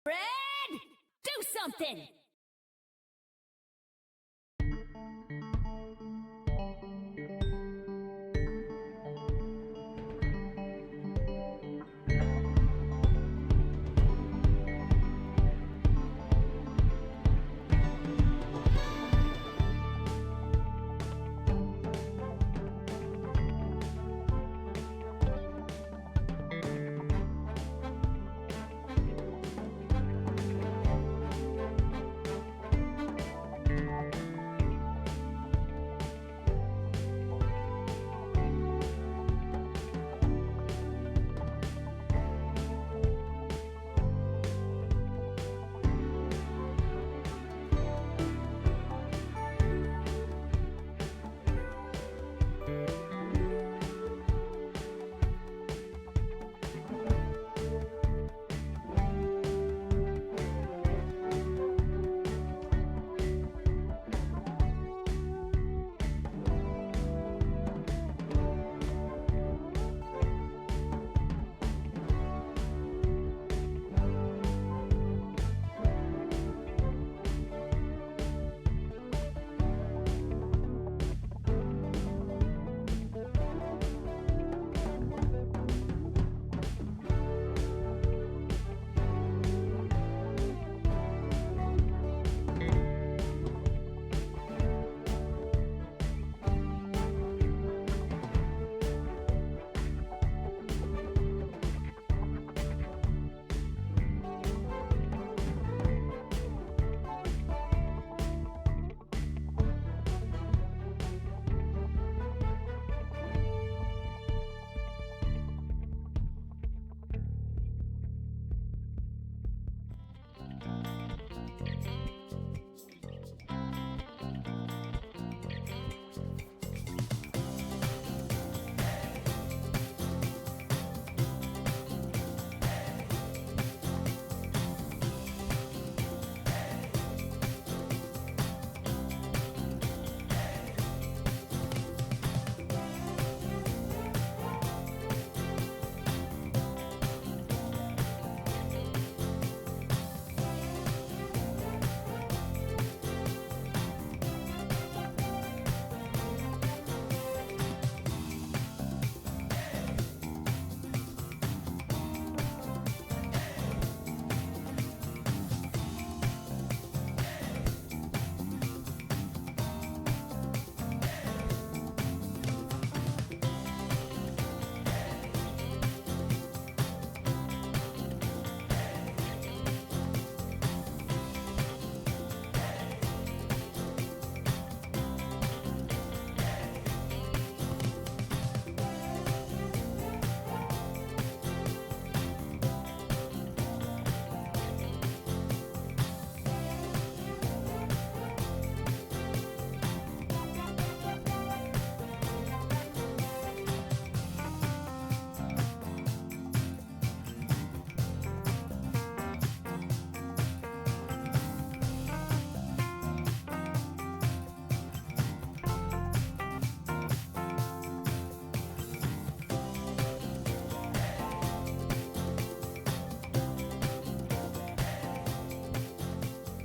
Red, do something!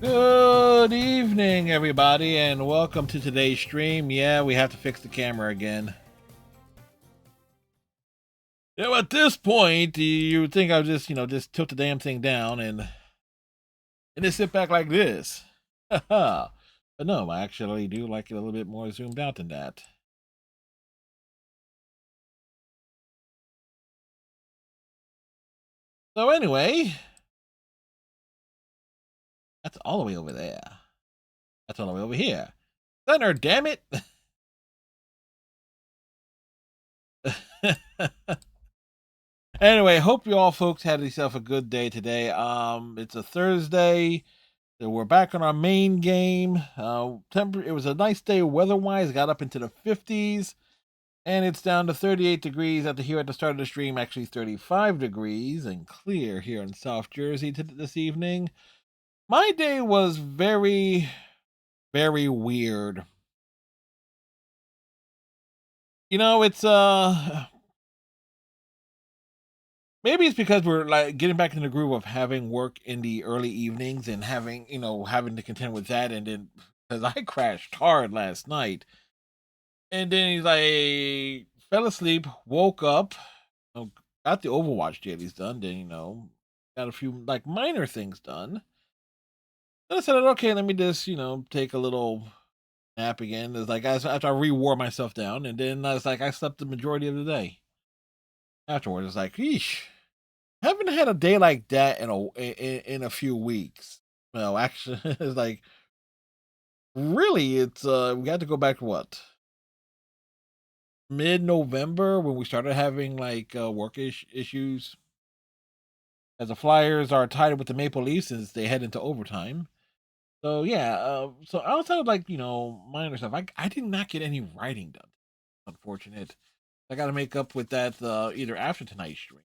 Good evening, everybody, and welcome to today's stream. Yeah, we have to fix the camera again. At this point, you would think I would just tilt the damn thing down and just sit back like this. But no, I actually do like it a little bit more zoomed out than that. So anyway, that's all the way over there. That's all the way over here. Center, damn it! Anyway, hope you all folks had yourself a good day today. It's a Thursday. So we're back on our main game. It was a nice day weather-wise. Got up into the 50s, and it's down to 38 degrees here at the start of the stream. Actually, 35 degrees and clear here in South Jersey this evening. My day was very, very weird. It's maybe it's because we're like getting back in the groove of having work in the early evenings and having, having to contend with that. And then because I crashed hard last night, and then he's like, fell asleep, woke up, got the Overwatch dailies done, then, got a few like minor things done. Then I said, okay, let me just, take a little nap again. It's like after I re-wore myself down, and then I was like, I slept the majority of the day. Afterwards, it's like, yeesh, haven't had a day like that in a few weeks. Well, actually, it's like really, it's we had to go back to what, mid-November when we started having like work issues, as the Flyers are tied with the Maple Leafs since they head into overtime. So yeah, so outside of like minor stuff, I did not get any writing done. Unfortunate. I got to make up with that either after tonight's stream,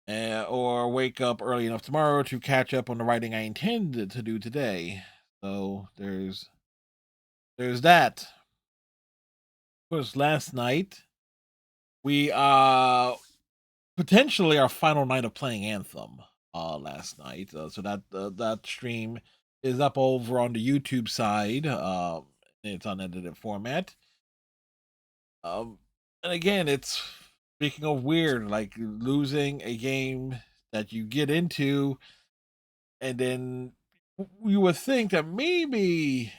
or wake up early enough tomorrow to catch up on the writing I intended to do today. So there's that. Of course, last night we potentially our final night of playing Anthem. Last night, so that stream is up over on the YouTube side. It's unedited format. And again, it's speaking of weird, like losing a game that you get into, and then you would think that maybe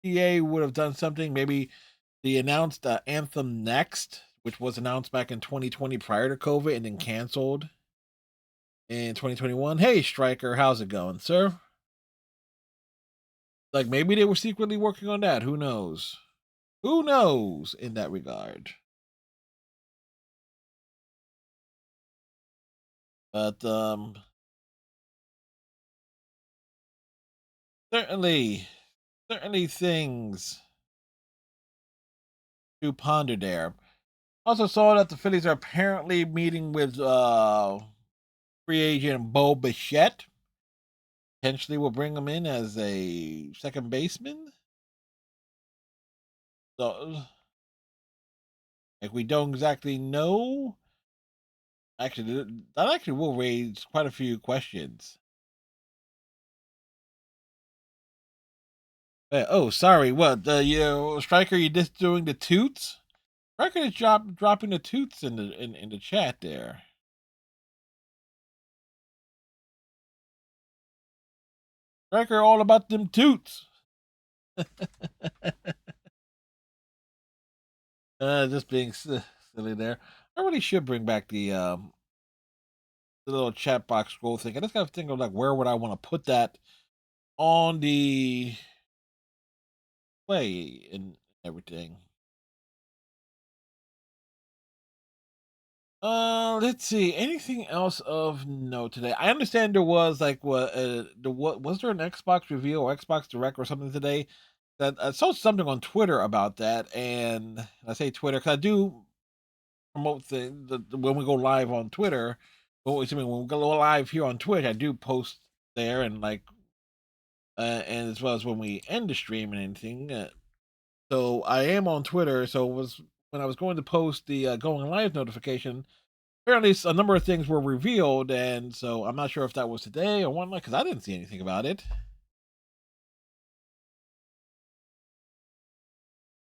EA would have done something. Maybe they announced Anthem Next, which was announced back in 2020 prior to COVID and then canceled in 2021. Hey, Striker, how's it going, sir? Like maybe they were secretly working on that. Who knows? Who knows in that regard? But certainly, certainly things to ponder there. Also saw that the Phillies are apparently meeting with free agent Bo Bichette. Potentially will bring him in as a second baseman. So like we don't exactly know. Actually, that actually will raise quite a few questions. Oh, sorry. What? Striker, you just doing the toots? Striker is dropping the toots in the chat there. Striker, all about them toots. Just being silly there. I really should bring back the little chat box scroll thing. I just got to think of like where would I want to put that on the play and everything. Let's see. Anything else of note today? I understand there was like what was there an Xbox reveal or Xbox Direct or something today? That I saw something on Twitter about that, and I say Twitter because I do promote when we go live on Twitter. Well, excuse me, when we go live here on Twitch, I do post there and like, and as well as when we end the stream and anything. So I am on Twitter. So it was when I was going to post the going live notification. Apparently, a number of things were revealed, and so I'm not sure if that was today or whatnot because I didn't see anything about it.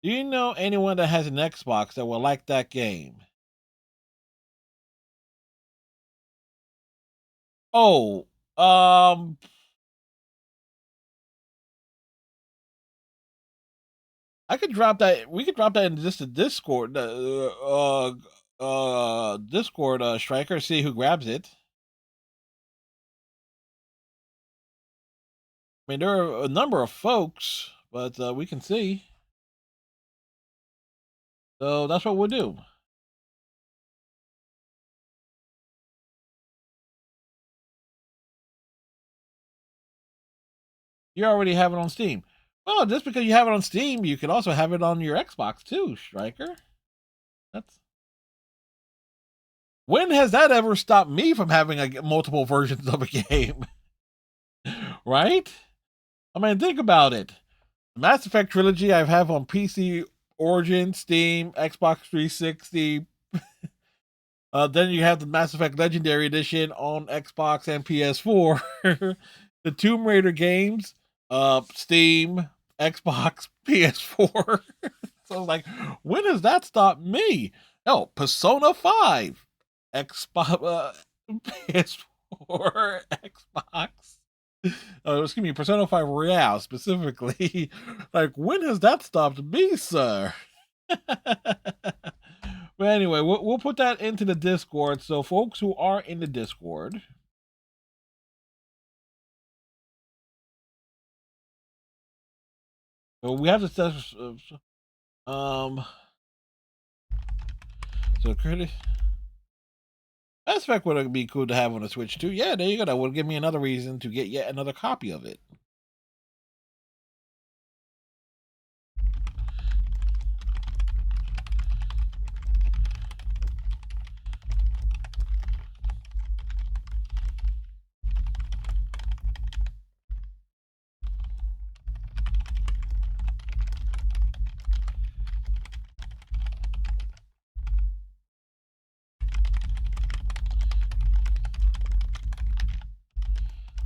Do you know anyone that has an Xbox that will like that game? Oh, um, I could drop that. We could drop that in just a Discord, Discord striker. See who grabs it. I mean, there are a number of folks, but we can see. So that's what we'll do. You already have it on Steam. Well, just because you have it on Steam, you can also have it on your Xbox too, Striker. That's when has that ever stopped me from having multiple versions of a game? Right? I mean, think about it. The Mass Effect trilogy I have on PC, Origin, Steam, Xbox 360. Then you have the Mass Effect Legendary Edition on Xbox and PS4. The Tomb Raider games, Steam, Xbox, PS4. So I was like, when does that stop me? Oh, Persona 5, Xbox, PS4, Xbox. Excuse me, Persona 5 Royale specifically. Like, when has that stopped me, sir? But anyway, we'll put that into the Discord. So, folks who are in the Discord, so we have the stuff. So Curtis, Mass Effect would be cool to have on the Switch too. Yeah, there you go. That would give me another reason to get yet another copy of it.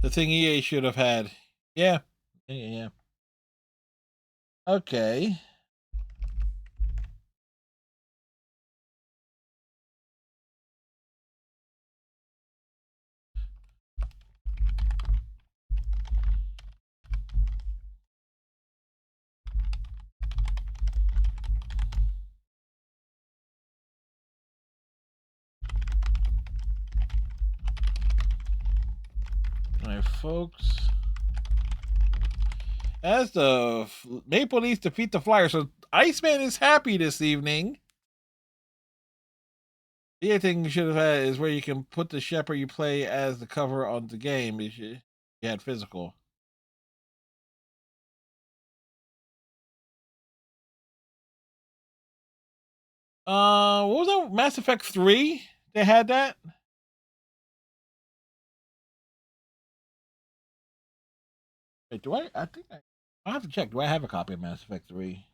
The thing EA should have had. Yeah. Yeah. Okay. All right, folks. As the Maple Leafs defeat the Flyers, so Iceman is happy this evening. The other thing you should have had is where you can put the Shepherd you play as the cover on the game. You had physical. What was that? Mass Effect 3? They had that? Wait, do I? I think I have to check. Do I have a copy of Mass Effect 3?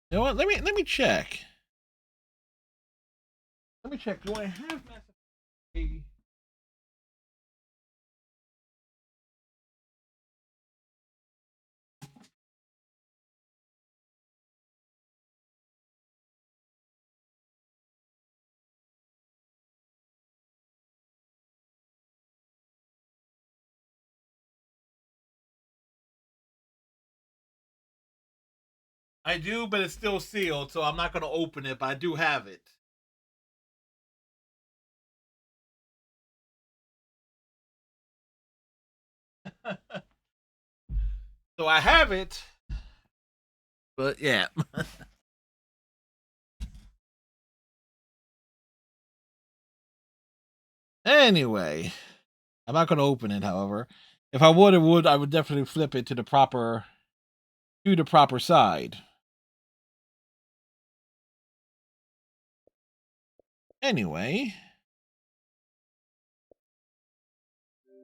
You know what? Let me check. Let me check. Do I have Mass Effect 3? I do, but it's still sealed, so I'm not going to open it. But I do have it. So I have it. But yeah. Anyway, I'm not going to open it. However, if I would, I would definitely flip it to the proper side. Anyway,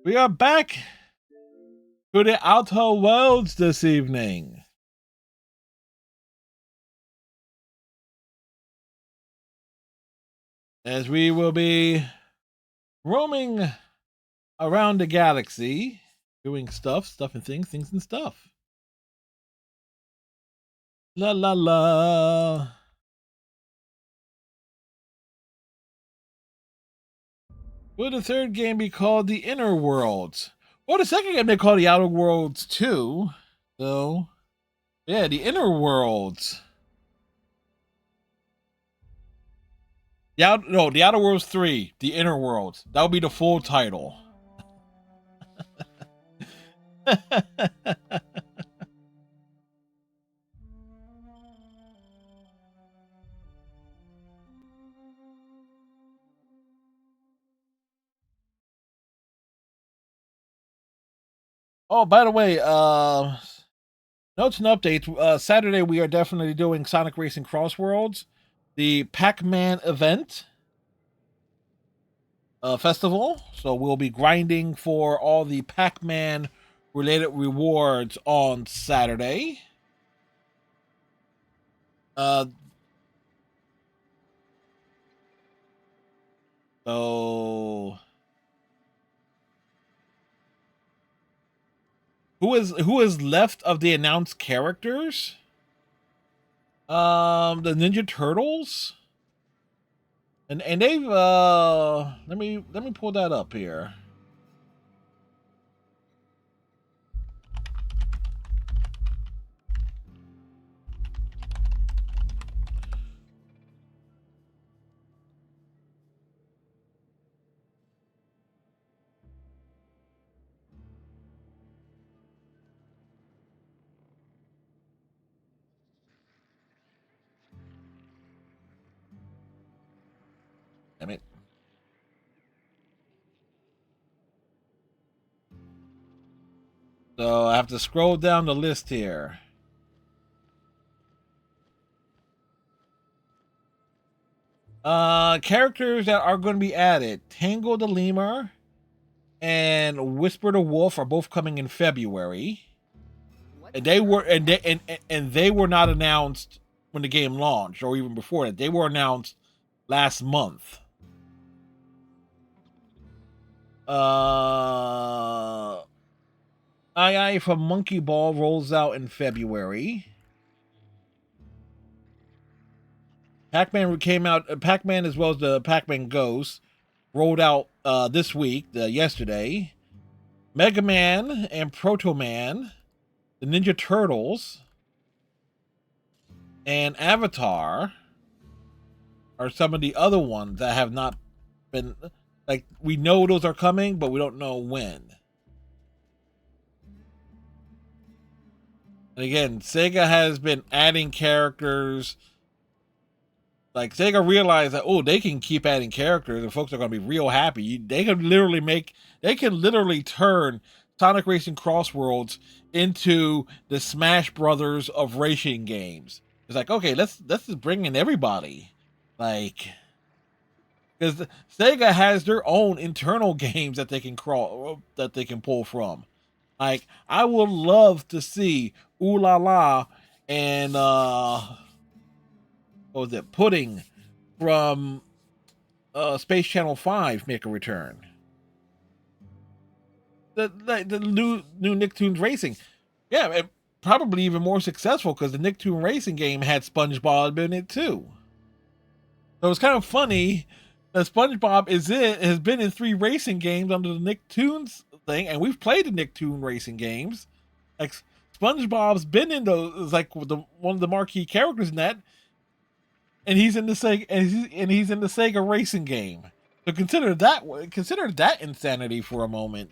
we are back to the outer worlds this evening. As we will be roaming around the galaxy, doing stuff and things and stuff. La la la. Will the third game be called The Inner Worlds? Well, the second game they call The Outer Worlds too. So, yeah, The Inner Worlds. The Outer Worlds 3, The Inner Worlds. That would be the full title. Oh, by the way, notes and updates. Saturday we are definitely doing Sonic Racing Crossworlds, the Pac-Man event festival. So we'll be grinding for all the Pac-Man related rewards on Saturday. Uh, so who is left of the announced characters? The Ninja Turtles, and they've let me pull that up here. Damn it. So I have to scroll down the list here. Characters that are going to be added: Tango the Lemur and Whisper the Wolf are both coming in February. And they were not announced when the game launched, or even before that. They were announced last month. II from Monkey Ball rolls out in February. Pac-Man came out. Pac-Man, as well as the Pac-Man Ghost, rolled out this week, yesterday. Mega Man and Proto Man, the Ninja Turtles, and Avatar are some of the other ones that have not been, like, we know those are coming, but we don't know when. And again, Sega has been adding characters. Like, Sega realized that, oh, they can keep adding characters and folks are going to be real happy. They can literally turn Sonic Racing Crossworlds into the Smash Brothers of racing games. It's like, okay, let's just bring in everybody. Like, because Sega has their own internal games that they can pull from. Like, I would love to see Ooh La La and what was it, Pudding from Space Channel 5 make a return. The new Nicktoons Racing, yeah, it, probably even more successful because the Nicktoon Racing game had SpongeBob in it too. So it's kind of funny that SpongeBob has been in 3 racing games under the Nicktoons thing, and we've played the Nicktoon Racing games. Like, SpongeBob's been in those, like one of the marquee characters in that, and he's in the Sega and he's in the Sega racing game. So consider that insanity for a moment.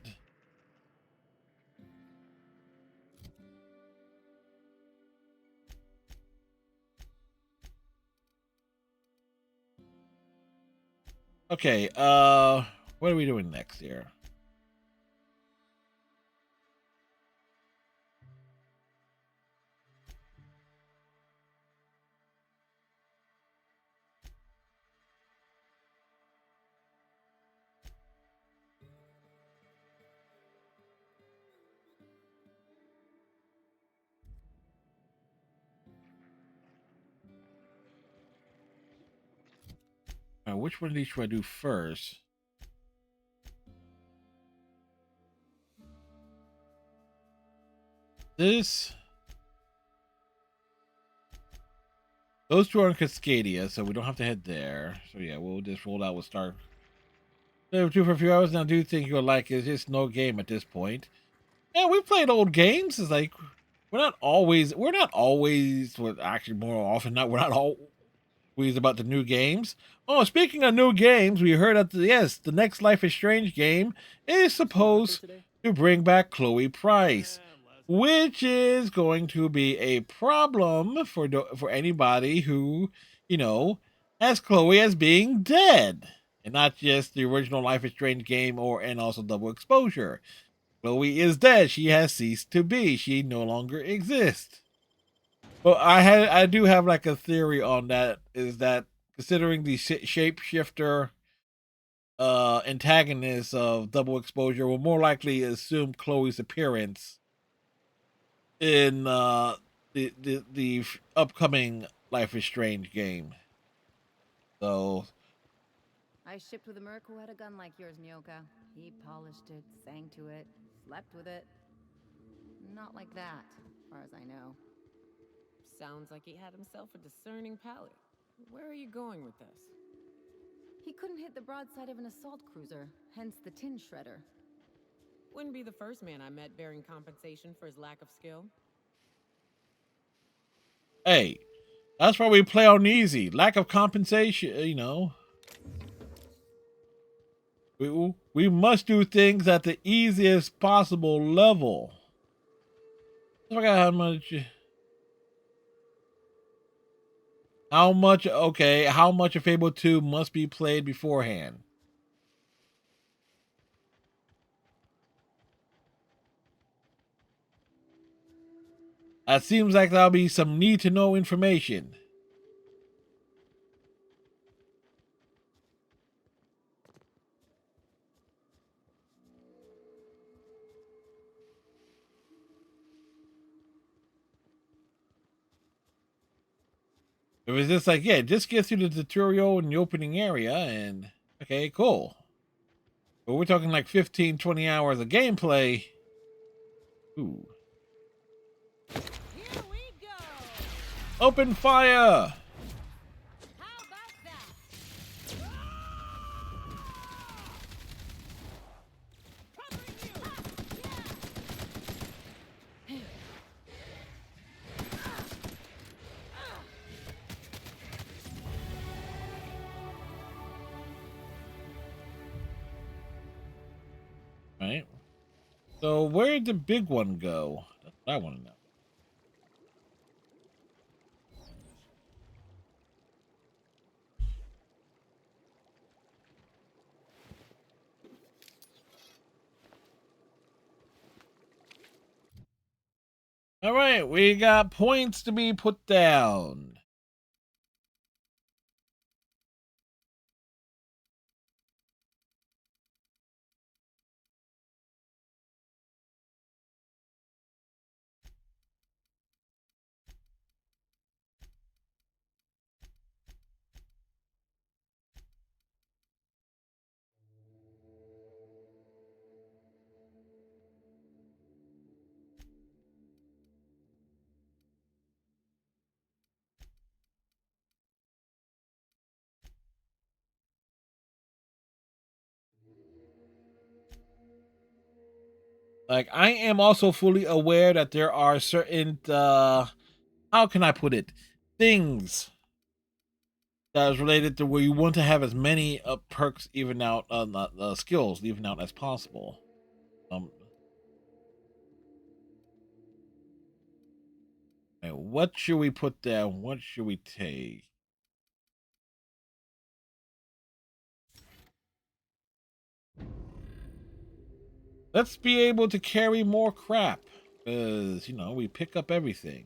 Okay, what are we doing next here? Which one of these should I do first? This. Those 2 are in Cascadia, so we don't have to head there. So yeah, we'll just roll out with Star. Play with 2 for a few hours now. Do you think you'll like it? It's just no game at this point. Yeah, we played old games. It's like we're not always. Well, actually, more often not. We're not always about the new games. Oh, speaking of new games, we heard that the next Life is Strange game is supposed to bring back Chloe Price, which is going to be a problem for anybody who, has Chloe as being dead, and not just the original Life is Strange game and also Double Exposure. Chloe is dead. She has ceased to be. She no longer exists. Well, I do have like a theory on that. Is that considering the shapeshifter antagonists of Double Exposure will more likely assume Chloe's appearance in the upcoming Life is Strange game. So I shipped with a merc who had a gun like yours, Nyoka. He polished it, sang to it, slept with it. Not like that, as far as I know. Sounds like he had himself a discerning palate. Where are you going with this? He couldn't hit the broadside of an assault cruiser, hence the tin shredder. Wouldn't be the first man I met bearing compensation for his lack of skill. hey, that's why we play on easy. Lack of compensation, you know. We must do things at the easiest possible level. I forgot how much. Okay, how much of Fable 2 must be played beforehand? That seems like that'll be some need to know information. It was just like, yeah, just get through the tutorial in the opening area and okay, cool. But we're talking like 15, 20 hours of gameplay. Ooh. Here we go. Open fire! How about that? Covering you. Yeah. Right. So where'd the big one go? That's what I want to know. All right, we got points to be put down. Like I am also fully aware that there are certain how can I put it? Things that is related to where you want to have as many perks even out not skills even out as possible. And what should we put down? What should we take? Let's be able to carry more crap. Because, you know, we pick up everything.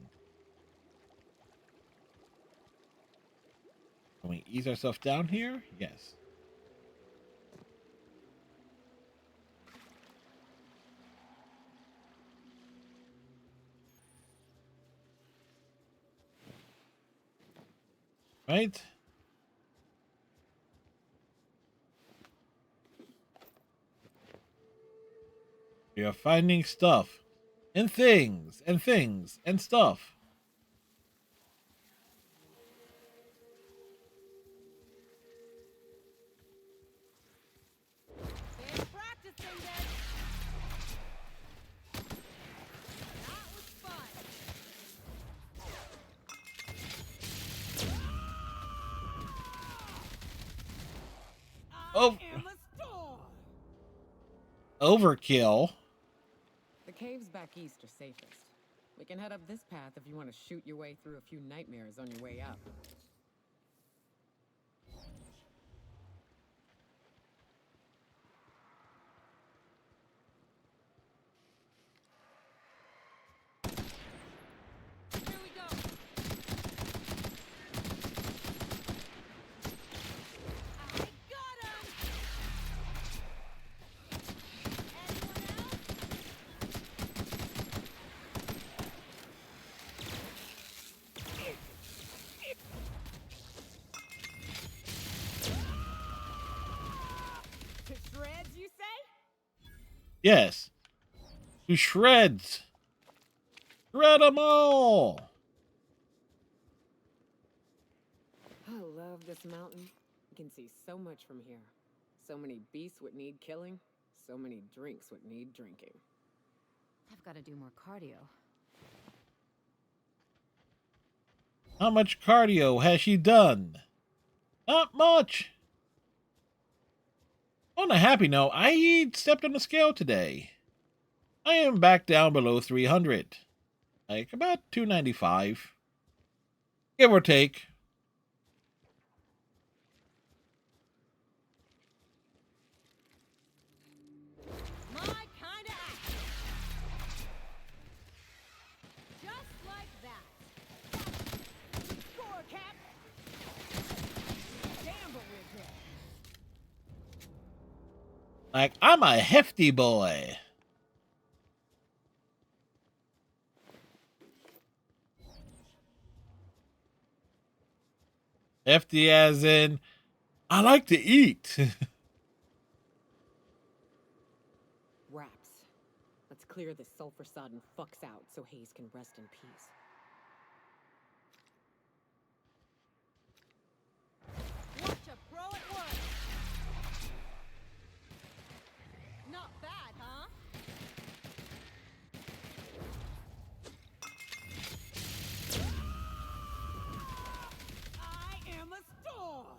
Can we ease ourselves down here? Yes. Right? We are finding stuff. And things. And things. And stuff. Been practicing this. That was fun. Oh, I am a storm! overkill. The caves back east are safest. We can head up this path if you want to shoot your way through a few nightmares on your way up. Yes. To shreds. Shred them all. I love this mountain. You can see so much from here. So many beasts would need killing. So many drinks would need drinking. I've got to do more cardio. How much cardio has she done? Not much. On a happy note, I stepped on the scale today. I am back down below 300. Like about 295. Give or take. My kind of action. Just like that. Score, Cap. Damn, but we're good. Like, I'm a hefty boy. Hefty as in, I like to eat. Raps. Let's clear this sulfur-sodden fucks out so Hayes can rest in peace. Watch a pro at work. Not bad, huh? I am a storm.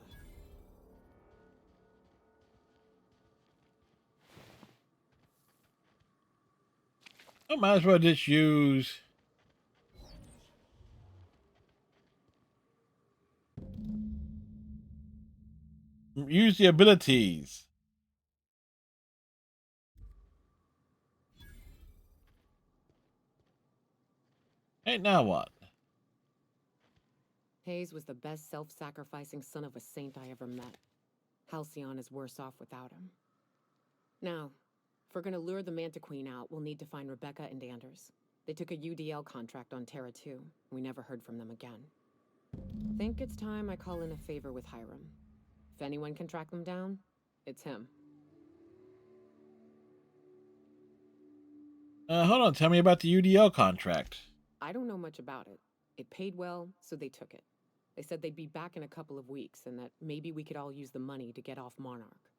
I might as well just use the abilities. Hey, now what? Hayes was the best self-sacrificing son of a saint I ever met. Halcyon is worse off without him. Now, if we're gonna lure the Manta Queen out, we'll need to find Rebecca and Anders. They took a UDL contract on Terra 2. We never heard from them again. Think it's time I call in a favor with Hiram. If anyone can track them down, it's him. Hold on. Tell me about the UDL contract. I don't know much about it. It paid well, so they took it. They said they'd be back in a couple of weeks, and that maybe we could all use the money to get off Monarch.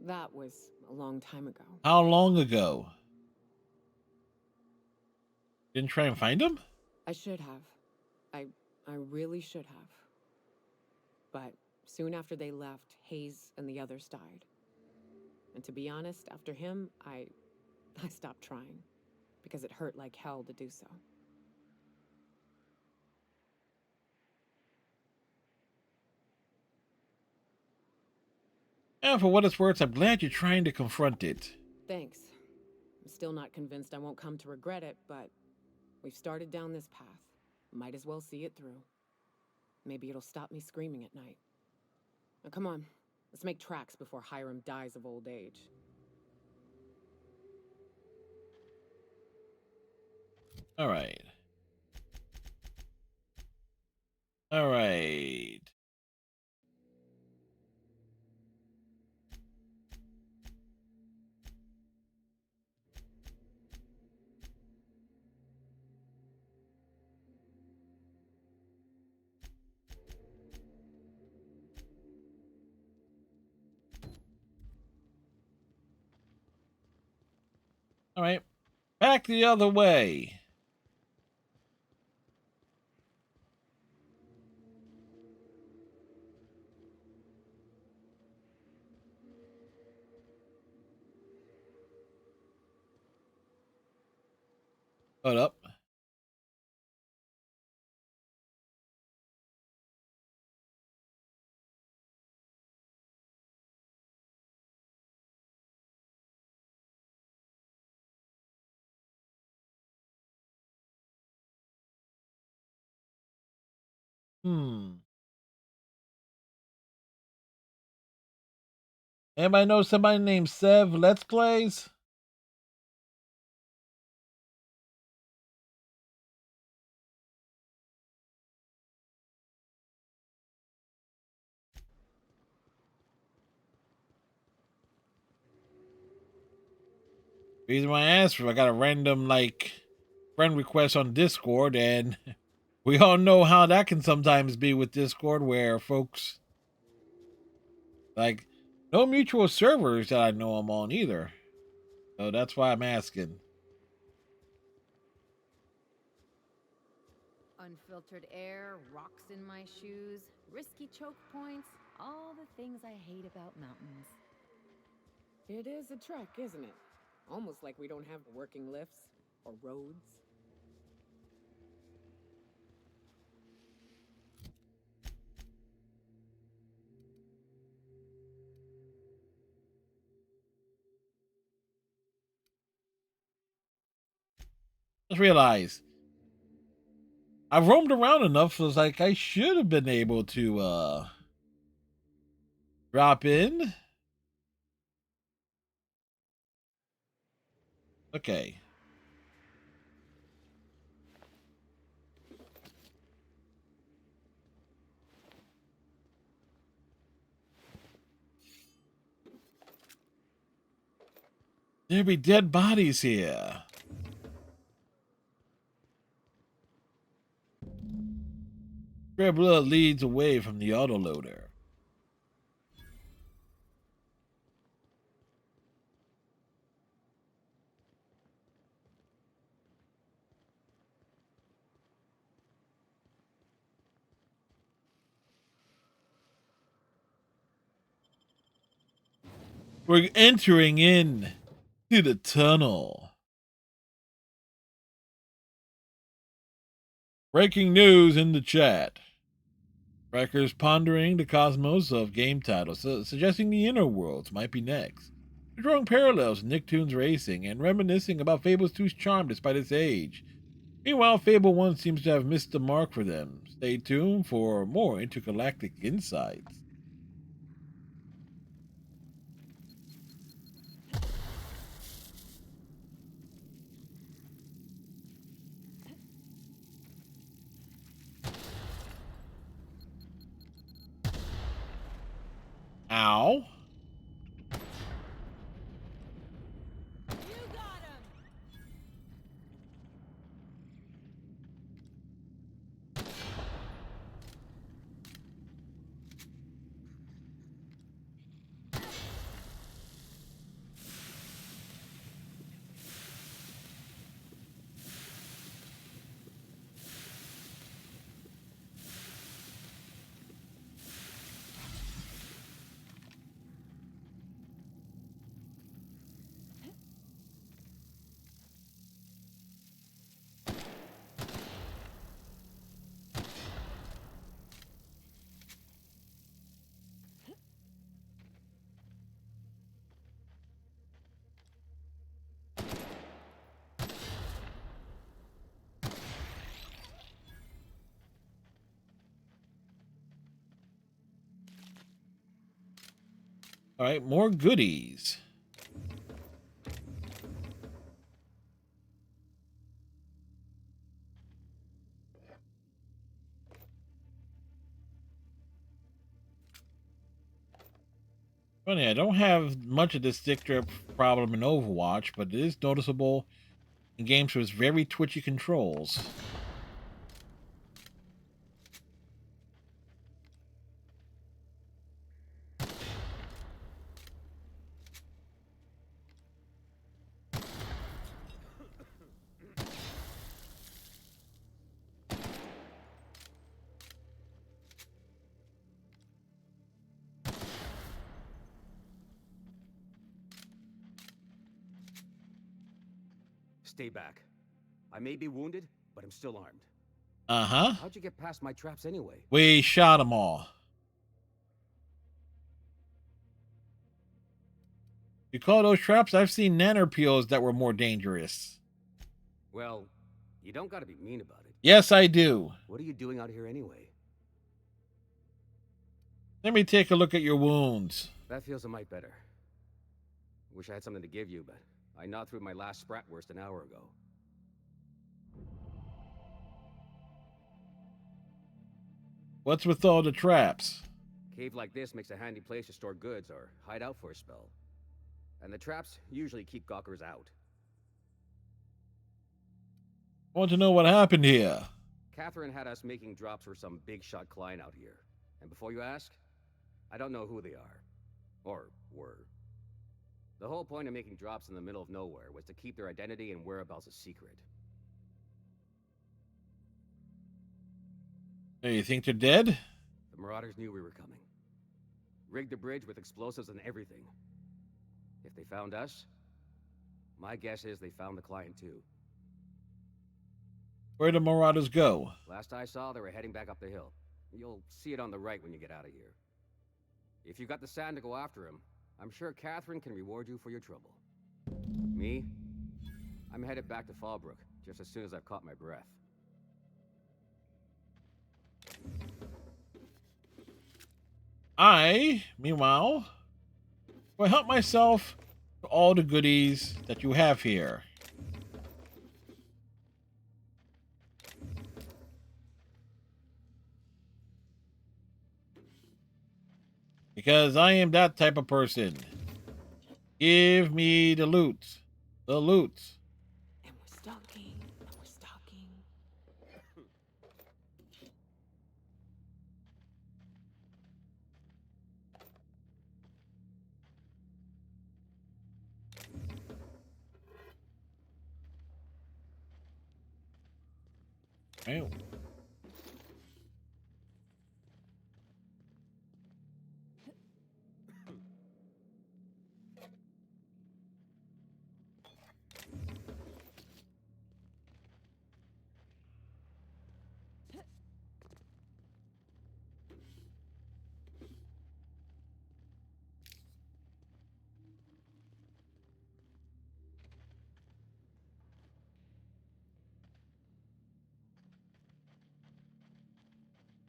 That was a long time ago. How long ago? Didn't try and find him? I should have. I really should have. But soon after they left, Hayes and the others died. And to be honest, after him, I stopped trying. Because it hurt like hell to do so. And for what it's worth, I'm glad you're trying to confront it. Thanks. I'm still not convinced I won't come to regret it, but we've started down this path. Might as well see it through. Maybe it'll stop me screaming at night. Now come on, let's make tracks before Hiram dies of old age. All right. All right. All right. Back the other way. Hold up. Anybody know somebody named Sev Let's Plays? Reason why I asked for, I got a random like friend request on Discord, and we all know how that can sometimes be with Discord, where folks like no mutual servers that I know I'm on either. So that's why I'm asking. Unfiltered air, rocks in my shoes, risky choke points, all the things I hate about mountains. It is a trek, isn't it? Almost like we don't have working lifts or roads. Just realize I've roamed around enough, so it's like I should have been able to drop in. Okay. There be dead bodies here. Red blood leads away from the autoloader. We're entering in to the tunnel. Breaking news in the chat. Wreckers pondering the cosmos of game titles, suggesting the inner worlds might be next. They're drawing parallels with Nicktoons Racing and reminiscing about Fable 2's charm despite its age. Meanwhile, Fable 1 seems to have missed the mark for them. Stay tuned for more intergalactic insights. Ow. You got him! All right, more goodies. Funny, I don't have much of this stick drift problem in Overwatch, but it is noticeable in games with very twitchy controls. Stay back. I may be wounded, but I'm still armed. Uh-huh. How'd you get past my traps anyway? We shot them all. You call those traps? I've seen nanopeels that were more dangerous. Well, you don't gotta be mean about it. Yes, I do. What are you doing out here anyway? Let me take a look at your wounds. That feels a mite better. Wish I had something to give you, but I gnawed through my last Spratwurst an hour ago. What's with all the traps? Cave like this makes a handy place to store goods or hide out for a spell. And the traps usually keep gawkers out. I want to know what happened here. Catherine had us making drops for some big shot client out here. And before you ask, I don't know who they are. Or were. The whole point of making drops in the middle of nowhere was to keep their identity and whereabouts a secret. Hey, you think they're dead? The Marauders knew we were coming. Rigged the bridge with explosives and everything. If they found us, my guess is they found the client too. Where'd the Marauders go? Last I saw, they were heading back up the hill. You'll see it on the right when you get out of here. If you got the sand to go after him, I'm sure Catherine can reward you for your trouble. Me? I'm headed back to Fallbrook, just as soon as I've caught my breath. I, meanwhile, will help myself to all the goodies that you have here. Because I am that type of person. Give me the loot. The loot. And we're stalking. And we're stalking. Right.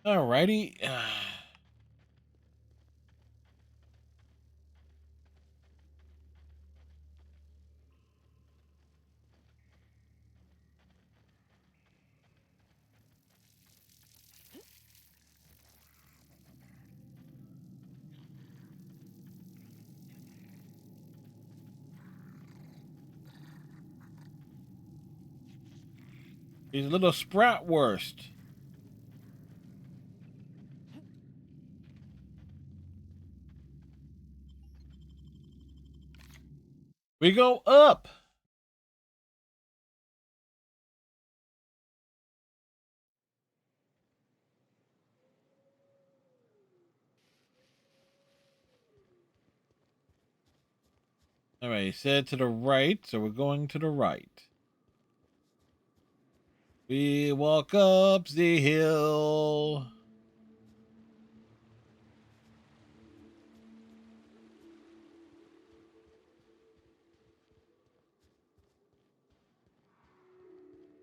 Alrighty. He's a little spratwurst. We go up. All right, he said to the right, so we're going to the right. We walk up the hill.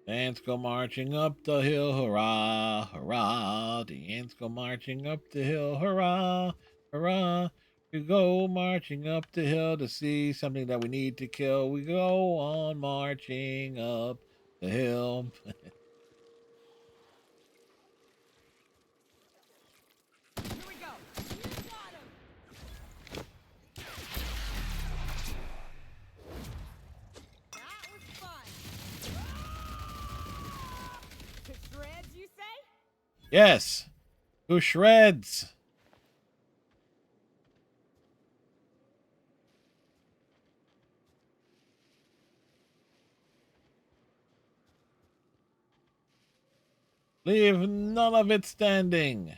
Ants go marching up the hill, hurrah, hurrah. The ants go marching up the hill, hurrah, hurrah. We go marching up the hill to see something that we need to kill. We go on marching up the hill. Here we go. You got him. That was fun. To shreds, you say? Yes, to shreds. Leave none of it standing.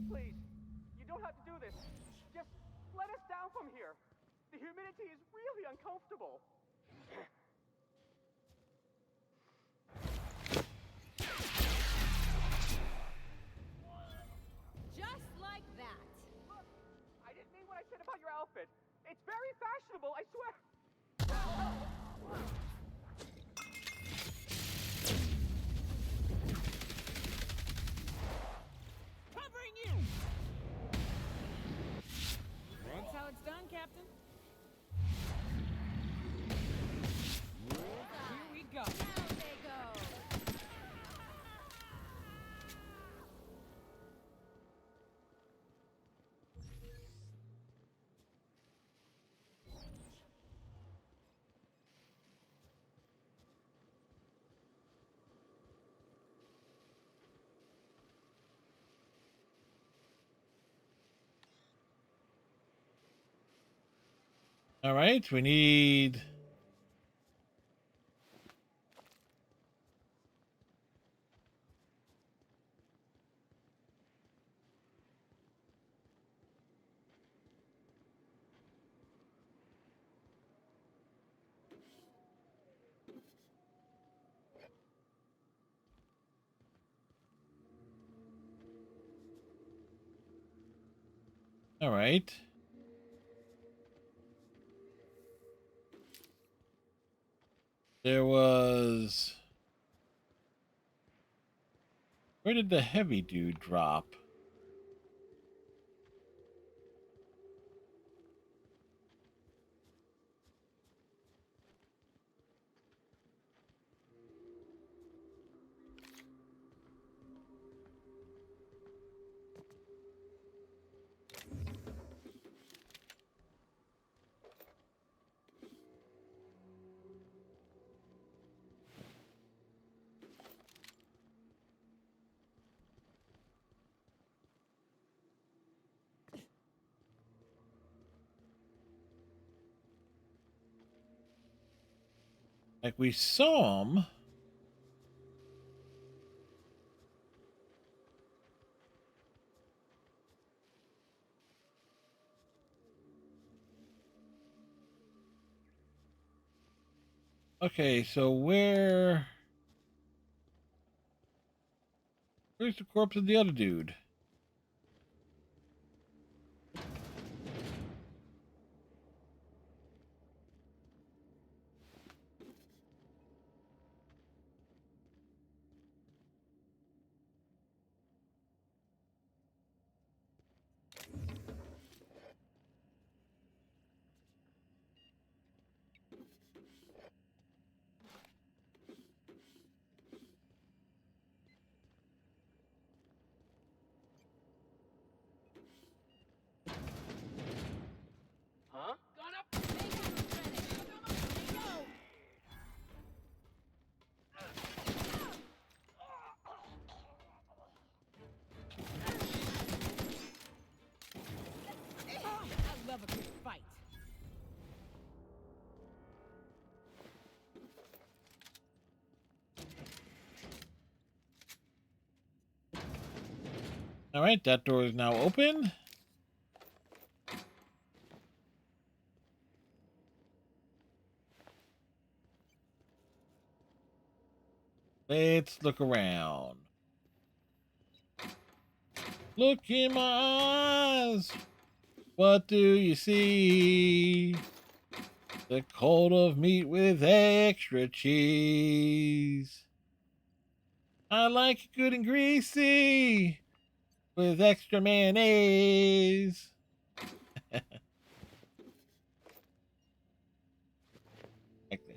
Please, you don't have to do this. Just let us down from here. The humidity is really uncomfortable. Just like that. Look, I didn't mean what I said about your outfit. It's very fashionable, I swear. Covering you. That's how it's done, Captain. Here we go. Down they go. All right, we need. All right. There was. Where did the heavy dude drop? Like we saw him. Okay, so where's the corpse of the other dude? Huh? I love a good fight. All right, that door is now open. Let's look around. Look in my eyes. What do you see? The coat of meat with extra cheese. I like it good and greasy with extra mayonnaise. Like that.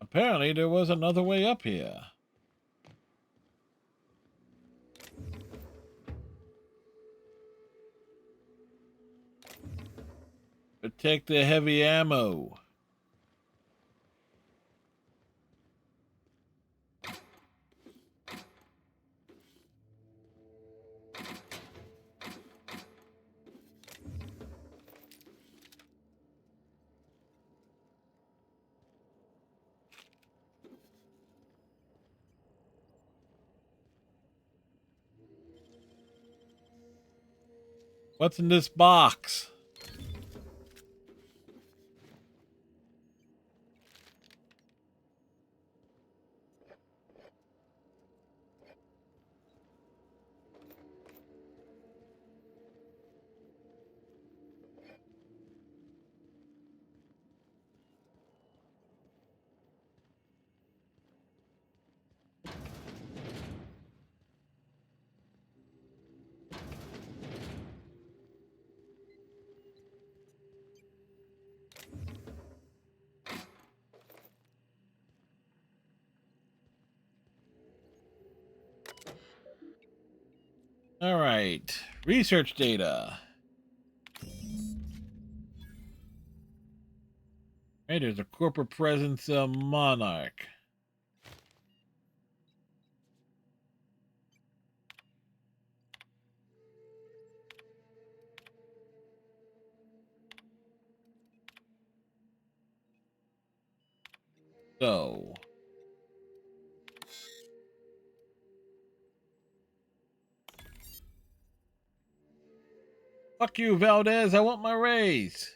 Apparently, there was another way up here. Protect the heavy ammo. What's in this box? All right. Research data. Right, there's a corporate presence of Monarch. So, fuck you, Valdez. I want my raise.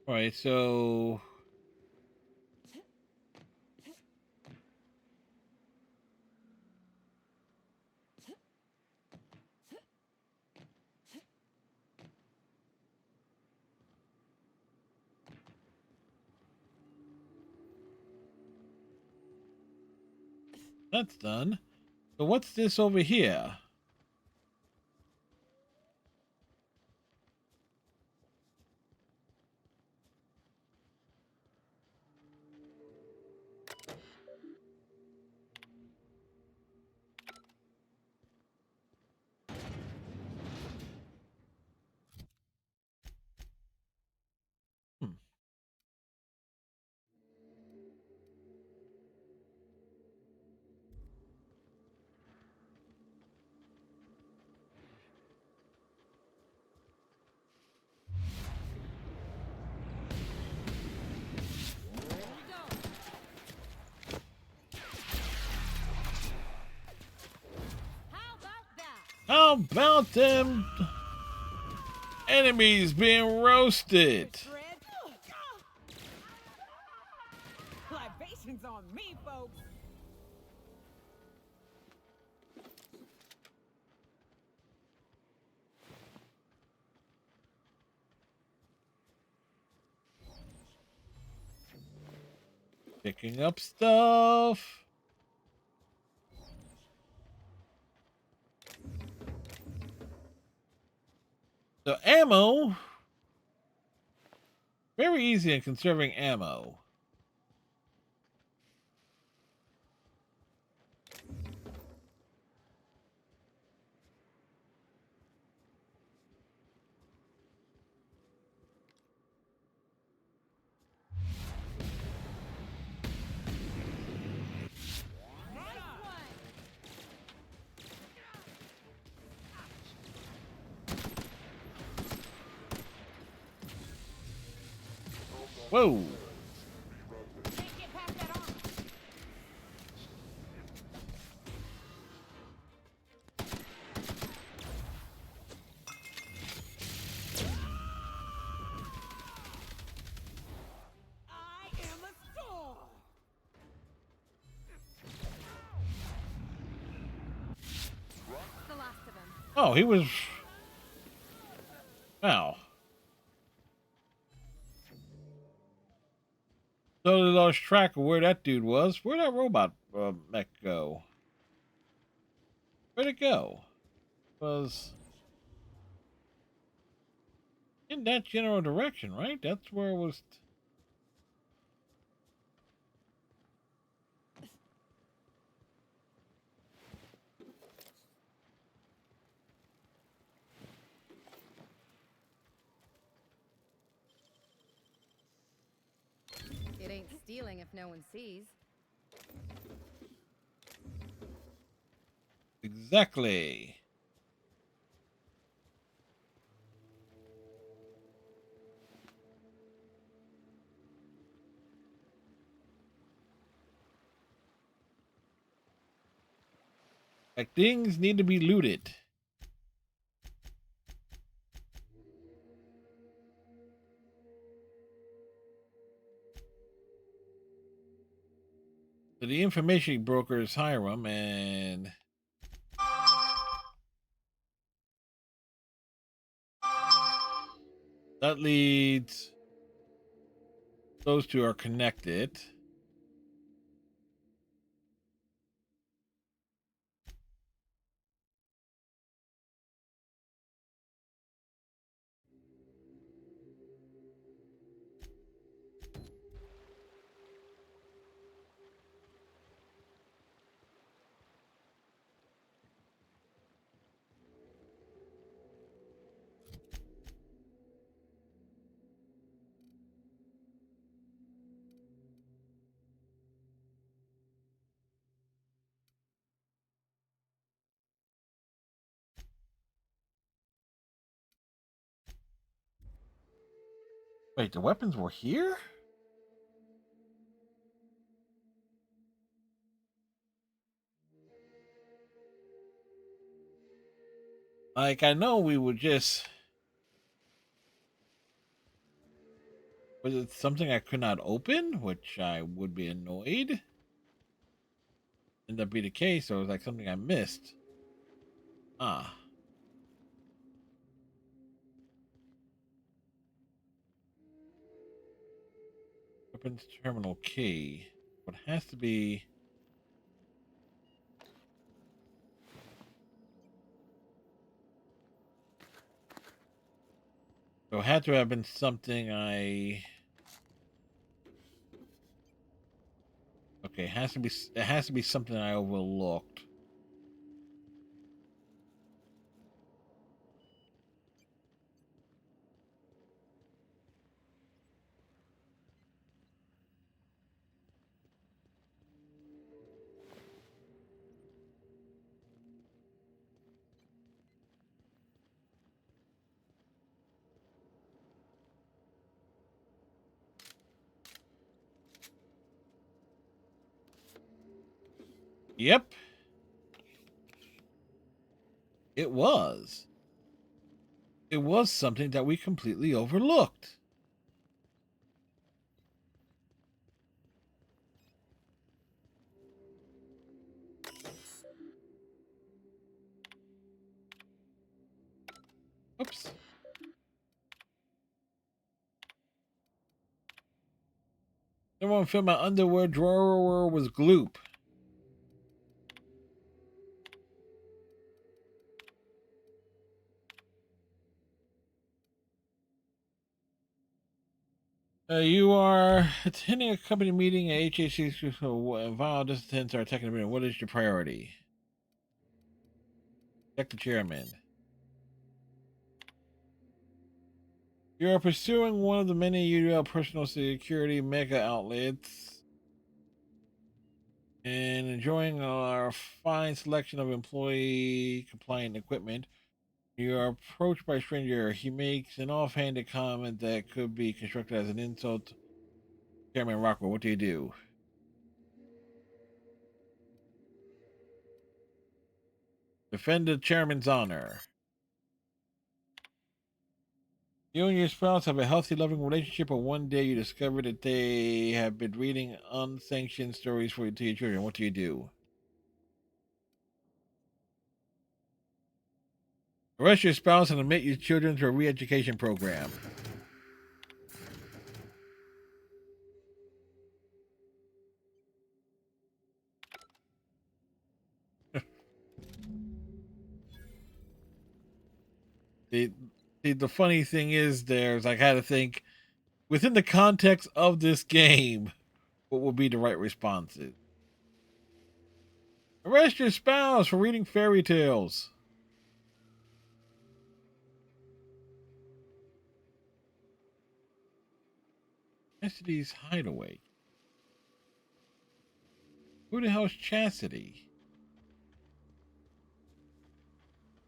All right, so that's done. So what's this over here? Hmm. How about that? How about them enemies being roasted? Fred. Libations on me, folks. Picking up stuff. So ammo. Very easy in conserving ammo. Whoa. Can't get past that armor. I am a storm. The last of them. Oh, he was. Wow. Totally lost track of where that dude was. Where'd that robot mech go? Where'd it go? Was in that general direction, right? That's where it was. It ain't stealing if no one sees. Exactly. Like things need to be looted. So the information brokers hire them, and that leads. Those two are connected. Wait, the weapons were here? Like, I know we would just... Was it something I could not open? Which I would be annoyed. Ended up being the case, or it was like something I missed. Ah. Weapons terminal key. What has to be... So it had to have been something I... Okay, it has to be something I overlooked. Yep. It was. It was something that we completely overlooked. Oops. Someone filled my underwear drawer was gloop. You are attending a company meeting at HHC. While dissidents are attacking the meeting, what is your priority? Check the chairman. You are pursuing one of the many UL personal security mega outlets and enjoying our fine selection of employee compliant equipment. You are approached by a stranger. He makes an offhanded comment that could be construed as an insult. Chairman Rockwell, what do you do? Defend the chairman's honor. You and your spouse have a healthy, loving relationship, but one day you discover that they have been reading unsanctioned stories to your children. What do you do? Arrest your spouse and admit your children to a re-education program. the, the funny thing is, there's like I had to think within the context of this game, what would be the right responses? Arrest your spouse for reading fairy tales. Chastity's hideaway. Who the hell's Chastity?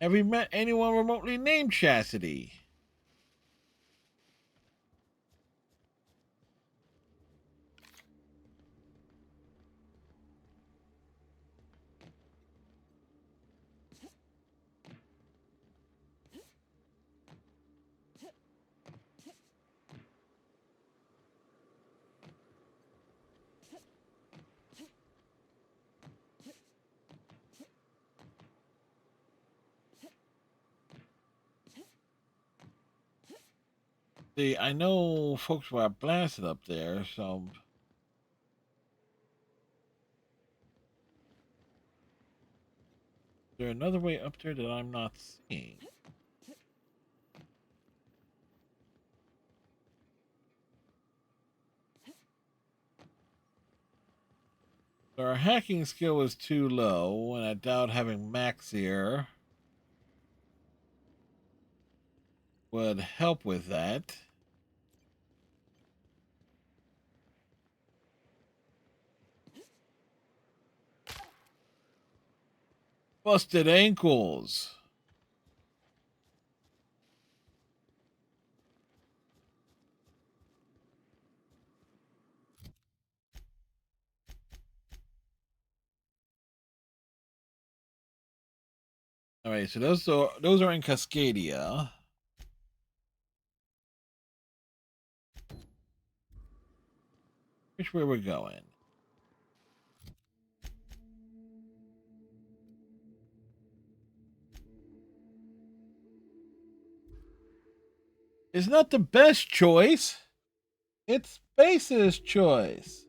Have we met anyone remotely named Chastity? See, I know folks were blasted up there, so... Is there another way up there that I'm not seeing? So our hacking skill is too low, and I doubt having Max here would help with that. Busted ankles. All right, so those are in Cascadia. Which way we're going? It's not the best choice. It's Space's choice.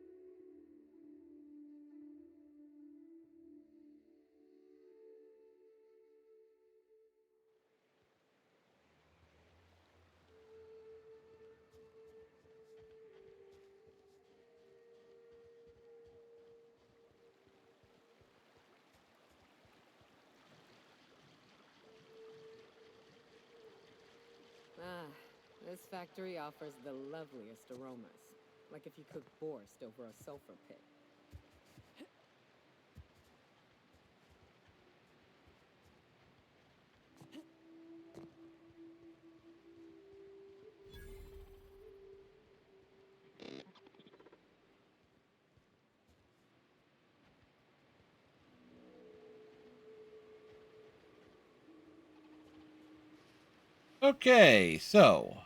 Ah, this factory offers the loveliest aromas. Like if you cook borscht over a sulfur pit. Okay, so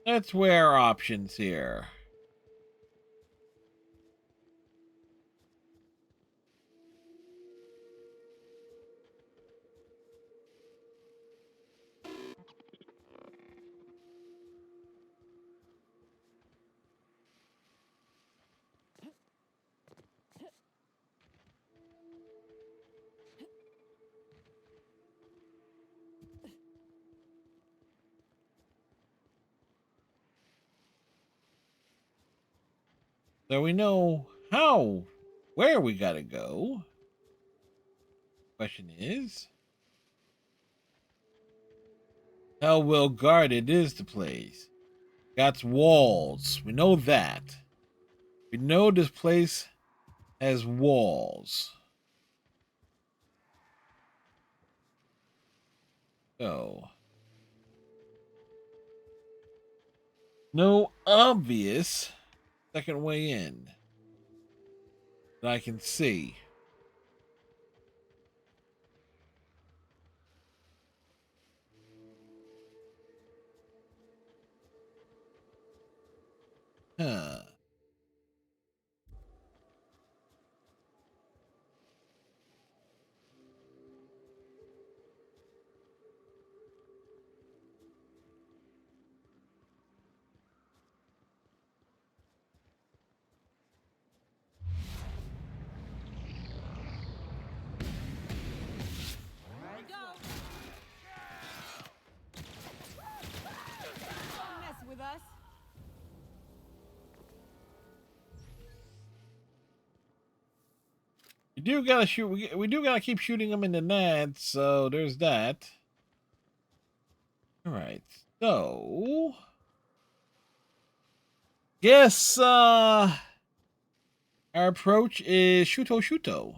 let's weigh our options here. So we know where we gotta go. Question is, how well guarded is the place? Got walls. We know that. We know this place has walls. So, no obvious second way in that I can see. Huh. Here we go. Don't mess with us. We do gotta shoot. We do gotta keep shooting them in the net. So there's that. All right. So, guess our approach is shuto shuto.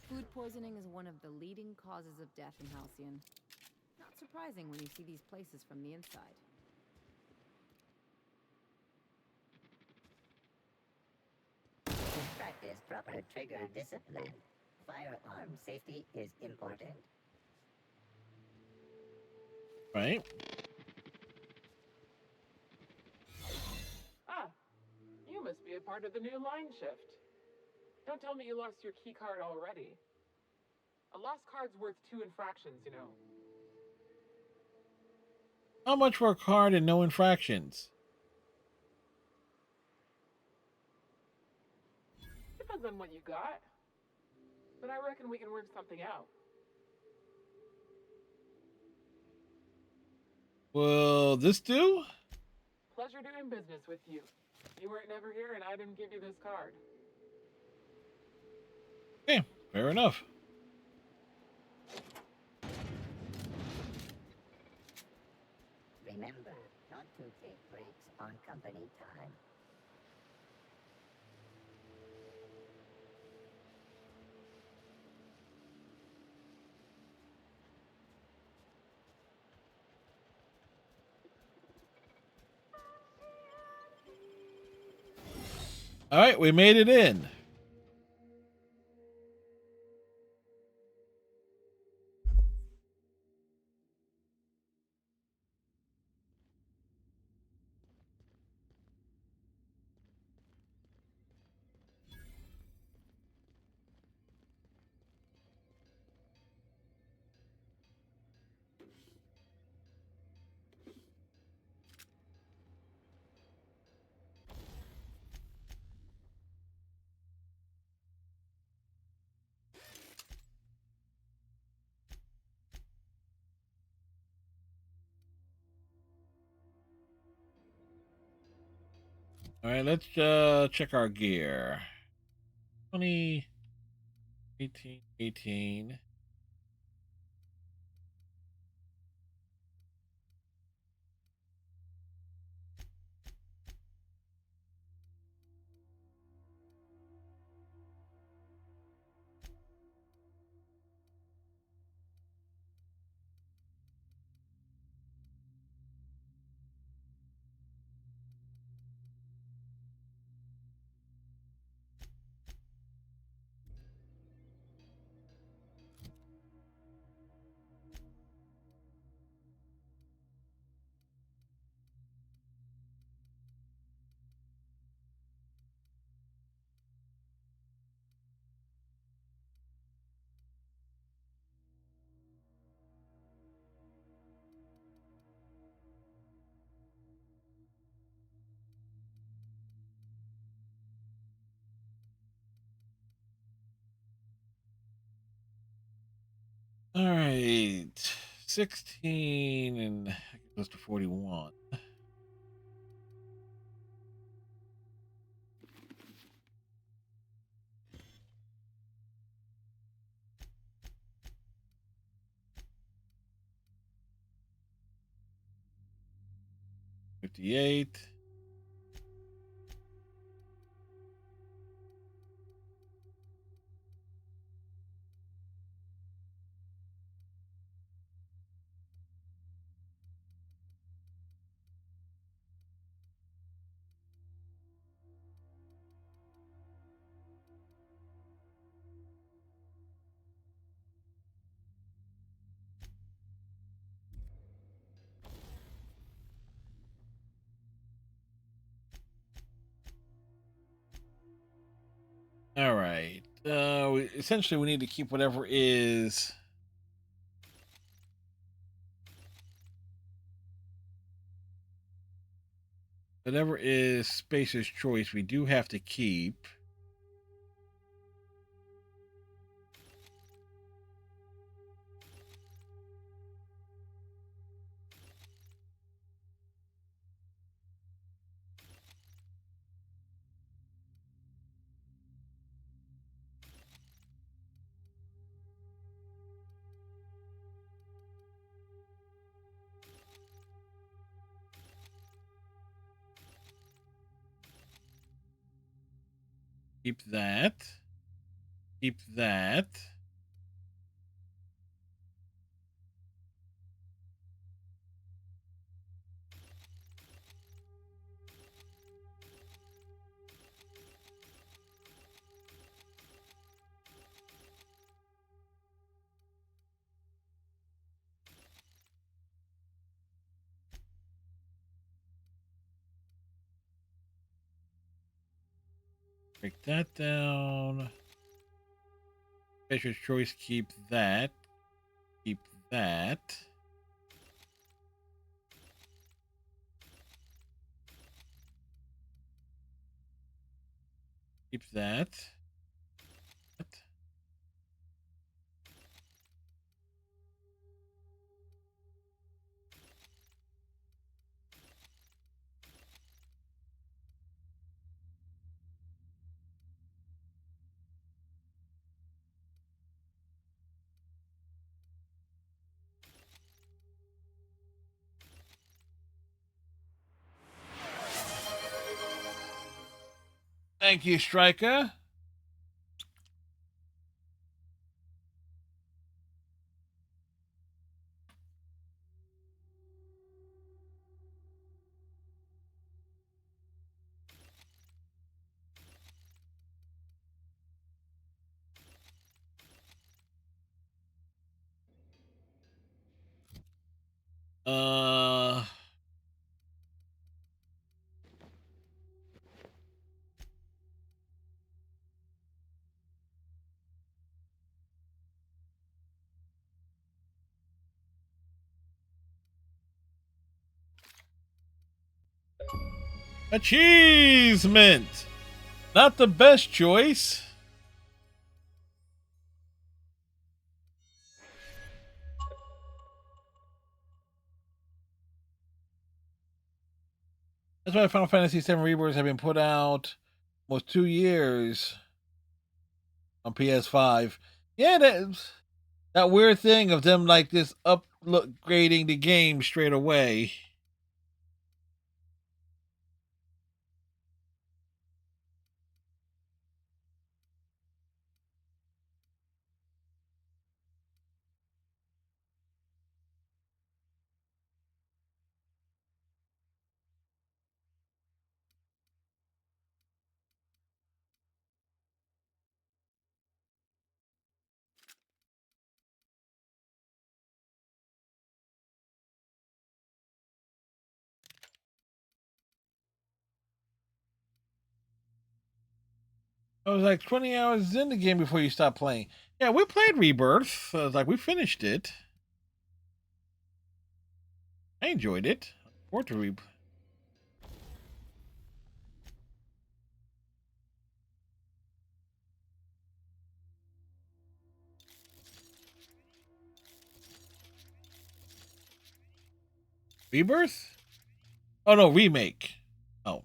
Food poisoning is one of the leading causes of death in Halcyon. Not surprising when you see these places from the inside. Practice proper trigger discipline. Firearm safety is important. Right. Ah, you must be a part of the new line shift. Don't tell me you lost your key card already. A lost card's worth 2 infractions, you know. How much work hard and no infractions? Depends on what you got. But I reckon we can work something out. Will this do? Pleasure doing business with you. You weren't never here and I didn't give you this card. Okay, fair enough. Remember not to take breaks on company time. All right, we made it in. All right, let's check our gear. 20, 18, 18. All right, 16 and goes to 41. $58. All right. Essentially, we need to keep whatever is Spacer's choice. We do have to keep. Keep that. Keep that. Break that down. Spacer's choice. Keep that. Keep that. Keep that. Thank you, Striker. Achievement! Not the best choice. That's why Final Fantasy VII Rebirth have been put out almost 2 years on PS5. Yeah, that weird thing of them like this upgrading the game straight away. I was like 20 hours in the game before you stopped playing. Yeah, we played Rebirth. I was like, we finished it. I enjoyed it. Forward to Rebirth? Oh no, remake. Oh.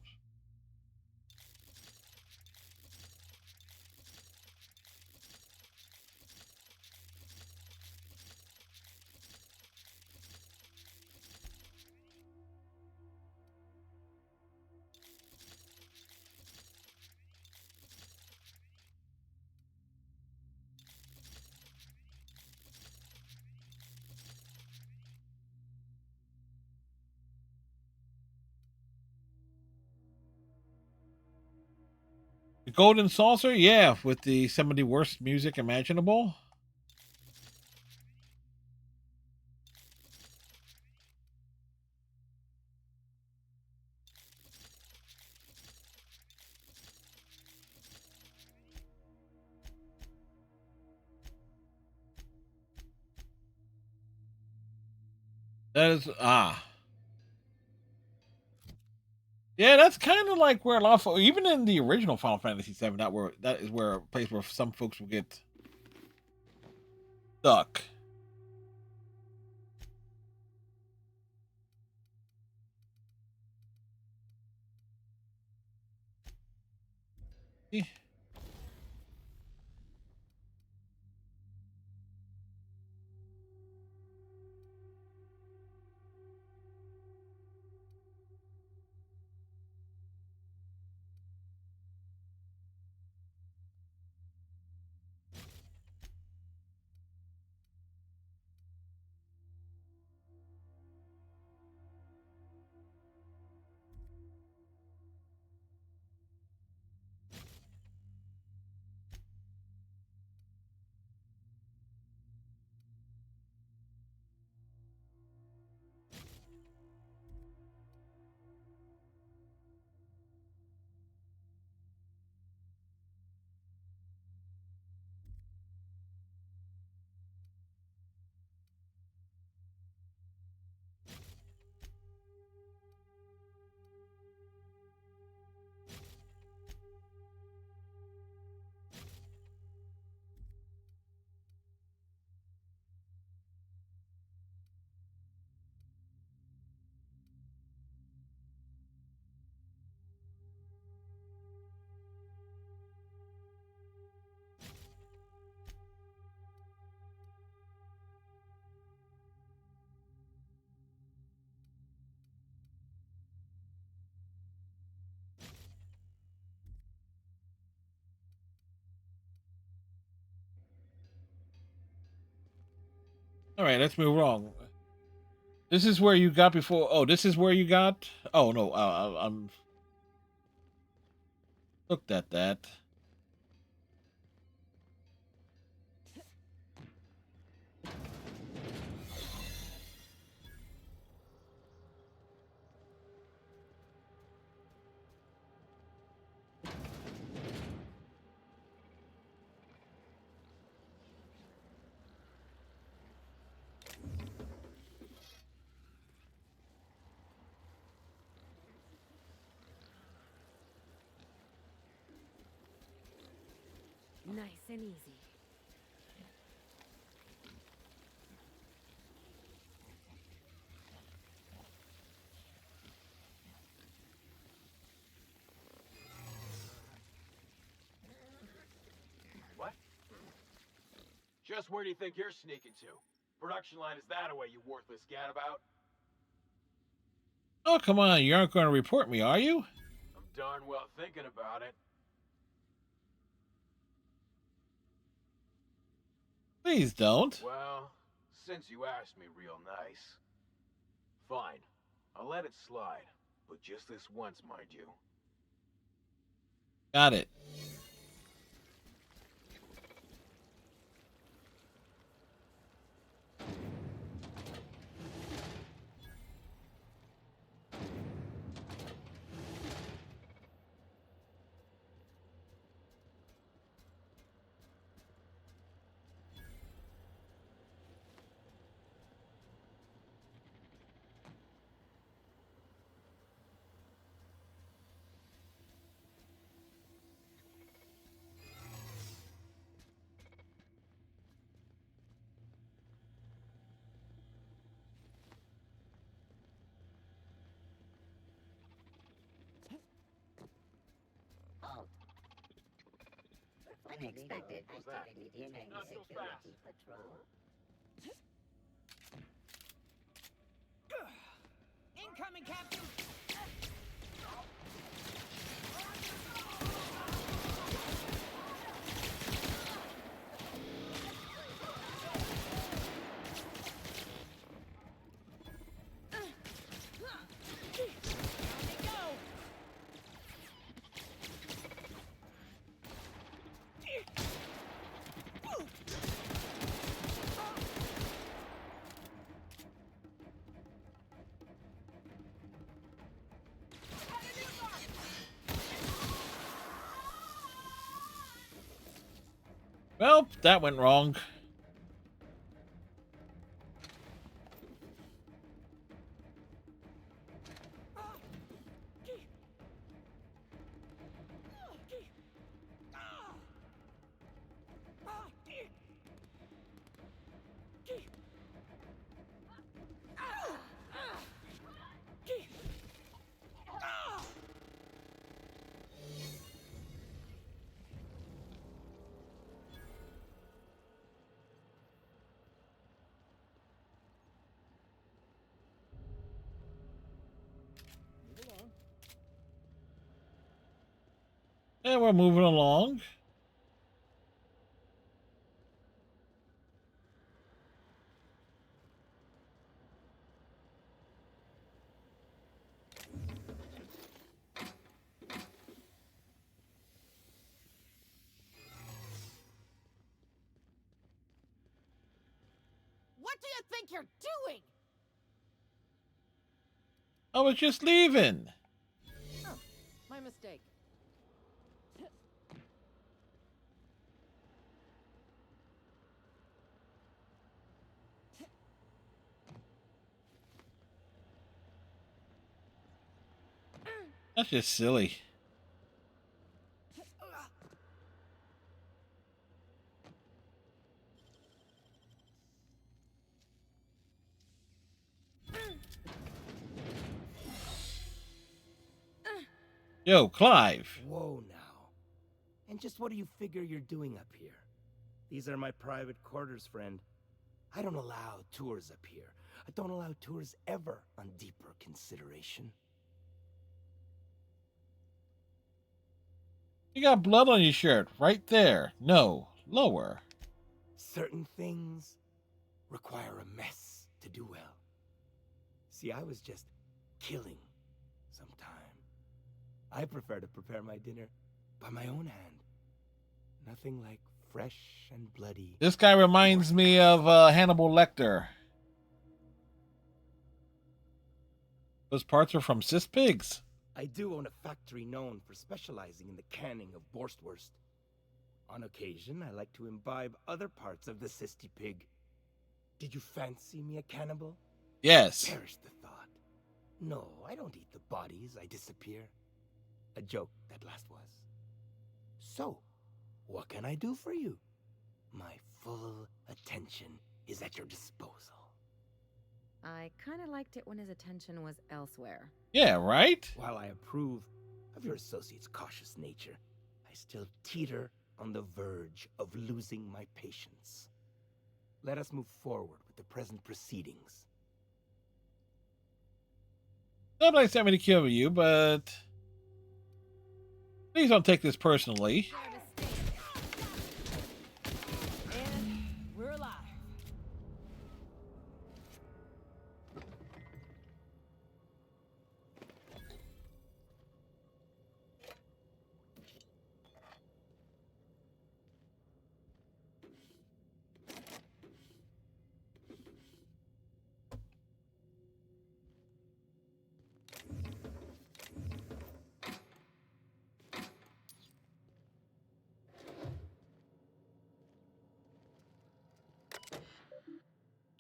The Golden Saucer? Yeah, with some of the worst music imaginable. That is yeah, that's kind of like where a lot of even in the original Final Fantasy VII, that is where a place where some folks will get stuck. Eh. All right, let's move wrong. This is where you got before. Oh, this is where you got. Oh no, I'm looked at that. Nice and easy. What? Just where do you think you're sneaking to? Production line is that away, you worthless gadabout? Oh, come on. You aren't going to report me, are you? I'm darn well thinking about it. Please don't. Well, since you asked me real nice. Fine. I'll let it slide. But just this once, mind you. Got it. Halt. Unexpected What was that? activity during Not so security patrol. Incoming, Captain. Well, that went wrong. And we're moving along. What do you think you're doing? I was just leaving. Oh, my mistake. That's just silly. Yo, Clive. Whoa now. And just what do you figure you're doing up here? These are my private quarters, friend. I don't allow tours up here. I don't allow tours ever on deeper consideration. You got blood on your shirt. Right there. No. Lower. Certain things require a mess to do well. See, I was just killing some time. I prefer to prepare my dinner by my own hand. Nothing like fresh and bloody. This guy reminds me of Hannibal Lecter. Those parts are from Cis Pigs. I do own a factory known for specializing in the canning of Borstwurst. On occasion, I like to imbibe other parts of the Sisty Pig. Did you fancy me a cannibal? Yes. Perish the thought. No, I don't eat the bodies, I disappear. A joke, that last was. So, What can I do for you? My full attention is at your disposal. I kind of liked it when his attention was elsewhere. Yeah, right? While I approve of your associate's cautious nature, I still teeter on the verge of losing my patience. Let us move forward with the present proceedings. Nobody sent me to kill you, but please don't take this personally. And we're alive.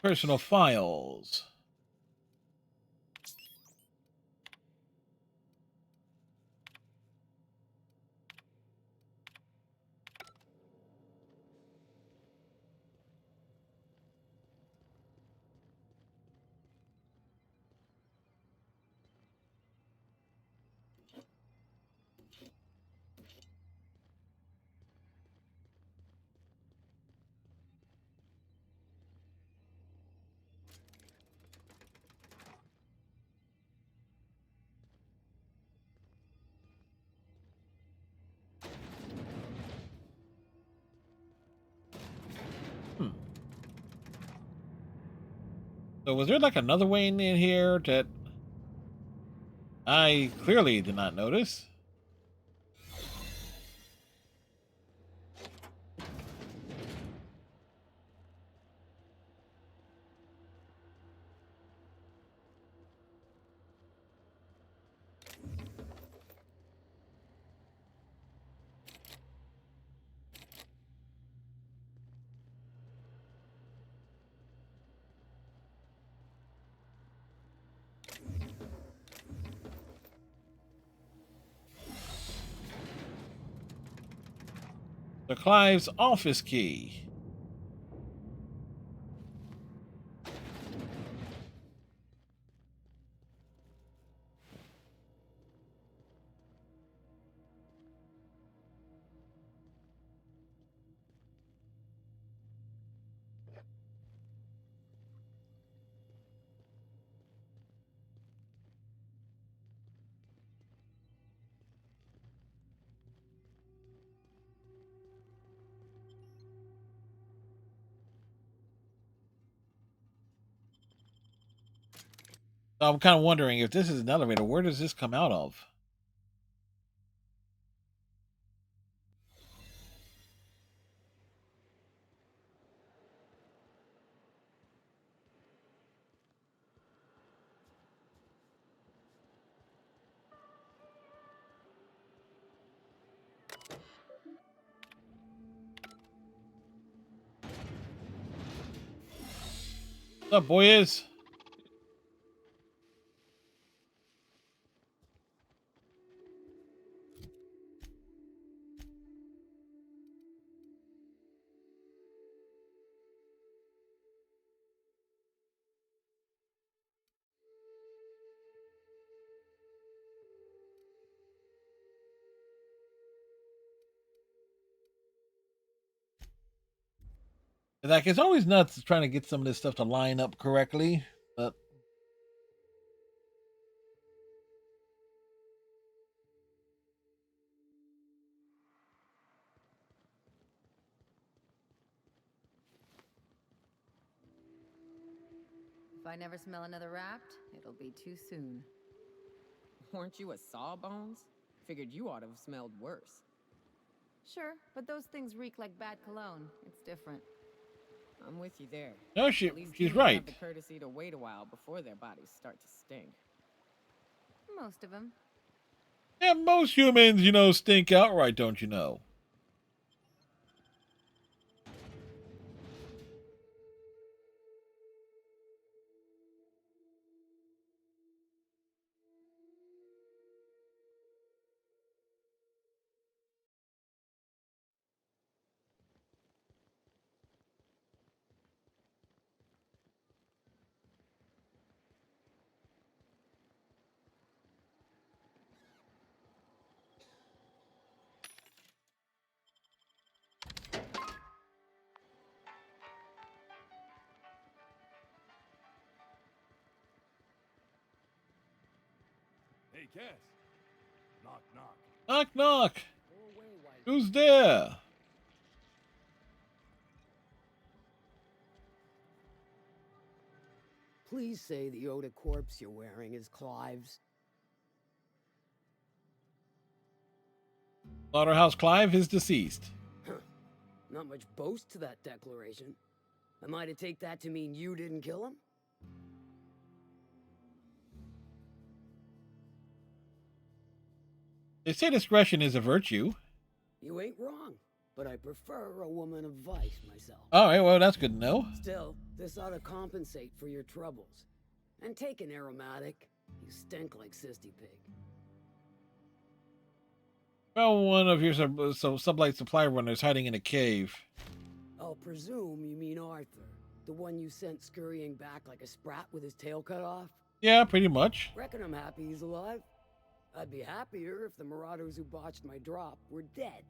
Personal files. So was there like another way in here that I clearly did not notice? The Clive's office key. I'm kind of wondering if this is an elevator, where does this come out of? What's up, boys? Like, it's always nuts trying to get some of this stuff to line up correctly, but If I never smell another raft, it'll be too soon. Weren't you a sawbones? Figured you ought to have smelled worse. Sure, but those things reek like bad cologne. It's different. I'm with you there. no, At least she's humans right. have the courtesy to wait a while before their bodies start to stink. Most of them. And most humans, stink outright, don't you know? Hey, Cass. Knock, knock. Knock, knock. Who's there? Please say the Yoda corpse you're wearing is Clive's. Slaughterhouse Clive is deceased. Not much boast to that declaration. Am I to take that to mean you didn't kill him? They say discretion is a virtue. You ain't wrong, but I prefer a woman of vice myself. All right, well, that's good to know. Still, this ought to compensate for your troubles. And take an aromatic. You stink like Sisty Pig. Well, one of your sublight supply runners hiding in a cave. I'll presume you mean Arthur, the one you sent scurrying back like a sprat with his tail cut off? Yeah, pretty much. Reckon I'm happy he's alive. I'd be happier if the marauders who botched my drop were dead.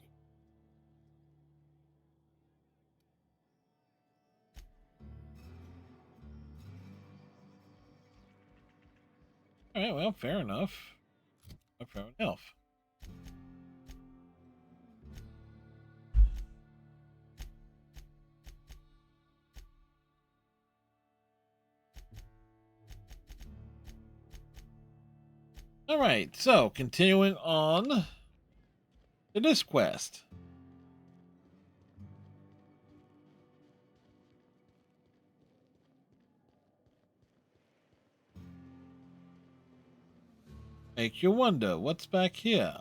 All right, well, fair enough. Fair enough. All right, so continuing on to this quest. Make you wonder what's back here.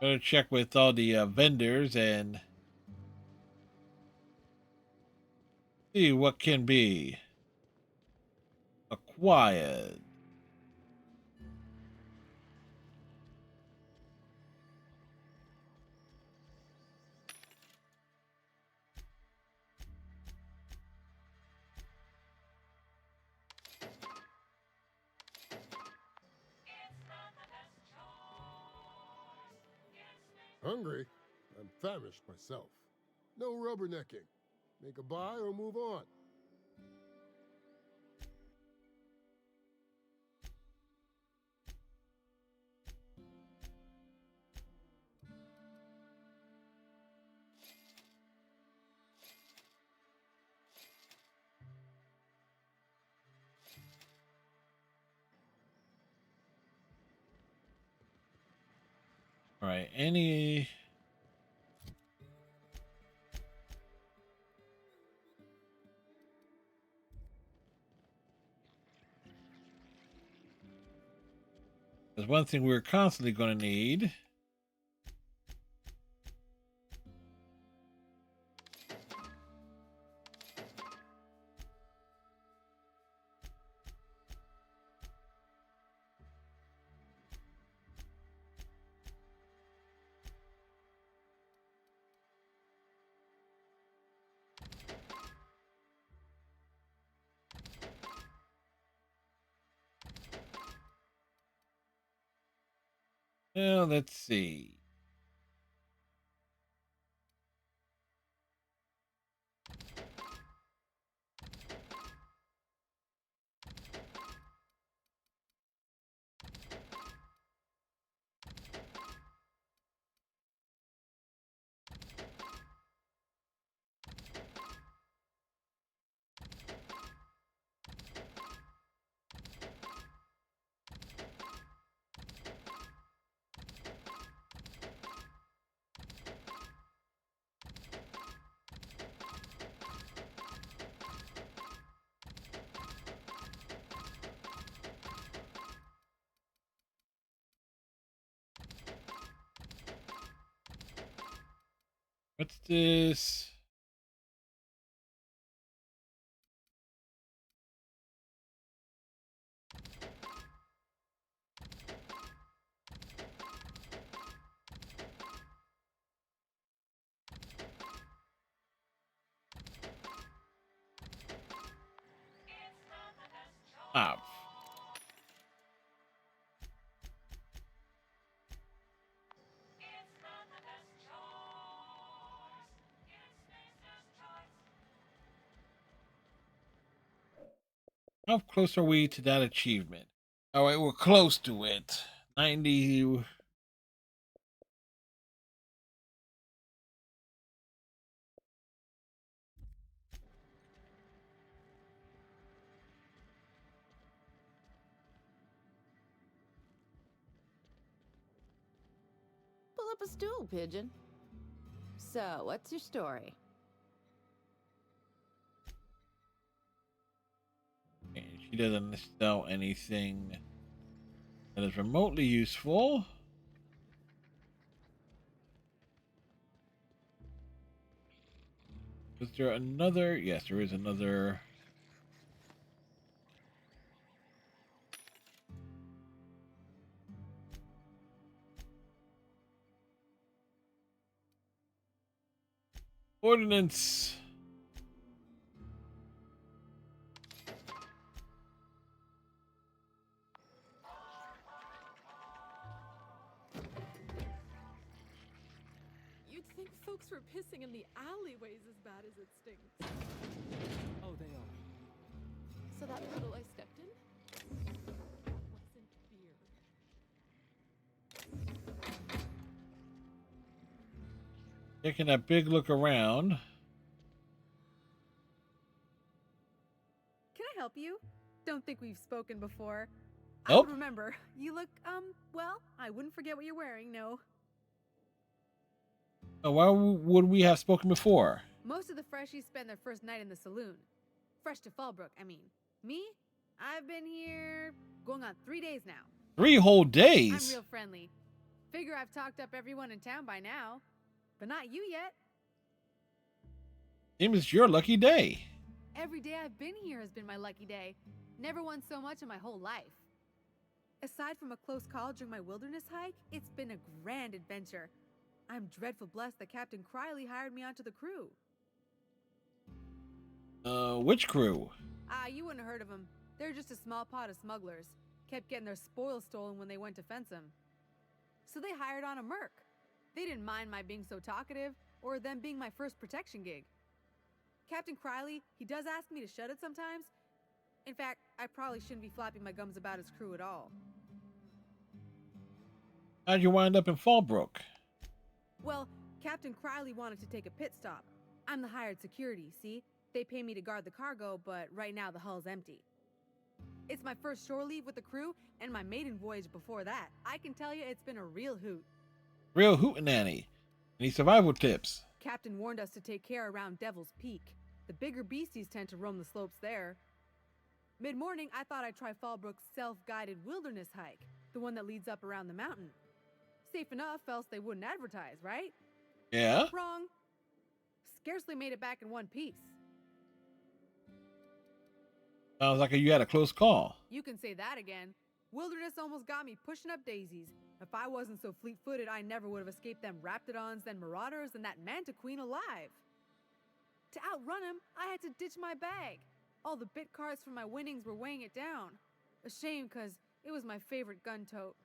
Gotta check with all the vendors and see what can be acquired. Hungry? I'm famished myself. No rubbernecking. Make a buy or move on. All right, any... There's one thing we're constantly going to need. Well, let's see. What's this? Ah. How close are we to that achievement? All right, we're close to it. 90. Pull up a stool, pigeon. So, what's your story? She doesn't sell anything that is remotely useful. Is there another? Yes, there is another. Ordnance. You'd think folks were pissing in the alleyways as bad as it stinks. Oh, they are. So that puddle I stepped in wasn't beer. Taking a big look around. Can I help you? Don't think we've spoken before. I Nope. would remember. You look, well, I wouldn't forget what you're wearing, no. Oh, why would we have spoken before? Most of the freshies spend their first night in the saloon. Fresh to Fallbrook, I mean. Me? I've been here going on 3 days now. 3 whole I'm days? real friendly. Figure I've talked up everyone in town by now. But not you yet. Seems your lucky day. Every day I've been here has been my lucky day. Never won so much in my whole life. Aside from a close call during my wilderness hike, it's been a grand adventure. I'm dreadful blessed that Captain Criley hired me onto the crew. Which crew? You wouldn't have heard of them. They're just a small pot of smugglers. Kept getting their spoils stolen when they went to fence them. So they hired on a merc. They didn't mind my being so talkative, or them being my first protection gig. Captain Criley, he does ask me to shut it sometimes. In fact, I probably shouldn't be flapping my gums about his crew at all. How'd you wind up in Fallbrook? Well, Captain Criley wanted to take a pit stop. I'm the hired security, see? They pay me to guard the cargo, but right now the hull's empty. It's my first shore leave with the crew, and my maiden voyage before that. I can tell you it's been a real hoot. Real hootenanny. Any survival tips? Captain warned us to take care around Devil's Peak. The bigger beasties tend to roam the slopes there. Mid-morning, I thought I'd try Fallbrook's self-guided wilderness hike, the one that leads up around the mountain. Safe enough, else they wouldn't advertise, right? Yeah? Wrong. Scarcely made it back in one piece. Sounds like you had a close call. You can say that again. Wilderness almost got me pushing up daisies. If I wasn't so fleet-footed, I never would have escaped them raptidons, then marauders, and that manta queen alive. To outrun him, I had to ditch my bag. All the bit cards from my winnings were weighing it down. A shame, cause it was my favorite gun tote.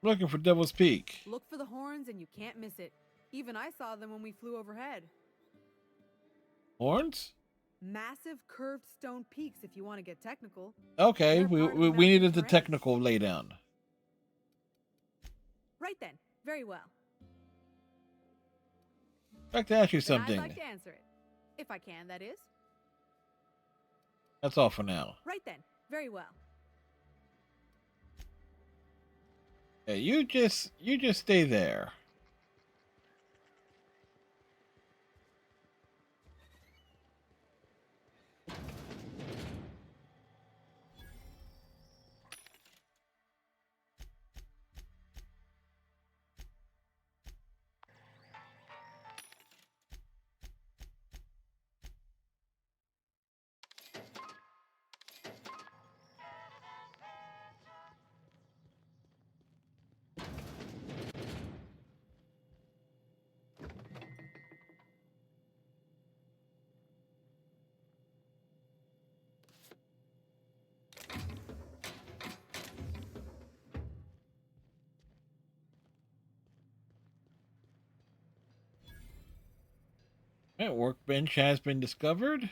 Looking for Devil's Peak. Look for the horns and you can't miss it. Even I saw them when we flew overhead. Horns? Massive curved stone peaks if you want to get technical. Okay, They're we part of the needed mountain the terrain. technical laydown. Right then. Very well. I'd like to ask you Then something. I'd like to answer it. If I can, that is. That's all for now. Right then. Very well. Yeah, you just stay there. That workbench has been discovered.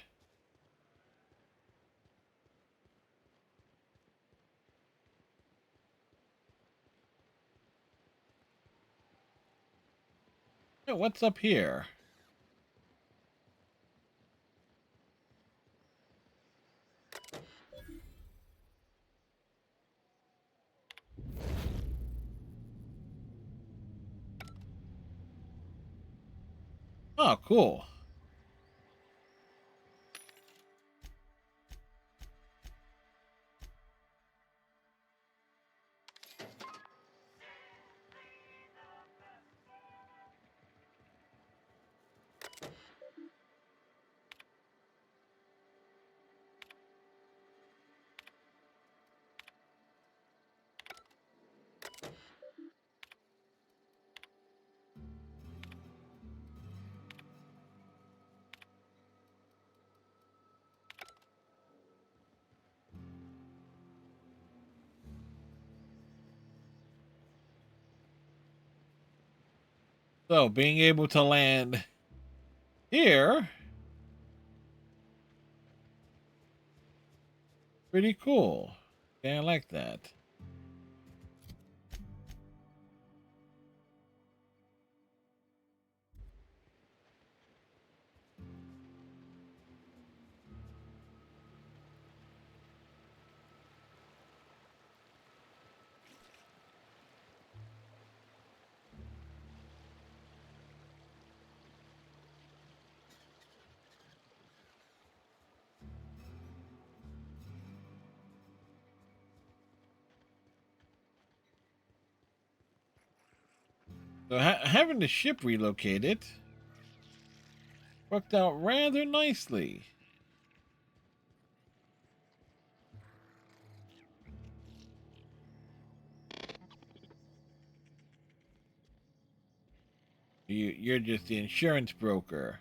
Yeah, what's up here? Oh, cool. So, being able to land here, pretty cool. Yeah, I like that. So, having the ship relocated worked out rather nicely. You're just the insurance broker.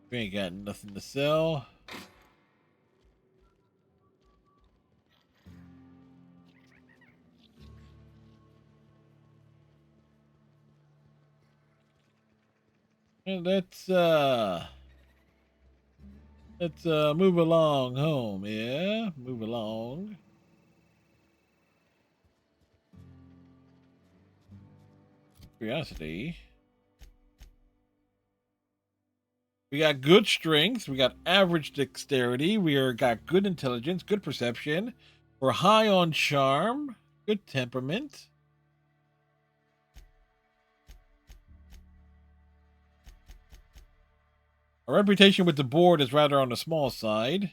You ain't got nothing to sell. Well, let's move along home. Yeah, move along. Curiosity. We got good strength. We got average dexterity. Got good intelligence, good perception. We're high on charm, good temperament. Our reputation with the board is rather on the small side.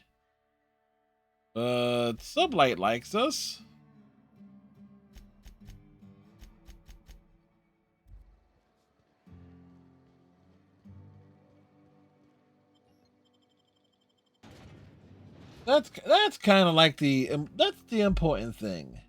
Sublight likes us. That's kind of like that's the important thing.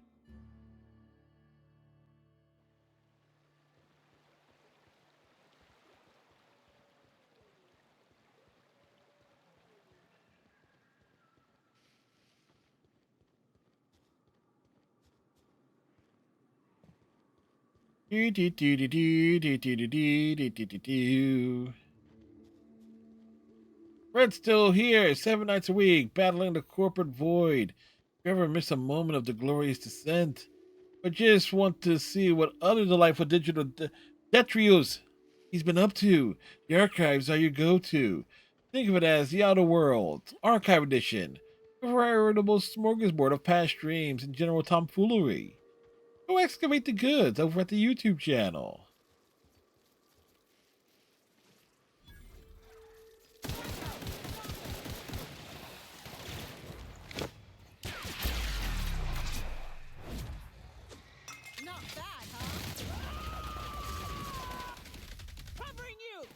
Fred's still here, 7 nights a week, battling the corporate void. If you ever miss a moment of the glorious descent, but just want to see what other delightful digital detrios he's been up to, the archives are your go-to. Think of it as the Outer Worlds, Archive Edition, a veritable smorgasbord of past dreams and general tomfoolery. Go excavate the goods over at the YouTube channel. Not bad, huh? Covering you!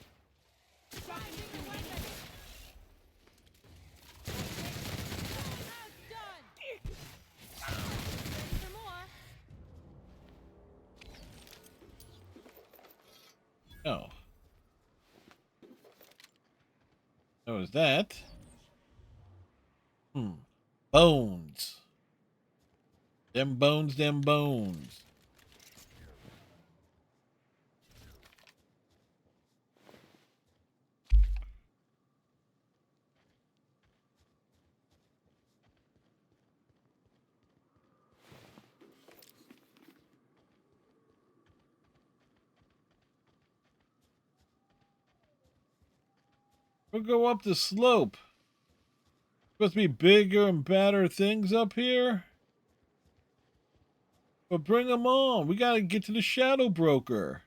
Time to win it! That's done! Ready for more? Oh. That was that. Bones. Them bones, them bones. We'll go up the slope. Supposed to be bigger and badder things up here. But bring them on. We gotta get to the Shadow Broker.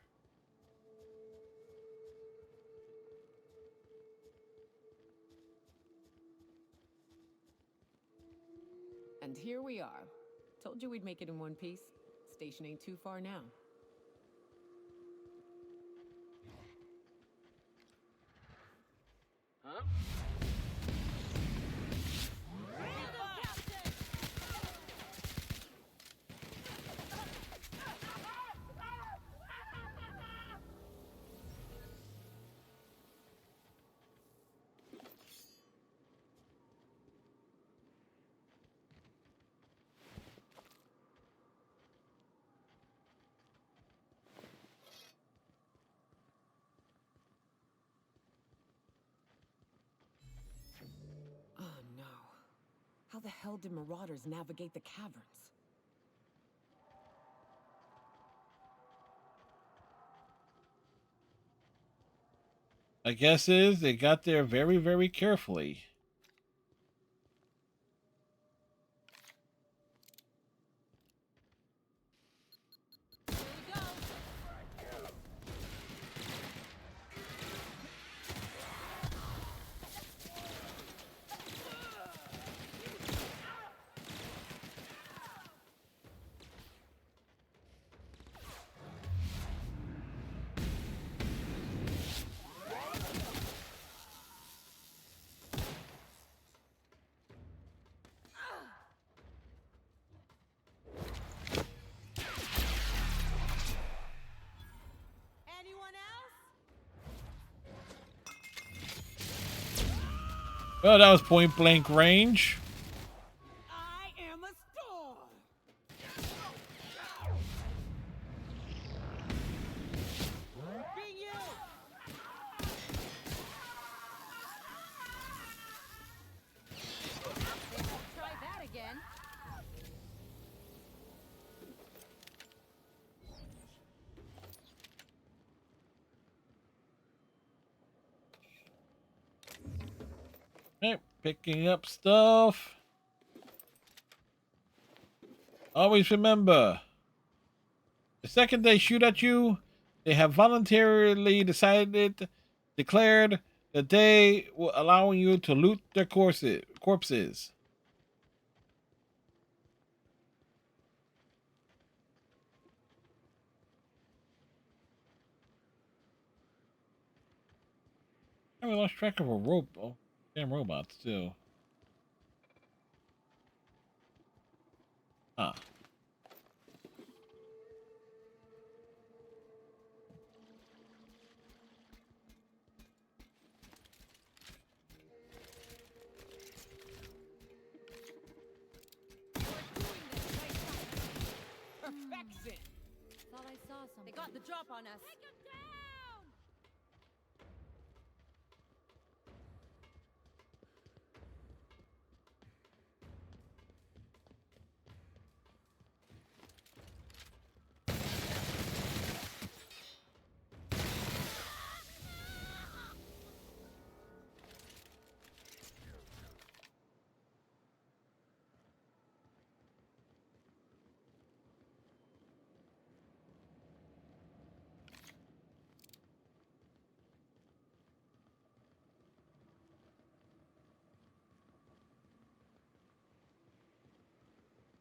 And here we are. Told you we'd make it in one piece. Station ain't too far now. Huh? Oh no. How the hell did marauders navigate the caverns? My guess is they got there very, very carefully. Well, that was point blank range. I am a storm. Being you. Try that again. Okay, picking up stuff. Always remember, the second they shoot at you, they have voluntarily declared that they will allowing you to loot their corpses. I lost track of a rope. Oh, damn robots too. Ah. Perfection. Thought I saw something. They got the drop on us. Take him down!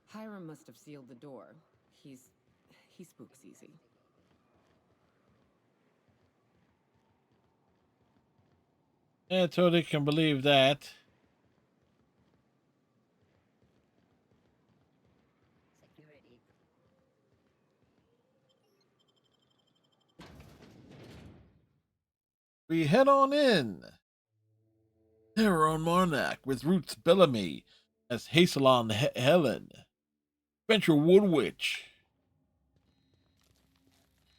Hiram must have sealed the door. He spooks easy. Yeah, totally can believe that. Security. We head on in. Here on Monarch with Roots Bellamy as Hazelon Helen, Spencer Woodwitch.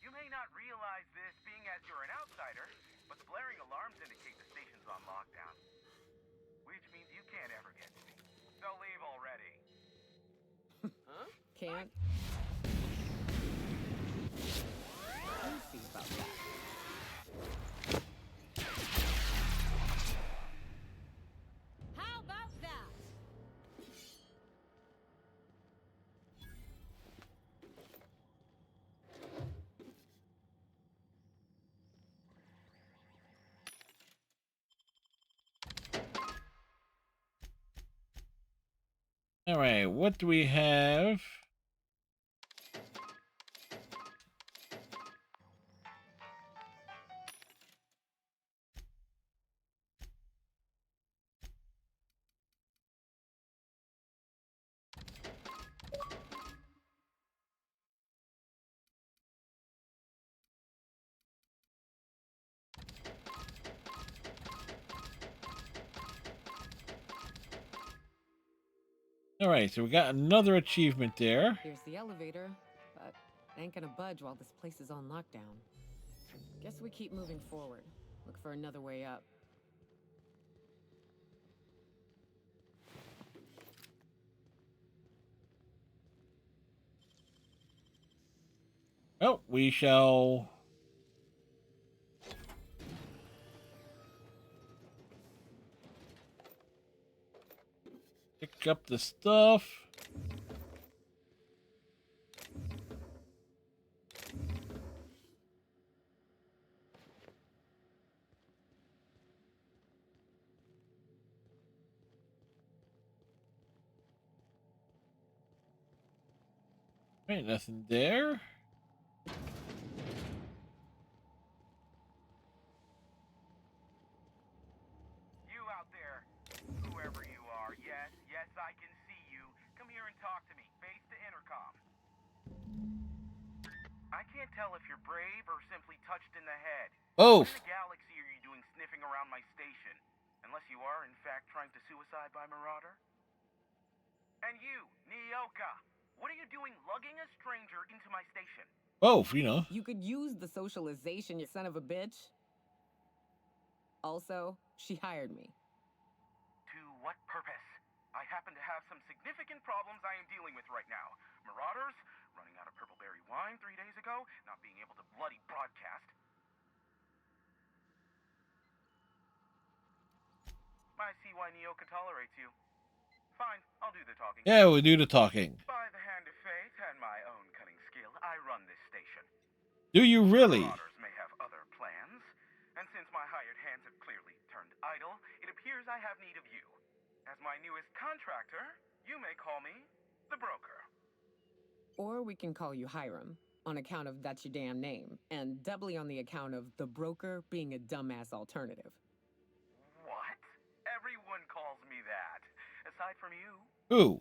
You may not realize this, being as you're an outsider, but the blaring alarms indicate the station's on lockdown. Which means you can't ever get to me. So leave already. Huh? Can't. We'll see about that. All right, what do we have? All right, so we got another achievement there. Here's the elevator, but it ain't gonna budge while this place is on lockdown. Guess we keep moving forward. Look for another way up. Oh, we shall pick up the stuff. Ain't nothing there. You out there, whoever you are, yes, I can see you. Come here and talk to me, face to intercom. I can't tell if you're brave or simply touched in the head. Both. What in the galaxy are you doing sniffing around my station? Unless you are, in fact, trying to suicide by Marauder? And you, Nyoka, what are you doing lugging a stranger into my station? Both, you know. You could use the socialization, you son of a bitch. Also, she hired me. To what purpose? I happen to have some significant problems I am dealing with right now. Marauders, running out of purple berry wine 3 days ago, not being able to bloody broadcast. I see why Nyoka tolerates you. Fine, I'll do the talking. Yeah, we do the talking. By the hand of fate and my own cunning skill, I run this station. Do you really? Marauders may have other plans, and since my hired hands have clearly turned idle, it appears I have need of you. As my newest contractor, you may call me the broker. Or we can call you Hiram, on account of that's your damn name, and doubly on the account of the broker being a dumbass alternative. What? Everyone calls me that, aside from you. Who?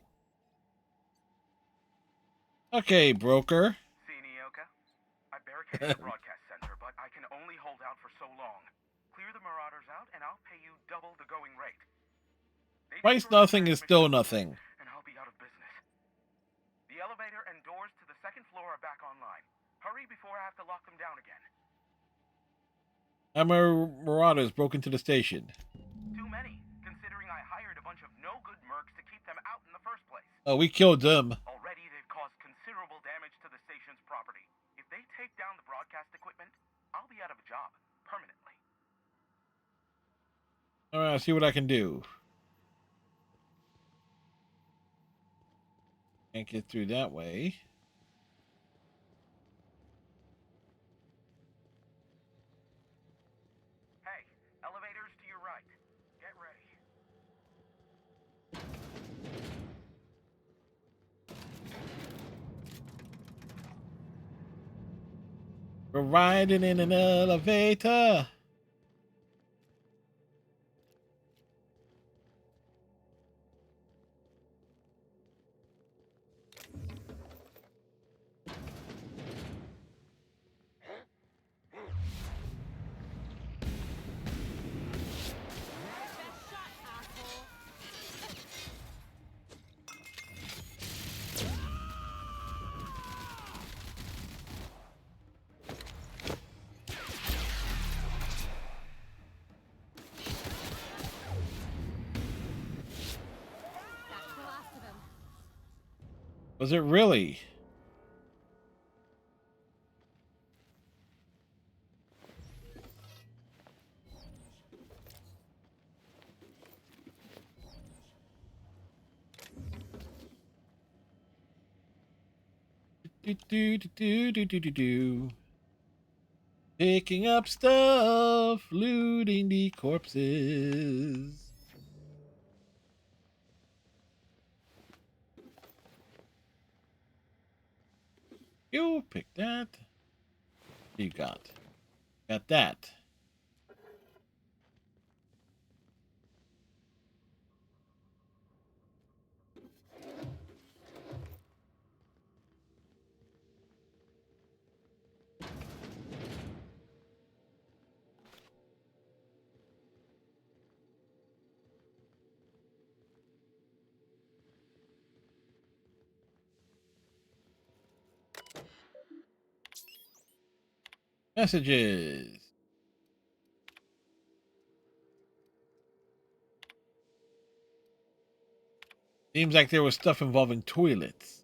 Okay, broker. See, Nyoka? I barricaded the broadcast center, but I can only hold out for so long. Clear the Marauders out, and I'll pay you double the going rate. Twice nothing is still nothing. And I'll be out of business. The elevator and doors to the second floor are back online. Hurry before I have to lock them down again. Our marauders broke into the station. Too many, considering I hired a bunch of no-good mercs to keep them out in the first place. Oh, we killed them. Already they've caused considerable damage to the station's property. If they take down the broadcast equipment, I'll be out of a job, permanently. Alright, I'll see what I can do. Can't get through that way. Hey, elevators to your right. Get ready. We're riding in an elevator. That's the last of him. Was it really? Do. Picking up stuff, looting the corpses. You pick that. You got that. Messages. Seems like there was stuff involving toilets.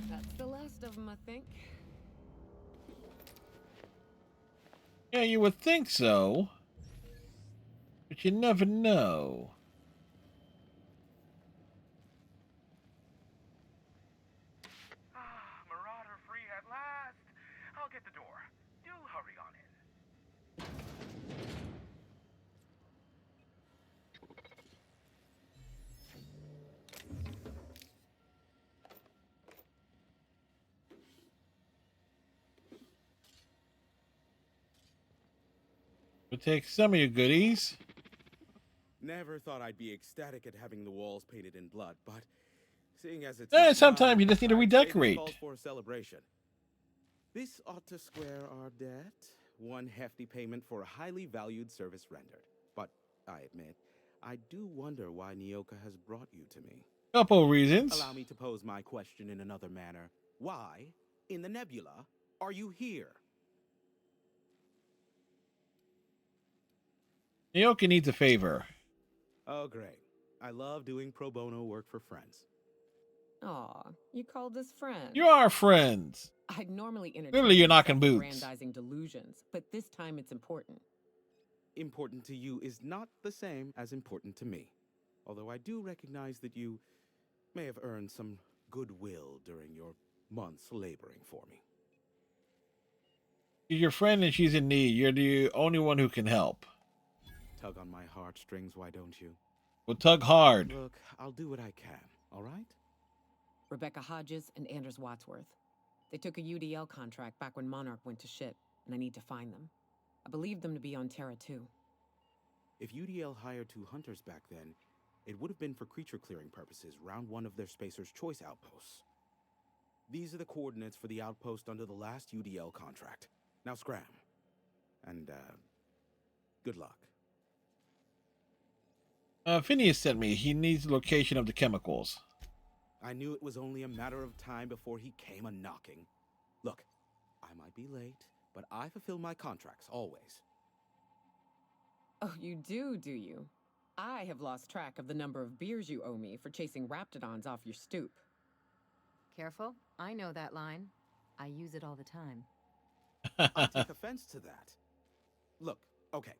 That's the last of them, I think. Yeah, you would think so. But you never know. Marauder free at last. I'll get the door. Do hurry on in. We'll take some of your goodies. Never thought I'd be ecstatic at having the walls painted in blood, but seeing as it's Sometimes you just need to I'd say this redecorate. calls for a celebration. This ought to square our debt. One hefty payment for a highly valued service rendered. But I admit, I do wonder why Nyoka has brought you to me. Couple reasons. Allow me to pose my question in another manner. Why, in the nebula, are you here? Nyoka needs a favor. Oh, great. I love doing pro bono work for friends. Aw, you called us friends. You are friends. I'd normally entertain Clearly you're knocking boots. self-aggrandizing delusions, but this time it's important. Important to you is not the same as important to me. Although I do recognize that you may have earned some goodwill during your months laboring for me. You're your friend and she's in need. You're the only one who can help. Tug on my heartstrings, why don't you? We'll tug hard. Look, I'll do what I can, all right? Rebecca Hodges and Anders Wadsworth. They took a UDL contract back when Monarch went to shit, and I need to find them. I believe them to be on Terra too. If UDL hired 2 hunters back then, it would have been for creature clearing purposes, round 1 of their Spacer's Choice outposts. These are the coordinates for the outpost under the last UDL contract. Now scram. And, good luck. Phineas sent me. He needs the location of the chemicals. I knew it was only a matter of time before he came a-knocking. Look, I might be late, but I fulfill my contracts, always. Oh, you do you? I have lost track of the number of beers you owe me for chasing raptidons off your stoop. Careful, I know that line. I use it all the time. I take offense to that. Look, okay.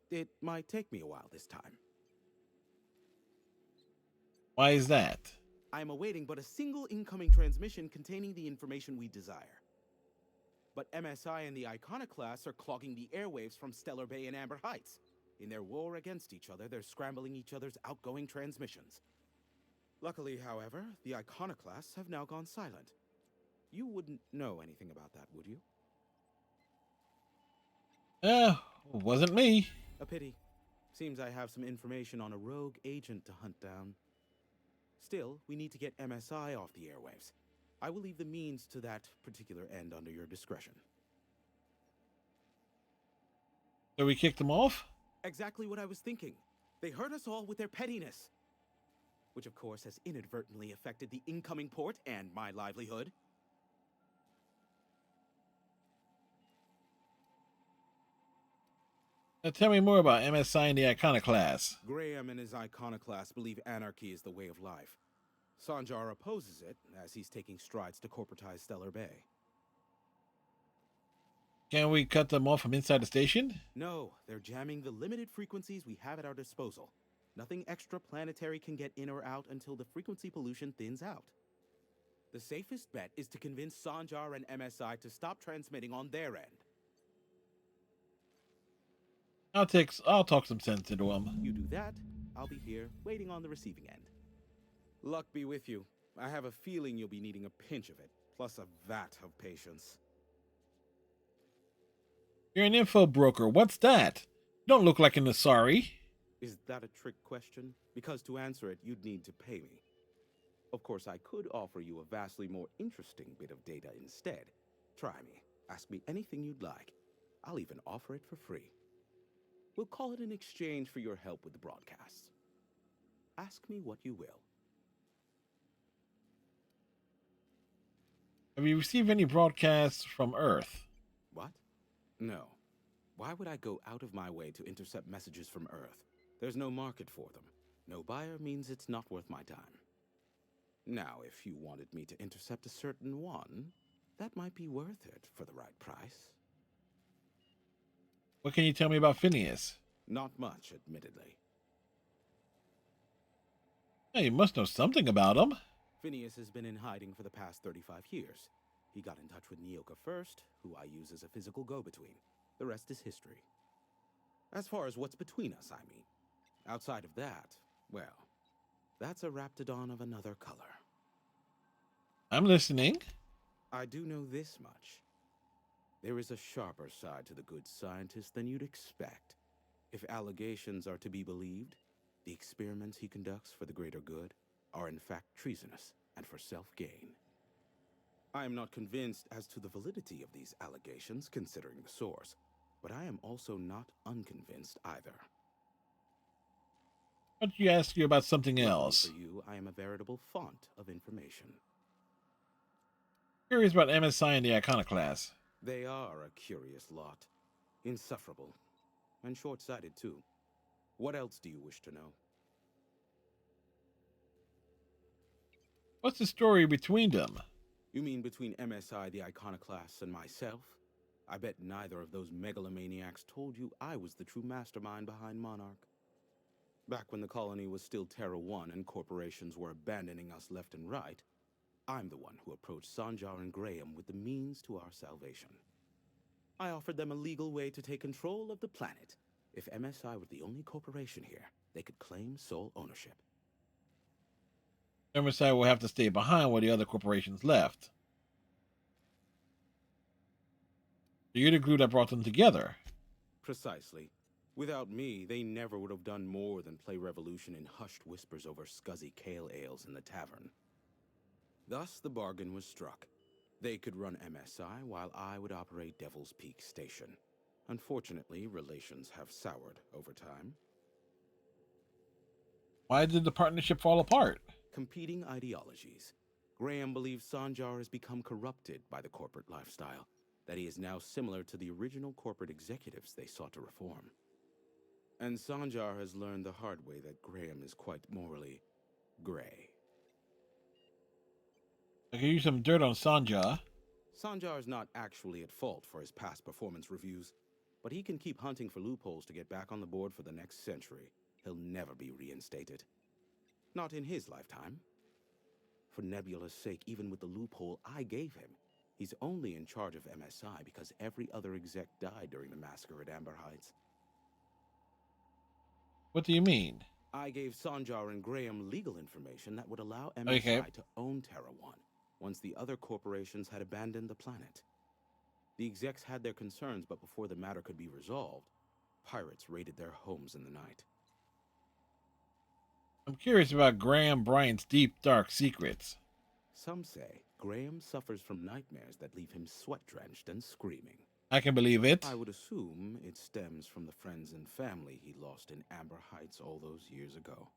It might take me a while this time. Why is that? I am awaiting but a single incoming transmission containing the information we desire. But MSI and the Iconoclasts are clogging the airwaves from Stellar Bay and Amber Heights. In their war against each other, they're scrambling each other's outgoing transmissions. Luckily, however, the Iconoclasts have now gone silent. You wouldn't know anything about that, would you? Wasn't me. A pity. Seems I have some information on a rogue agent to hunt down. Still, we need to get MSI off the airwaves. I will leave the means to that particular end under your discretion. So we kicked them off? Exactly what I was thinking. They hurt us all with their pettiness. which of course has inadvertently affected the incoming port and my livelihood. Now tell me more about MSI and the Iconoclast. Graham and his iconoclast believe anarchy is the way of life. Sanjar opposes it, as he's taking strides to corporatize Stellar Bay. Can we cut them off from inside the station? No, they're jamming the limited frequencies we have at our disposal. Nothing extraplanetary can get in or out until the frequency pollution thins out. The safest bet is to convince Sanjar and MSI to stop transmitting on their end. I'll talk some sense into them. You do that, I'll be here, waiting on the receiving end. Luck be with you. I have a feeling you'll be needing a pinch of it, plus a vat of patience. You're an info broker. What's that? You don't look like an Asari. Is that a trick question? Because to answer it, you'd need to pay me. Of course, I could offer you a vastly more interesting bit of data instead. Try me. Ask me anything you'd like. I'll even offer it for free. We'll call it an exchange for your help with the broadcasts. Ask me what you will. Have you received any broadcasts from Earth? What? No. Why would I go out of my way to intercept messages from Earth? There's no market for them. No buyer means it's not worth my time. Now, if you wanted me to intercept a certain one, that might be worth it for the right price. What can you tell me about Phineas? Not much, admittedly. Hey, you must know something about him. Phineas has been in hiding for the past 35 years. He got in touch with Nyoka first, who I use as a physical go-between. The rest is history. As far as what's between us, I mean. Outside of that, well, that's a Raptidon of another color. I'm listening. I do know this much. There is a sharper side to the good scientist than you'd expect. If allegations are to be believed, the experiments he conducts for the greater good are in fact treasonous and for self-gain. I am not convinced as to the validity of these allegations, considering the source, but I am also not unconvinced either. Why don't you ask you about something else? For you, I am a veritable font of information. Curious about MSI and the Iconoclast. They are a curious lot. Insufferable. And short-sighted, too. What else do you wish to know? What's the story between them? You mean between MSI, the Iconoclasts, and myself? I bet neither of those megalomaniacs told you I was the true mastermind behind Monarch. Back when the colony was still Terra 1 and corporations were abandoning us left and right, I'm the one who approached Sanjar and Graham with the means to our salvation. I offered them a legal way to take control of the planet. If MSI were the only corporation here, they could claim sole ownership. MSI will have to stay behind while the other corporations left. So you're the glue that brought them together. Precisely. Without me, they never would have done more than play revolution in hushed whispers over scuzzy kale ales in the tavern. Thus, the bargain was struck. They could run MSI while I would operate Devil's Peak Station. Unfortunately, relations have soured over time. Why did the partnership fall apart? Competing ideologies. Graham believes Sanjar has become corrupted by the corporate lifestyle, that he is now similar to the original corporate executives they sought to reform. And Sanjar has learned the hard way that Graham is quite morally gray. I can use some dirt on Sanjar. Sanjar is not actually at fault for his past performance reviews, but he can keep hunting for loopholes to get back on the board for the next century. He'll never be reinstated. Not in his lifetime. For Nebula's sake, even with the loophole I gave him, he's only in charge of MSI because every other exec died during the massacre at Amber Heights. What do you mean? I gave Sanjar and Graham legal information that would allow MSI to own Terra 1, once the other corporations had abandoned the planet. The execs had their concerns, but before the matter could be resolved, pirates raided their homes in the night. I'm curious about Graham Bryant's deep, dark secrets. Some say Graham suffers from nightmares that leave him sweat-drenched and screaming. I can believe it. I would assume it stems from the friends and family he lost in Amber Heights all those years ago.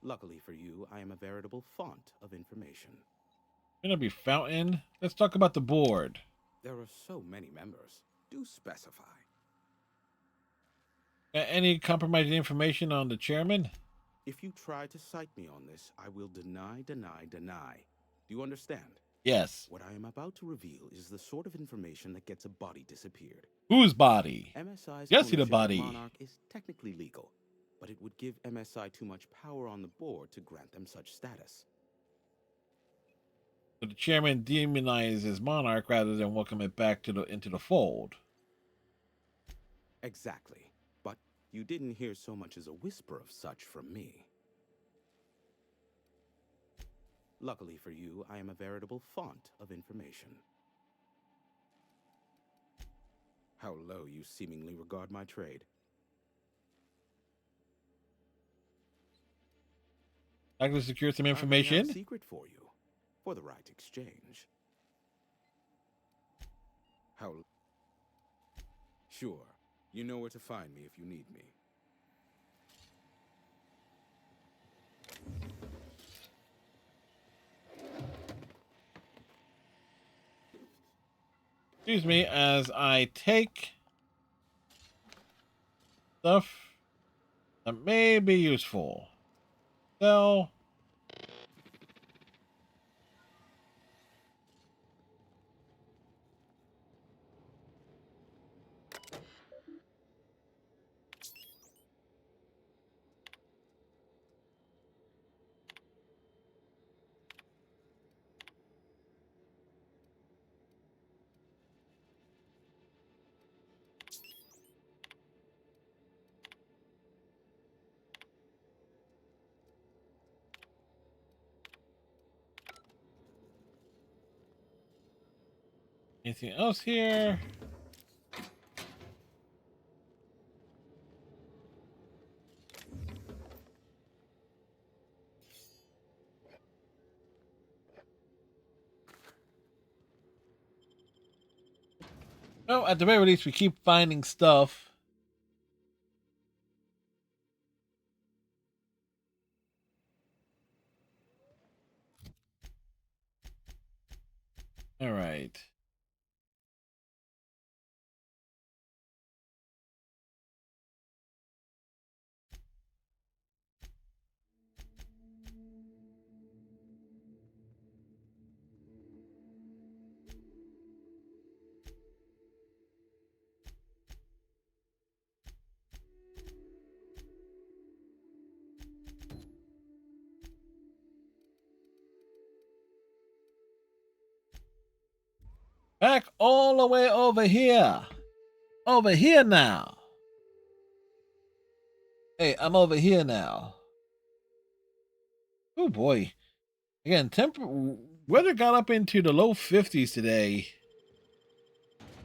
Luckily for you, I am a veritable font of information. Gonna be Fountain. Let's talk about the board. There are so many members. Do specify. Any compromising information on the chairman? If you try to cite me on this, I will deny. Do you understand? Yes. What I am about to reveal is the sort of information that gets a body disappeared. Whose body? MSI's Jesse the ownership of body. Monarch is technically legal, but it would give MSI too much power on the board to grant them such status. So the chairman demonizes Monarch rather than welcome it back into the fold. Exactly. But you didn't hear so much as a whisper of such from me. Luckily for you, I am a veritable font of information. How low you seemingly regard my trade. I can secure some I may have information. a secret for you, for the right exchange. How? Sure. You know where to find me if you need me. Excuse me as I take stuff that may be useful. Sell. Anything else here? Well, at the very least, we keep finding stuff. All right. Back all the way over here. Over here now. Hey, I'm over here now. Oh boy. Again, weather got up into the low 50s today.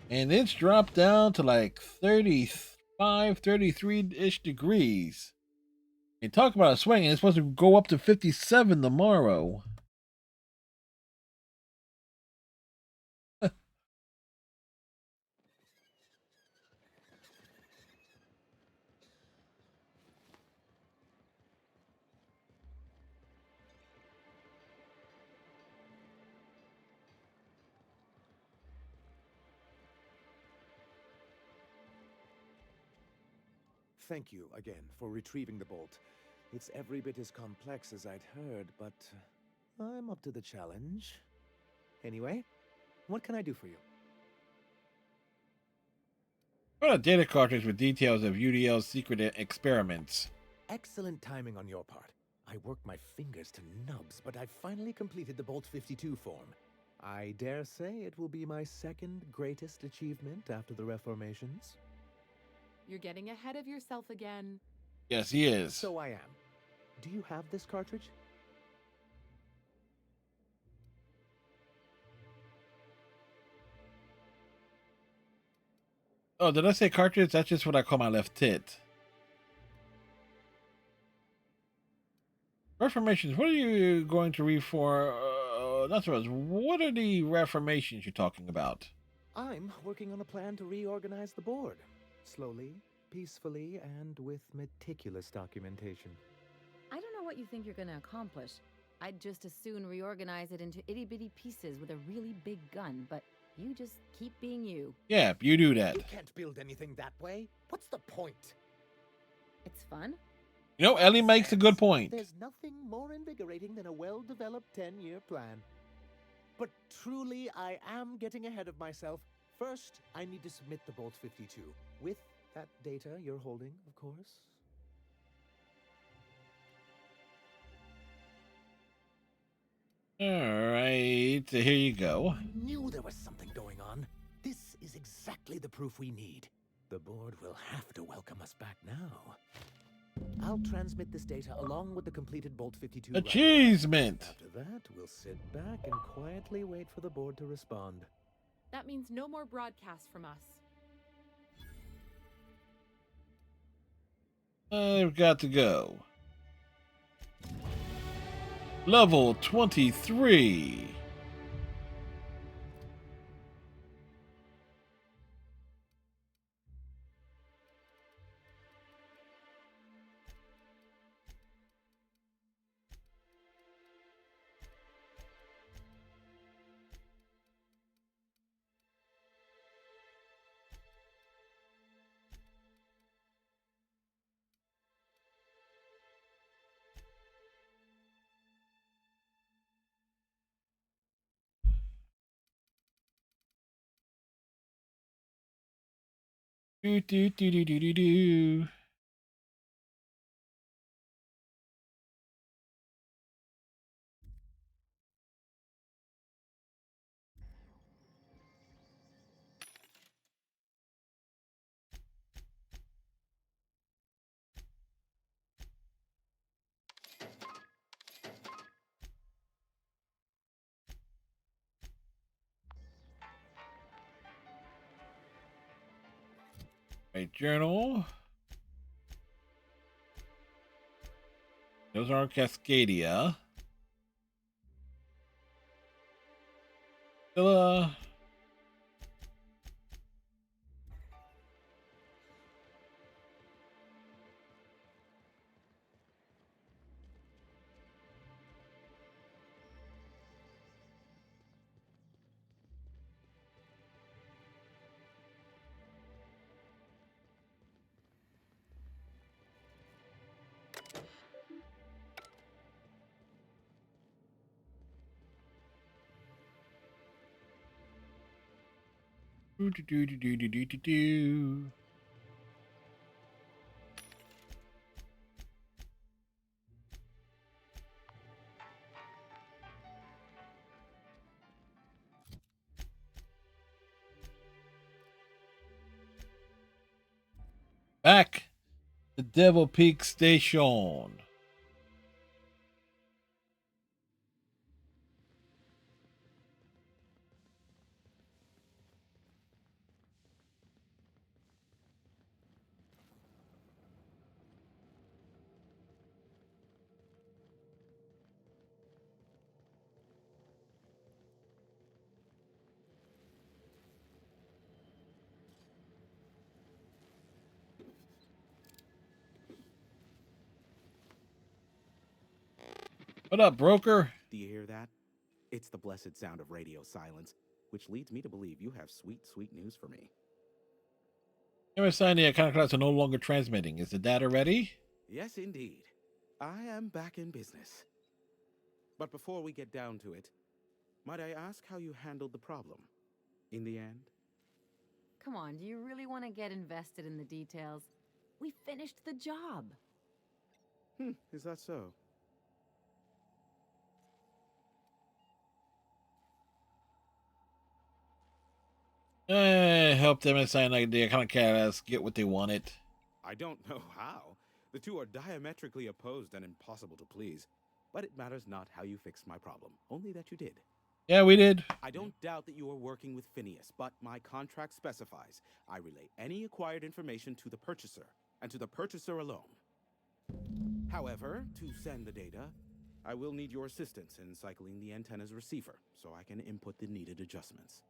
And it's dropped down to like 35, 33-ish degrees. And talk about a swing, it's supposed to go up to 57 tomorrow. Thank you again for retrieving the bolt. It's every bit as complex as I'd heard, but I'm up to the challenge. Anyway, what can I do for you? What a data cartridge with details of UDL's secret experiments. Excellent timing on your part. I worked my fingers to nubs, but I finally completed the Bolt 52 form. I dare say it will be my second greatest achievement after the Reformations. You're getting ahead of yourself again. Yes, he is. So I am. Do you have this cartridge? Oh, did I say cartridge? That's just what I call my left tit. Reformations, what are you going to read for? Not suppose. What are the reformations you're talking about? I'm working on a plan to reorganize the board. Slowly, peacefully, and with meticulous documentation. I don't know know what you think you're gonna accomplish. I'd just as soon reorganize it into itty-bitty pieces with a really big gun, but you just keep being you. Yeah, you do that. You can't build anything that way. What's the point? It's fun. You know, Ellie makes a good point. There's nothing more invigorating than a well-developed 10-year plan. But truly, I am getting ahead of myself. First, I need to submit the Bolt 52. With that data you're holding, of course. Alright, so here you go. I knew there was something going on. This is exactly the proof we need. The board will have to welcome us back now. I'll transmit this data along with the completed Bolt 52. Achievement! After that, we'll sit back and quietly wait for the board to respond. That means no more broadcasts from us. I've got to go. Level 23. Do do do do do do do. Right, journal. Those are Cascadia. Villa. Do do do do do do do do. Back to Devil Peak Station. What up, broker? Do you hear that? It's the blessed sound of radio silence, which leads me to believe you have sweet, sweet news for me. MSI and the Iconoclasts are no longer transmitting. Is the data ready? Yes, indeed. I am back in business. But before we get down to it, might I ask how you handled the problem? In the end? Come on, do you really want to get invested in the details? We finished the job. Is that so? Helped MSI and the Iconoclasts get what they wanted. I don't know how. The two are diametrically opposed and impossible to please. But it matters not how you fixed my problem, only that you did. Yeah, we did. I don't doubt that you are working with Phineas, but my contract specifies I relay any acquired information to the purchaser, and to the purchaser alone. However, to send the data, I will need your assistance in cycling the antenna's receiver, so I can input the needed adjustments.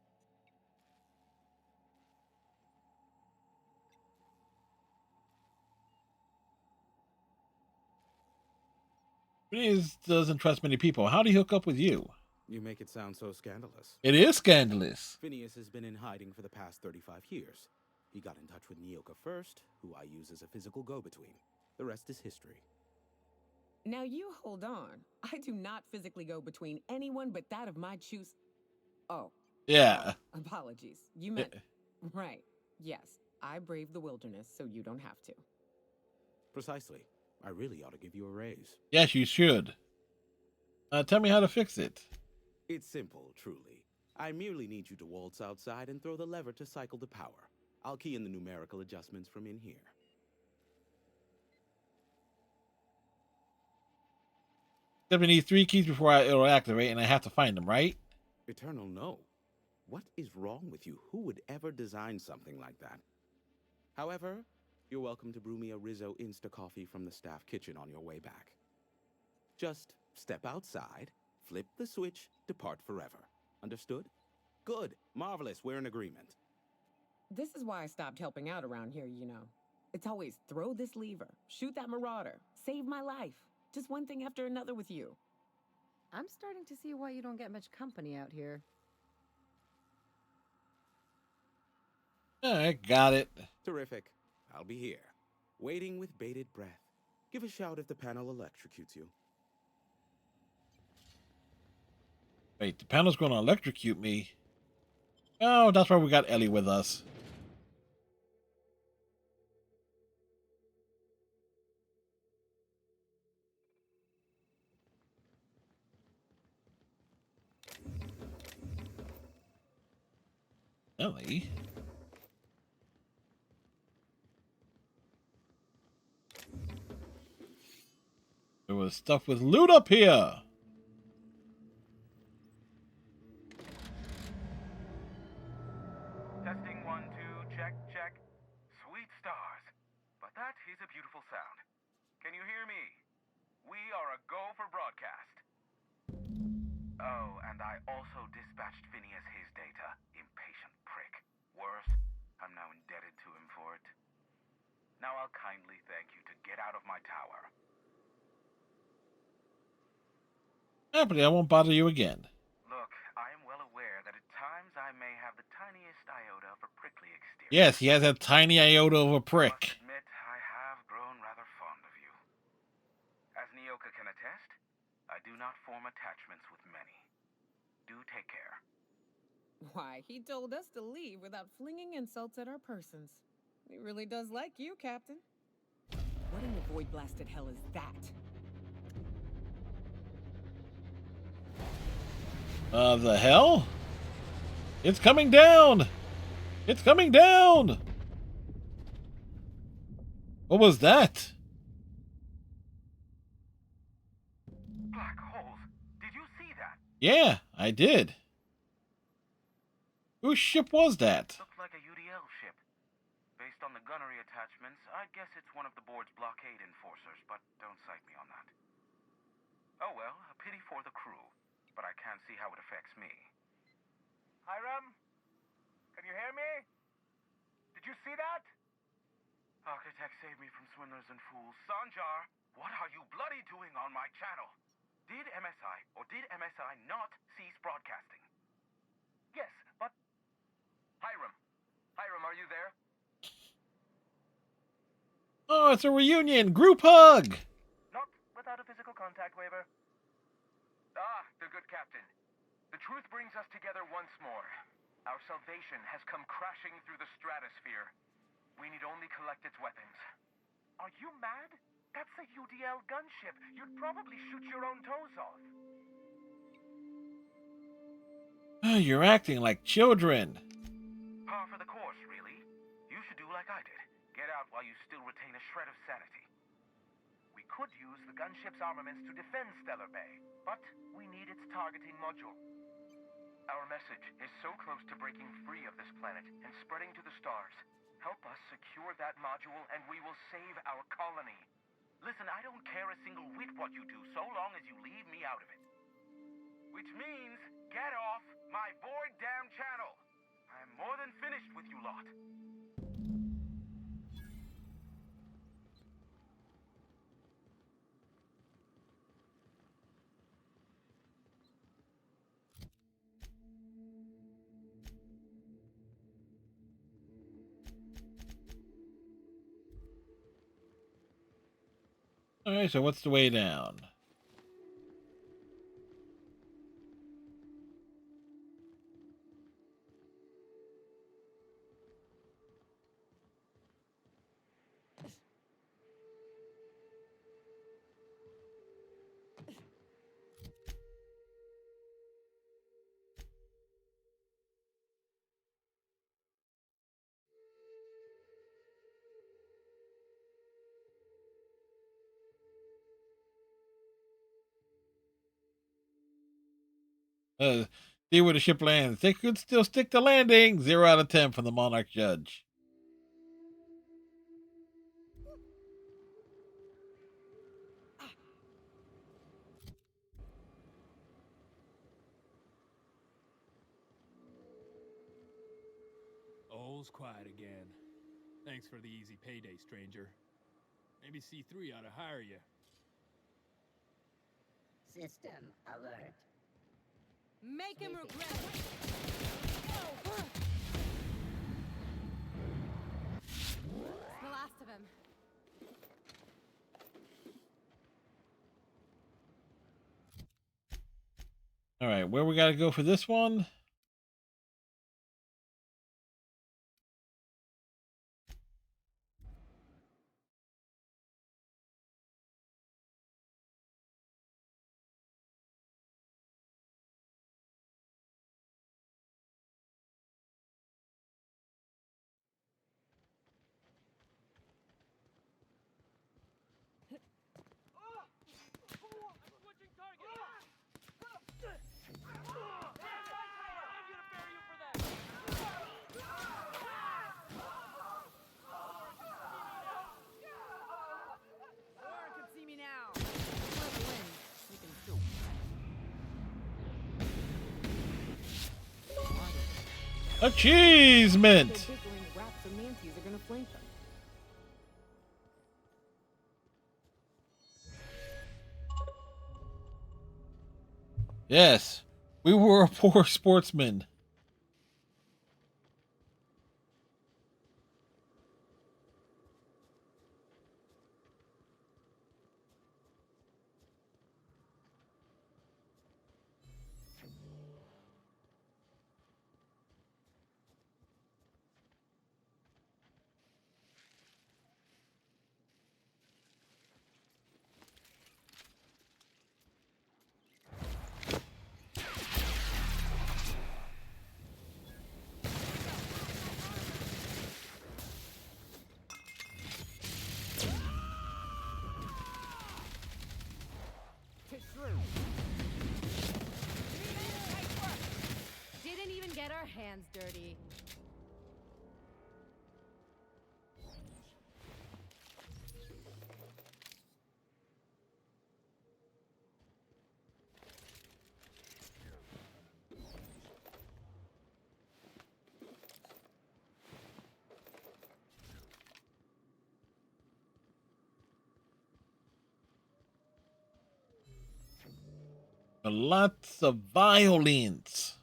Phineas doesn't trust many people. How do he hook up with you? You make it sound so scandalous. It is scandalous. Phineas has been in hiding for the past 35 years. He got in touch with Nyoka first, who I use as a physical go-between. The rest is history. Now you hold on. I do not physically go between anyone but that of my choose. Oh. Yeah. Apologies. You meant. Right. Yes. I braved the wilderness, so you don't have to. Precisely. I really ought to give you a raise. Yes, you should. Tell me how to fix it. It's simple, truly. I merely need you to waltz outside and throw the lever to cycle the power. I'll key in the numerical adjustments from in here. Except we need 3 keys before it'll activate, and I have to find them, right? Eternal, no. What is wrong with you? Who would ever design something like that? However, you're welcome to brew me a Rizzo Insta-Coffee from the staff kitchen on your way back. Just step outside, flip the switch, depart forever. Understood? Good. Marvelous. We're in agreement. This is why I stopped helping out around here, you know. It's always throw this lever, shoot that marauder, save my life. Just one thing after another with you. I'm starting to see why you don't get much company out here. I got it. Terrific. I'll be here, waiting with bated breath. Give a shout if the panel electrocutes you. Wait, the panel's going to electrocute me. Oh, that's why we got Ellie with us. Ellie? There was stuff with loot up here. Testing 1, 2, check, check. Sweet stars. But that is a beautiful sound. Can you hear me? We are a go for broadcast. Oh, and I also dispatched Phineas his data. Impatient prick. Worse, I'm now indebted to him for it. Now I'll kindly thank you to get out of my tower. Happily, I won't bother you again. Look, I am well aware that at times I may have the tiniest iota of a prickly exterior. Yes, he has a tiny iota of a I prick. must admit, I have grown rather fond of you. As Nyoka can attest, I do not form attachments with many. Do take care. Why, he told us to leave without flinging insults at our persons. He really does like you, Captain. What in the void-blasted hell is that? The hell? It's coming down! It's coming down! What was that? Black holes. Did you see that? Yeah, I did. Whose ship was that? Looked like a UDL ship. Based on the gunnery attachments, I'd guess it's one of the board's blockade enforcers, but don't cite me on that. Oh well, a pity for the crew, but I can't see how it affects me. Hiram? Can you hear me? Did you see that? Architect saved me from swindlers and fools. Sanjar, what are you bloody doing on my channel? Did MSI or did MSI not cease broadcasting? Yes, but... Hiram, are you there? Oh, it's a reunion! Group hug! Not without a physical contact waiver. Ah, the good captain. The truth brings us together once more. Our salvation has come crashing through the stratosphere. We need only collect its weapons. Are you mad? That's a UDL gunship. You'd probably shoot your own toes off. You're acting like children. Par for the course, really. You should do like I did. Get out while you still retain a shred of sanity. We could use the gunship's armaments to defend Stellar Bay, but we need its targeting module. Our message is so close to breaking free of this planet and spreading to the stars. Help us secure that module and we will save our colony. Listen, I don't care a single whit what you do so long as you leave me out of it. Which means, get off my bored damn channel. I'm more than finished with you lot. All right, so what's the way down? See where the ship lands. They could still stick the landing. 0 out of 10 from the Monarch judge. All's quiet again. Thanks for the easy payday, stranger. Maybe C3 ought to hire you. System alert. Make him regret it. It's the last of him. All right, where we got to go for this one? Achievement! Rats and manties are gonna flank them. Yes, we were a poor sportsman. Didn't even get our hands dirty. Lots of violence.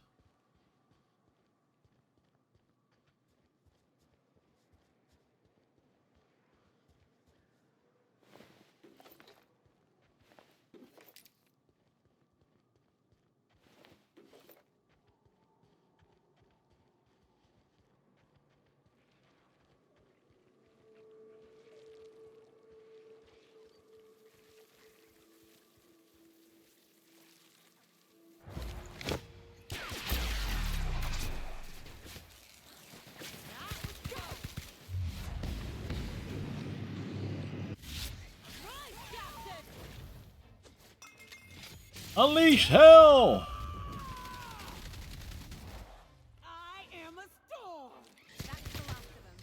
Unleash hell! I am a storm. That's the last of him.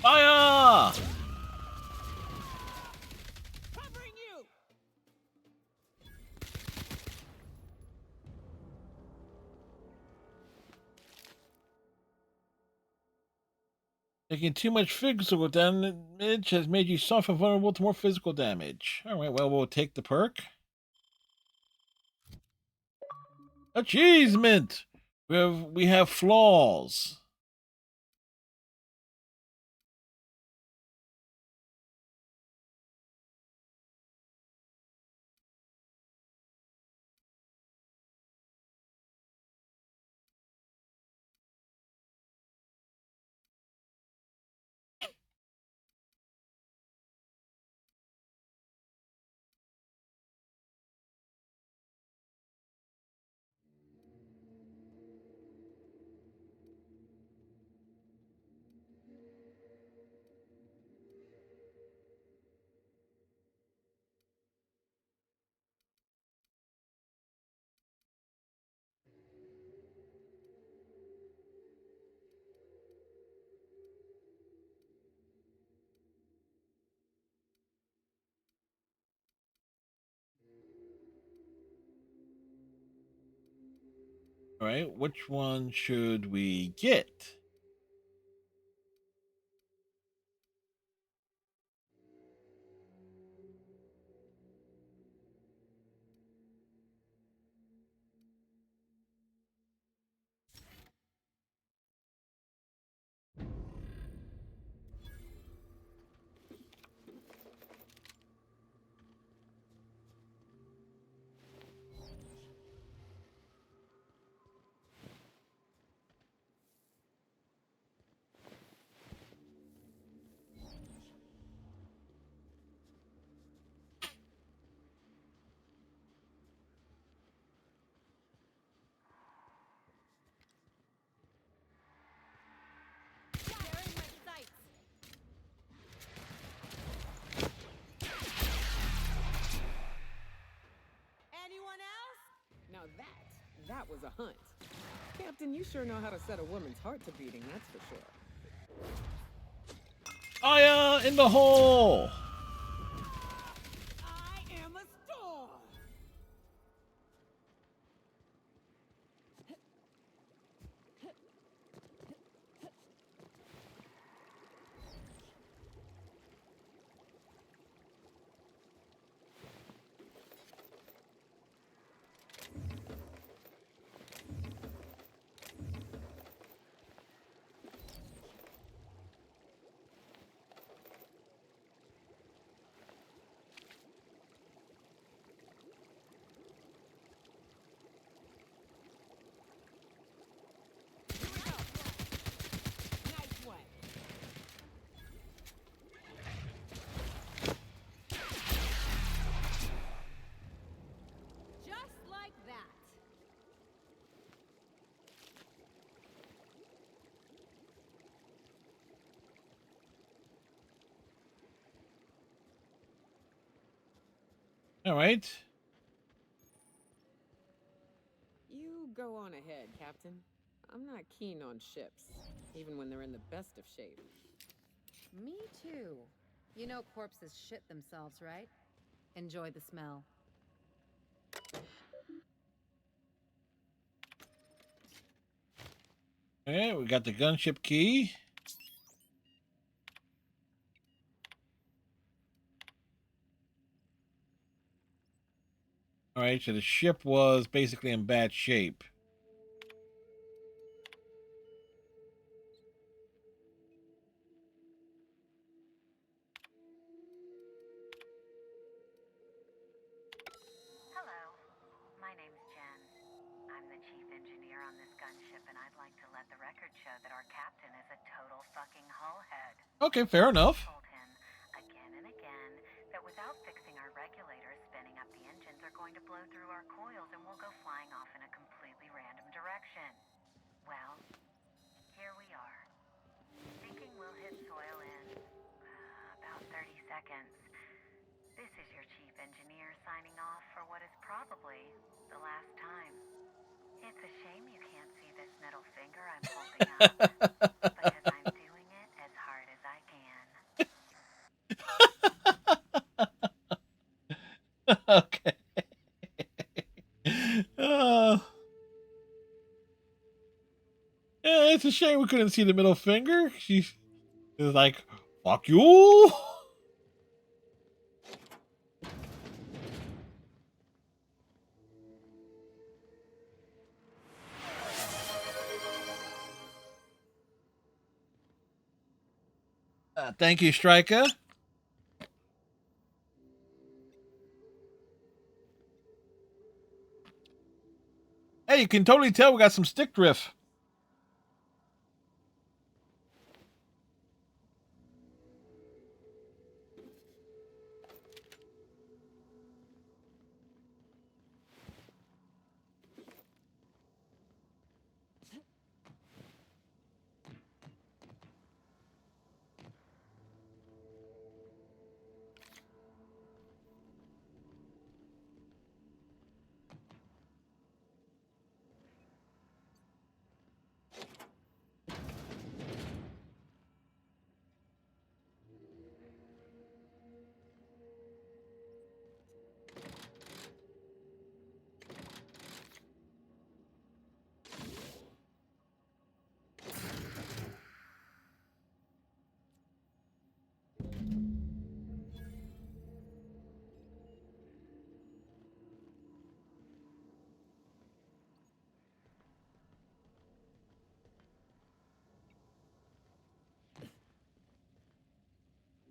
Fire! Covering you. Taking too much physical damage has made you soft and vulnerable to more physical damage. Alright, well, we'll take the perk. Achievement! We have flaws. Alright, which one should we get? Anyone else? Now that was a hunt. Captain, you sure know how to set a woman's heart to beating, that's for sure. Fire in the hole! I am a storm. Nice one. Just like that. Alright. You go on ahead, Captain. I'm not keen on ships, even when they're in the best of shape. Me too. You know corpses shit themselves, right? Enjoy the smell. Alright, we got the gunship key. Alright, so the ship was basically in bad shape. Hello, my name's Jen. I'm the chief engineer on this gunship, and I'd like to let the record show that our captain is a total fucking hullhead. Okay, fair enough. I told him again and again that without fixing our regulators, spinning up the engines are going to blow through our coils and we'll go flying off in a completely random direction. Well, here we are. Thinking we'll hit soil in about 30 seconds. This is your chief engineer signing off for what is probably the last time. It's a shame you can't see this middle finger I'm holding up, because I'm doing it as hard as I can. It's a shame we couldn't see the middle finger. She is like, fuck you. Thank you, Striker. Hey, you can totally tell we got some stick drift.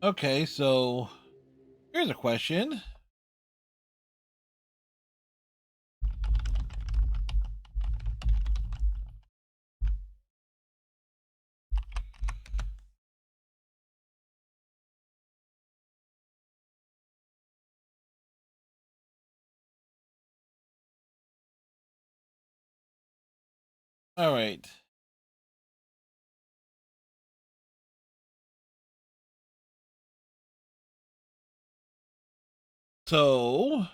Okay, so here's a question. All right. So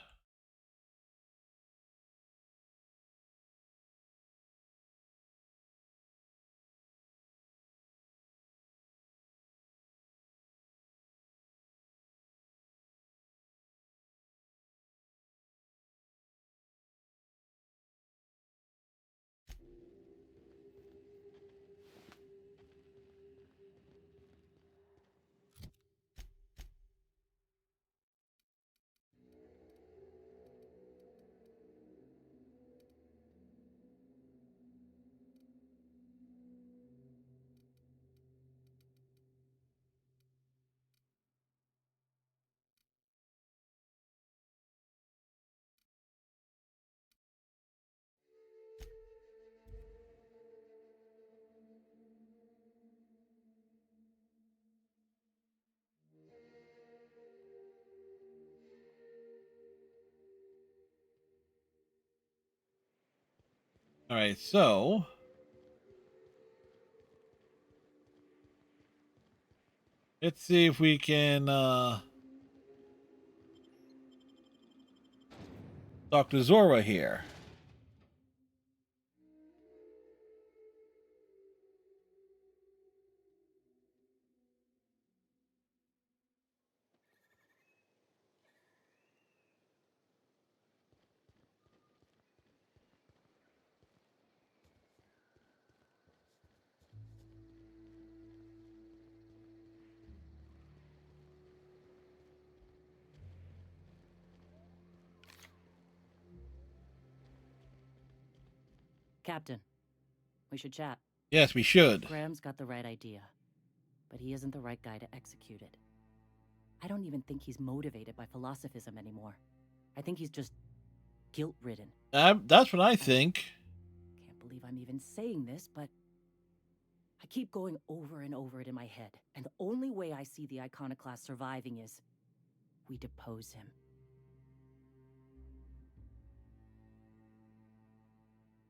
all right, so let's see if we can talk to Zora here. Captain, we should chat. Yes, we should. Graham's got the right idea, but he isn't the right guy to execute it. I don't even think he's motivated by philosophism anymore. I think he's just guilt-ridden. That's what I think. Can't believe I'm even saying this, but I keep going over and over it in my head, and the only way I see the Iconoclast surviving is we depose him.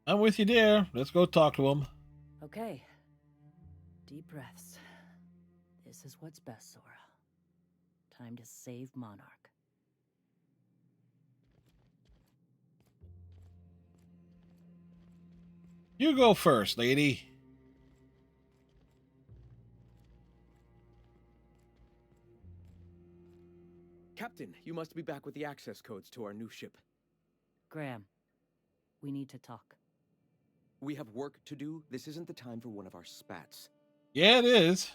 I'm with you, dear. Let's go talk to him. Okay. Deep breaths. This is what's best, Sora. Time to save Monarch. You go first, lady. Captain, you must be back with the access codes to our new ship. Graham, we need to talk. We have work to do. This isn't the time for one of our spats. Yeah, it is.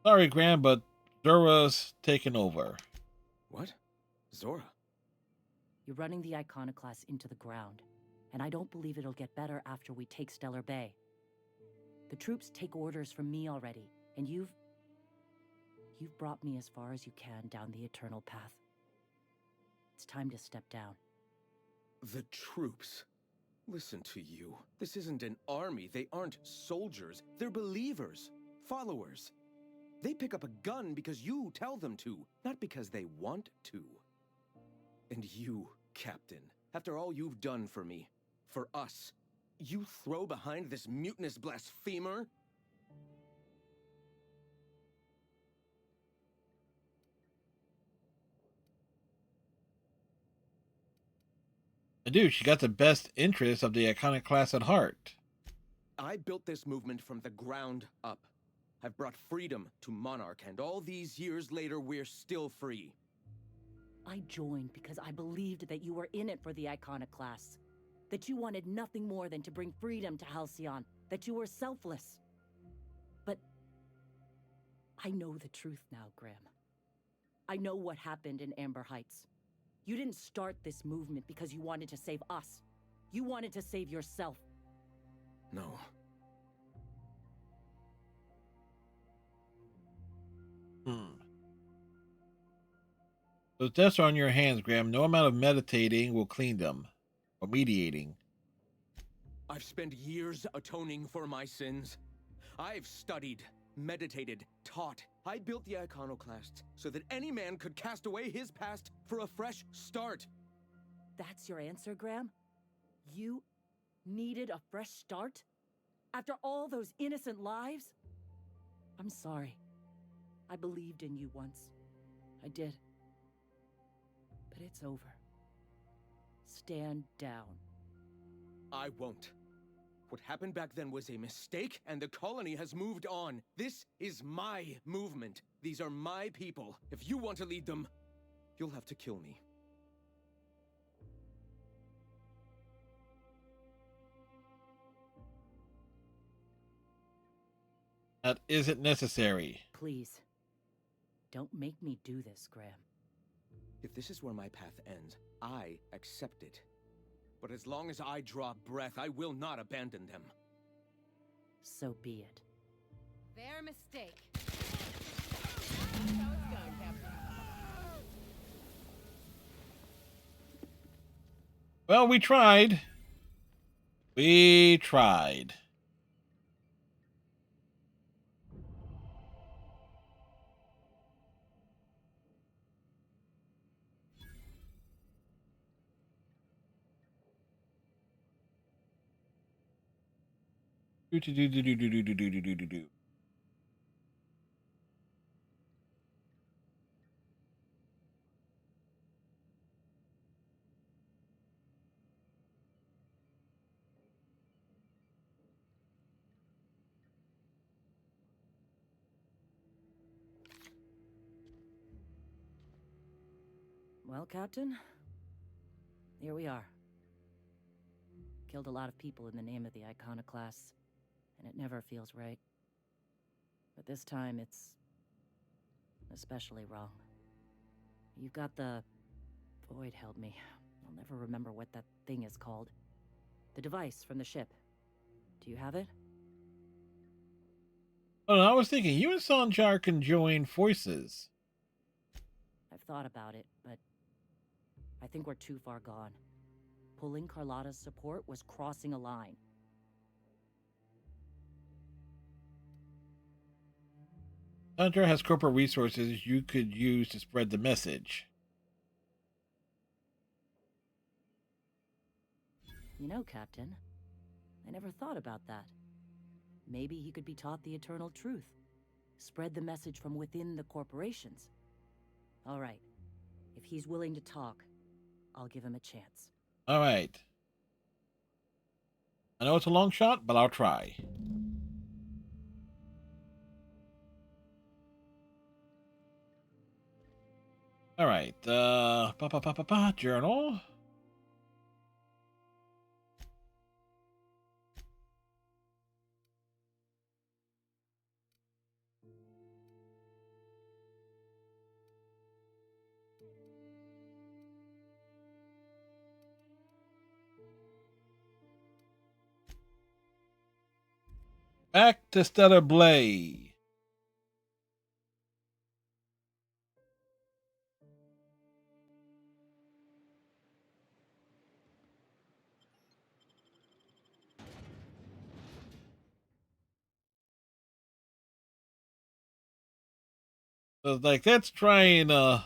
Sorry, Graham, but Zora's taken over. What? Zora? You're running the Iconoclast into the ground, and I don't believe it'll get better after we take Stellar Bay. The troops take orders from me already, and you've brought me as far as you can down the eternal path. It's time to step down. The troops? Listen to you. This isn't an army. They aren't soldiers. They're believers. Followers. They pick up a gun because you tell them to, not because they want to. And you, Captain, after all you've done for me, for us, you throw behind this mutinous blasphemer? I do. She got the best interests of the Iconoclast at heart. I built this movement from the ground up. I've brought freedom to Monarch, and all these years later, we're still free. I joined because I believed that you were in it for the Iconoclasts. That you wanted nothing more than to bring freedom to Halcyon. That you were selfless. But I know the truth now, Graham. I know what happened in Amber Heights. You didn't start this movement because you wanted to save us. You wanted to save yourself. No. Those deaths are on your hands, Graham. No amount of meditating will clean them. Or mediating. I've spent years atoning for my sins. I've studied, meditated, taught. I built the Iconoclasts so that any man could cast away his past for a fresh start. That's your answer, Graham? You needed a fresh start? After all those innocent lives? I'm sorry. I believed in you once. I did. But it's over. Stand down. I won't. What happened back then was a mistake, and the colony has moved on. This is my movement. These are my people. If you want to lead them, you'll have to kill me. That isn't necessary. Please. Don't make me do this, Graham. If this is where my path ends, I accept it. But as long as I draw breath, I will not abandon them. So be it. Their mistake. That's how it's done, Captain. Well, we tried. We tried. Do. Well, Captain, here we are. Killed a lot of people in the name of the Iconoclasts, and it never feels right. But this time, it's especially wrong. You've got the... Void held me. I'll never remember what that thing is called. The device from the ship. Do you have it? Oh, no, I was thinking, you and Sanjar can join forces. I've thought about it, but I think we're too far gone. Pulling Carlotta's support was crossing a line. Sanjar has corporate resources you could use to spread the message. You know, Captain, I never thought about that. Maybe he could be taught the eternal truth. Spread the message from within the corporations. All right. If he's willing to talk, I'll give him a chance. All right. I know it's a long shot, but I'll try. All right. Journal. Back to Stellar Blade. So it's like, let's try and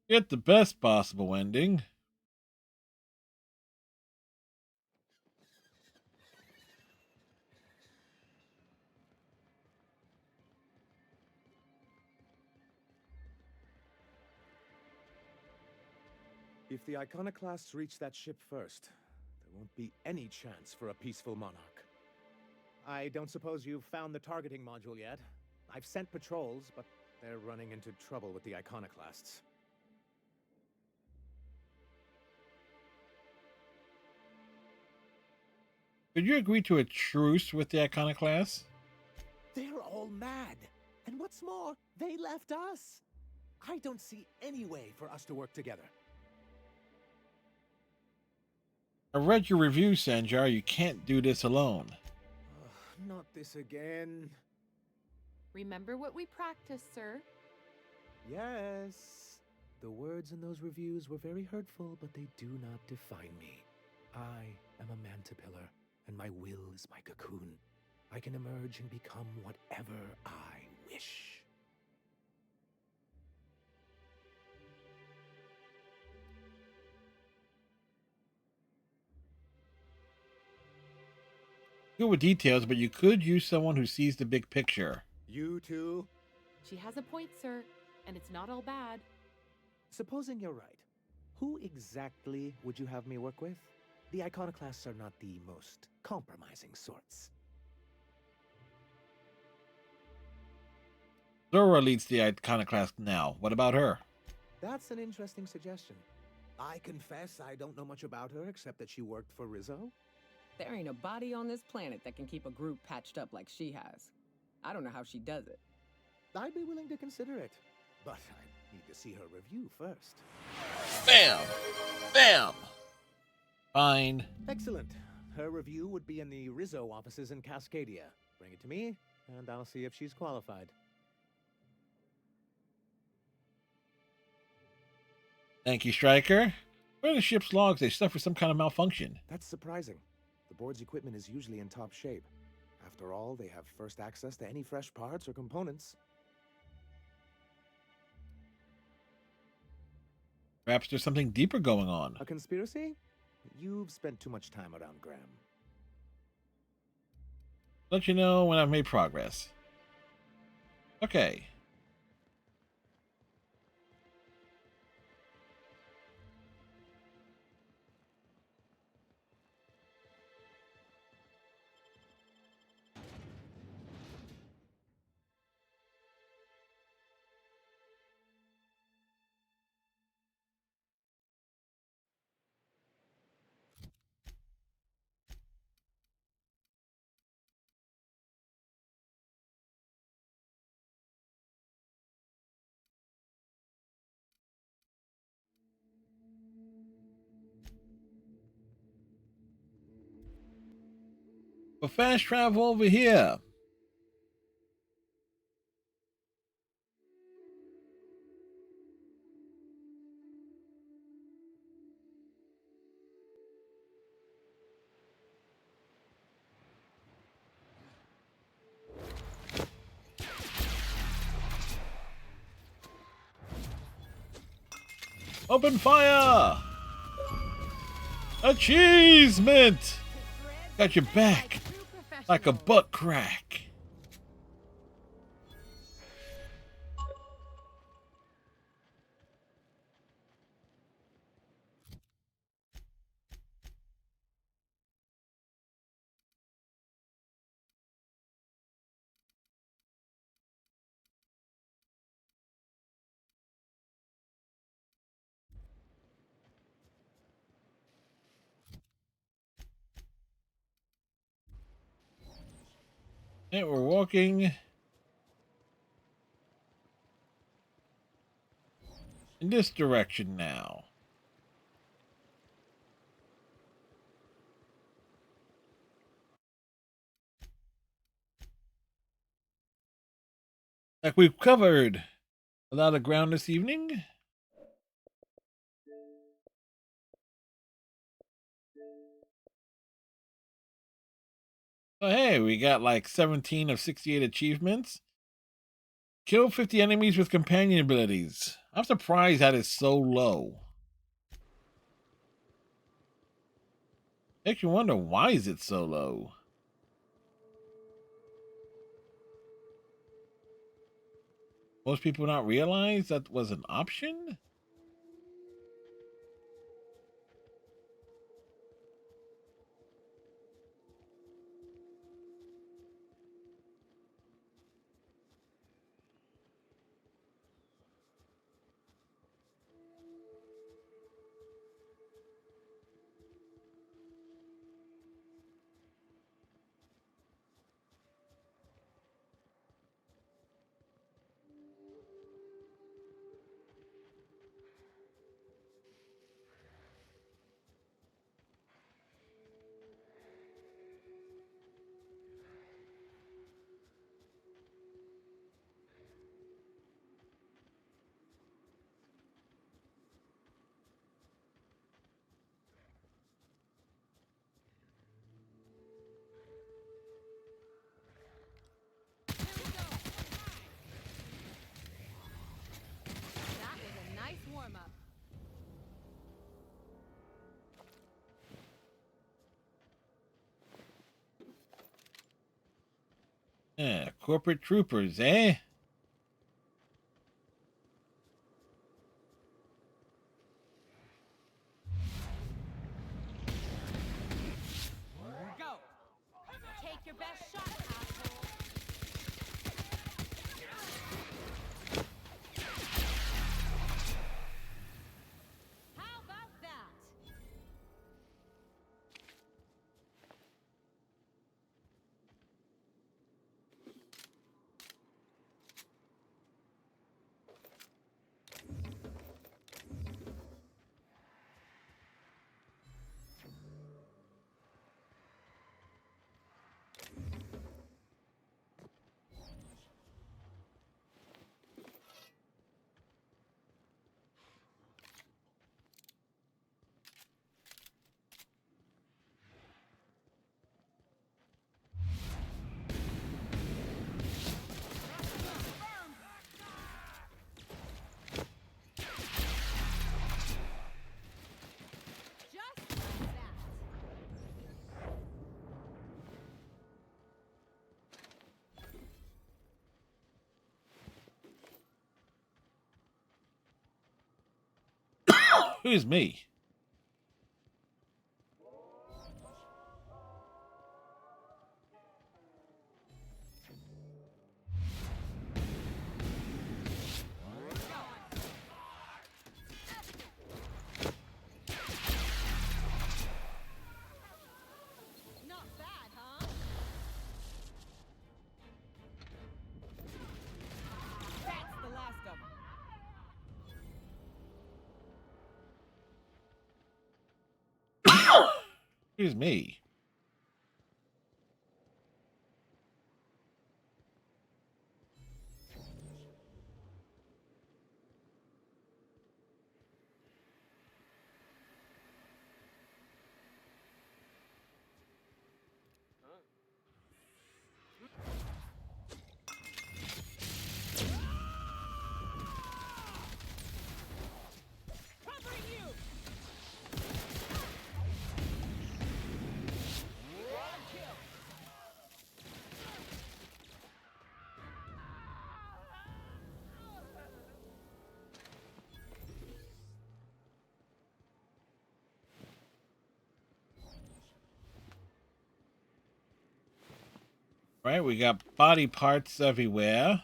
get the best possible ending. If the Iconoclasts reach that ship first, there won't be any chance for a peaceful Monarch. I don't suppose you've found the targeting module yet? I've sent patrols, but they're running into trouble with the Iconoclasts. Could you agree to a truce with the Iconoclasts? They're all mad. And what's more, they left us. I don't see any way for us to work together. I read your review, Sanjar. You can't do this alone. Not this again. Remember what we practiced, sir? Yes. The words in those reviews were very hurtful, but they do not define me. I am a Mantipillar, and my will is my cocoon. I can emerge and become whatever I wish. Good with details, but you could use someone who sees the big picture. You too? She has a point, sir, and it's not all bad. Supposing you're right, who exactly would you have me work with? The Iconoclasts are not the most compromising sorts. Zora leads the Iconoclast now. What about her? That's an interesting suggestion. I confess I don't know much about her except that she worked for Rizzo. There ain't a body on this planet that can keep a group patched up like she has. I don't know how she does it. I'd be willing to consider it, but I need to see her review first. Bam! Bam! Fine. Excellent. Her review would be in the Rizzo offices in Cascadia. Bring it to me, and I'll see if she's qualified. Thank you, Stryker. Where are the ship's logs? They suffered some kind of malfunction. That's surprising. The board's equipment is usually in top shape. After all, they have first access to any fresh parts or components. Perhaps there's something deeper going on. A conspiracy? You've spent too much time around Graham. Let you know when I've made progress. Okay. For fast travel over here. Open fire! Achievement! Got your back like a butt crack. And we're walking in this direction now. Like we've covered a lot of ground this evening. So hey, we got like 17 of 68 achievements. Kill 50 enemies with companion abilities. I'm surprised that is so low. Makes you wonder, why is it so low? Most people not realize that was an option? That was a nice warm-up. Yeah, corporate troopers, eh? Go. Take your best shot, asshole. How about that? Who's me? Not bad, huh? That's the last of them. Who's me? Covering you. Kill. Right, we got body parts everywhere.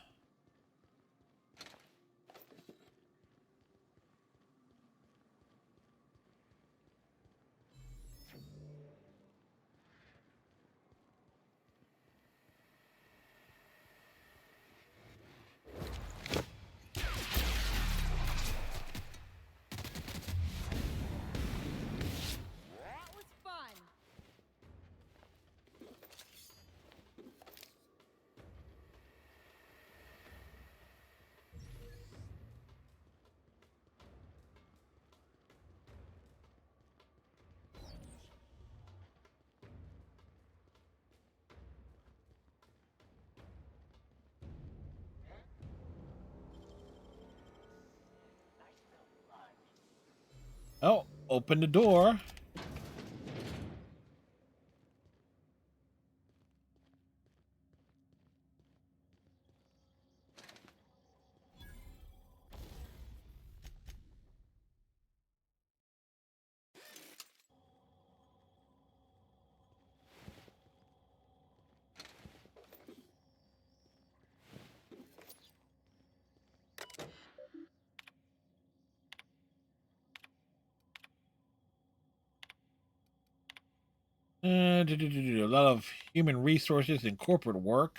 Oh, open the door. A lot of human resources and corporate work.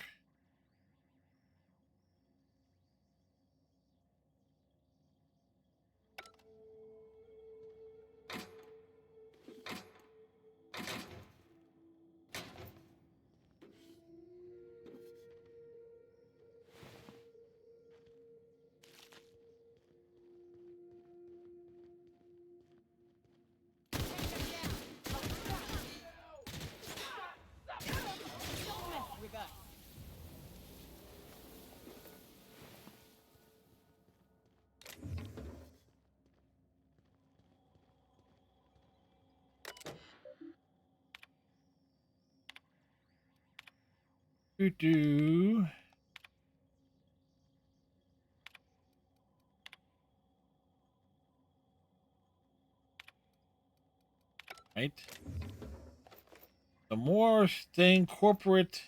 Don't mess with us. Do. Right. The more corporate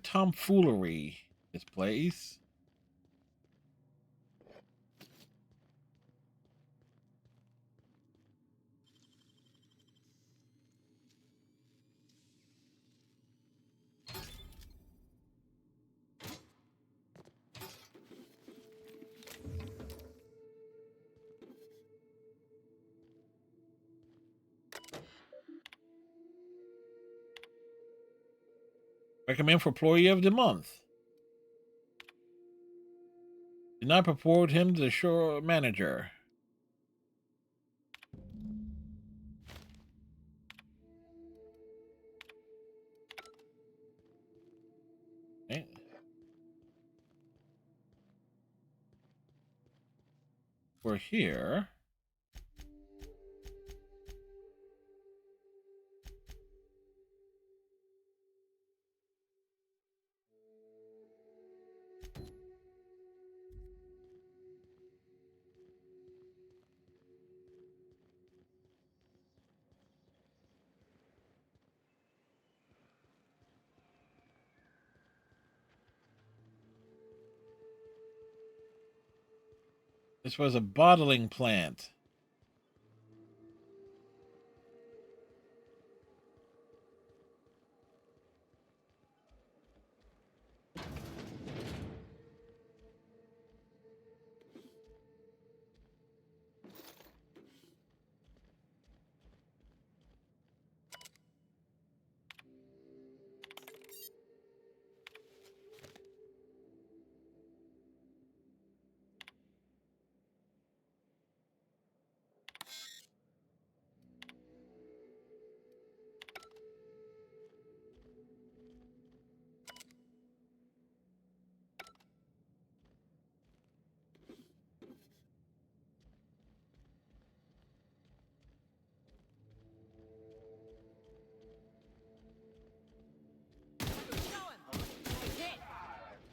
tomfoolery. This place. Recommend for employee of the month. Did not purport him to the show manager. Okay. We're here. This was a bottling plant.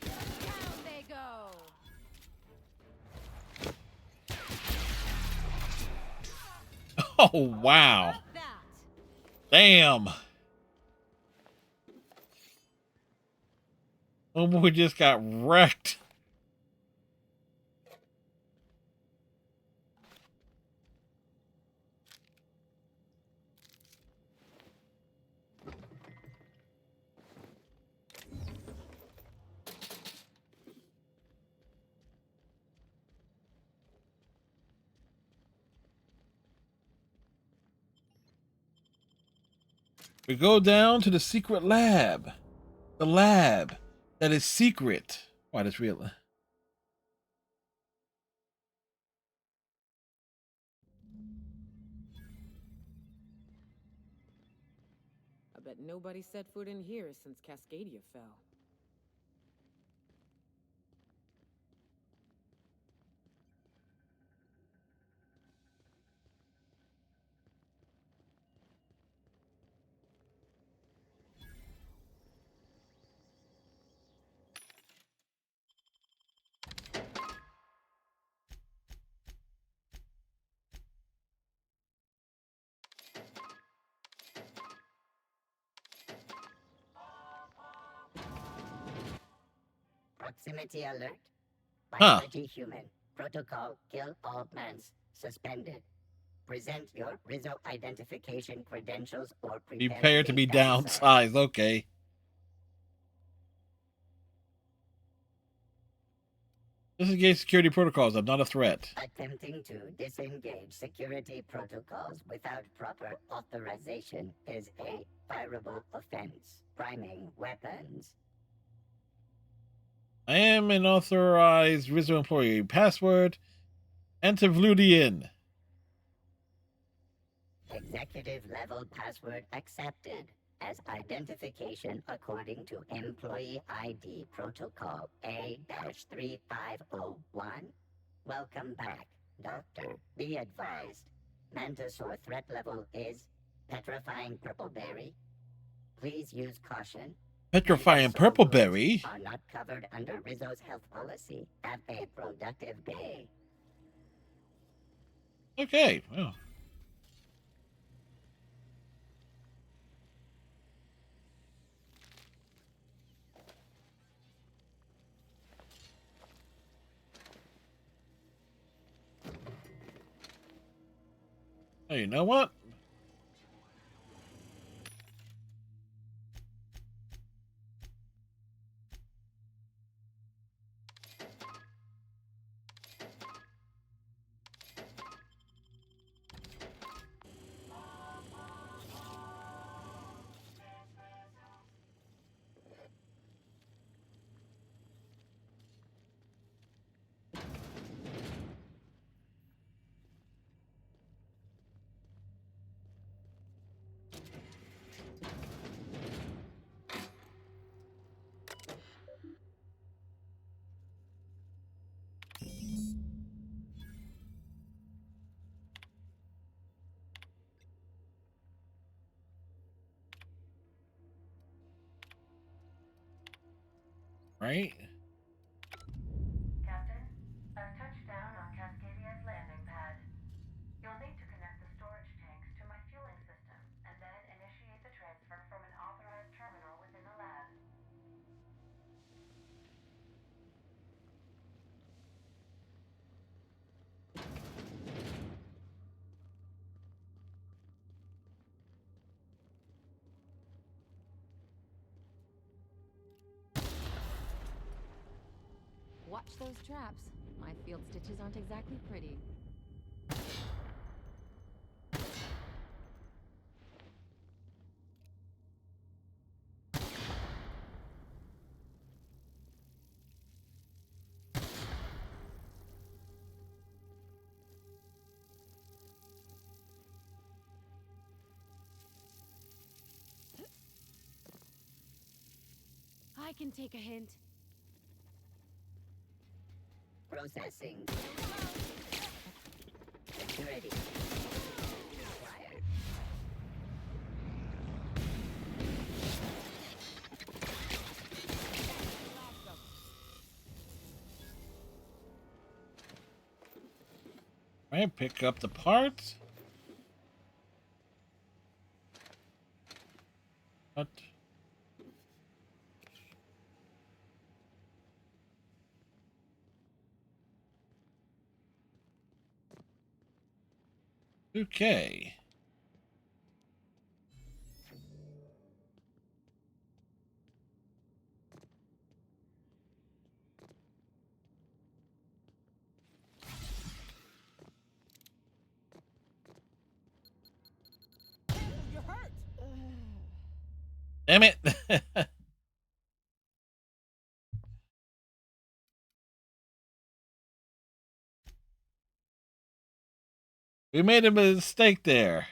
Down they go. Oh, wow. Damn. Oh boy, just got wrecked. We go down to the secret lab. The lab that is secret. Why does real? I bet nobody set foot in here since Cascadia fell. Proximity alert. Huh. Biology human. Protocol kill all plants. Suspended. Present your Rizzo identification credentials or Prepare to be downsized. Okay. Disengage security protocols. I'm not a threat. Attempting to disengage security protocols without proper authorization is a fireable offense. Priming weapons. I am an authorized Rizzo employee. Password: Antevludian. Executive level password accepted as identification according to Employee ID Protocol A-3501. Welcome back, Doctor. Be advised. Mantisaur threat level is petrifying purpleberry. Please use caution. Petrifying purpleberry? Are not covered under Rizzo's health policy. Have a productive day. Okay. Well. Oh, you know what? Right? Captain, I've touched down on Cascadia's landing pad. You'll need to connect the storage tanks to my fueling system, and then initiate the transfer from an authorized terminal within the lab. Watch those traps. My field stitches aren't exactly pretty. I can take a hint. Processing. Security. Acquired. Right, pick up the parts. What? Okay. You're hurt. Damn it. We made a mistake there.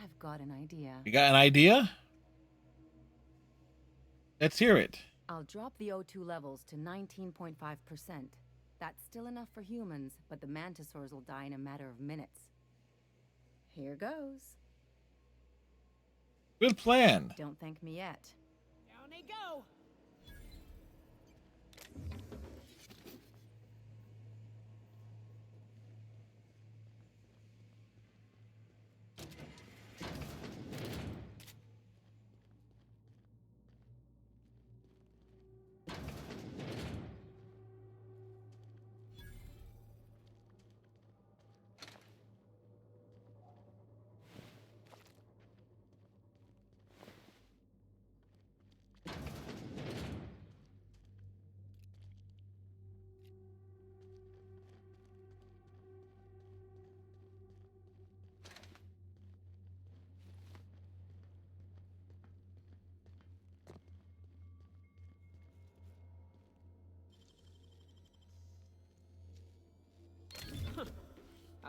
I've got an idea. You got an idea? Let's hear it. I'll drop the O2 levels to 19.5%. That's still enough for humans, but the mantisaurs will die in a matter of minutes. Here goes. Good plan. Don't thank me yet. Down they go.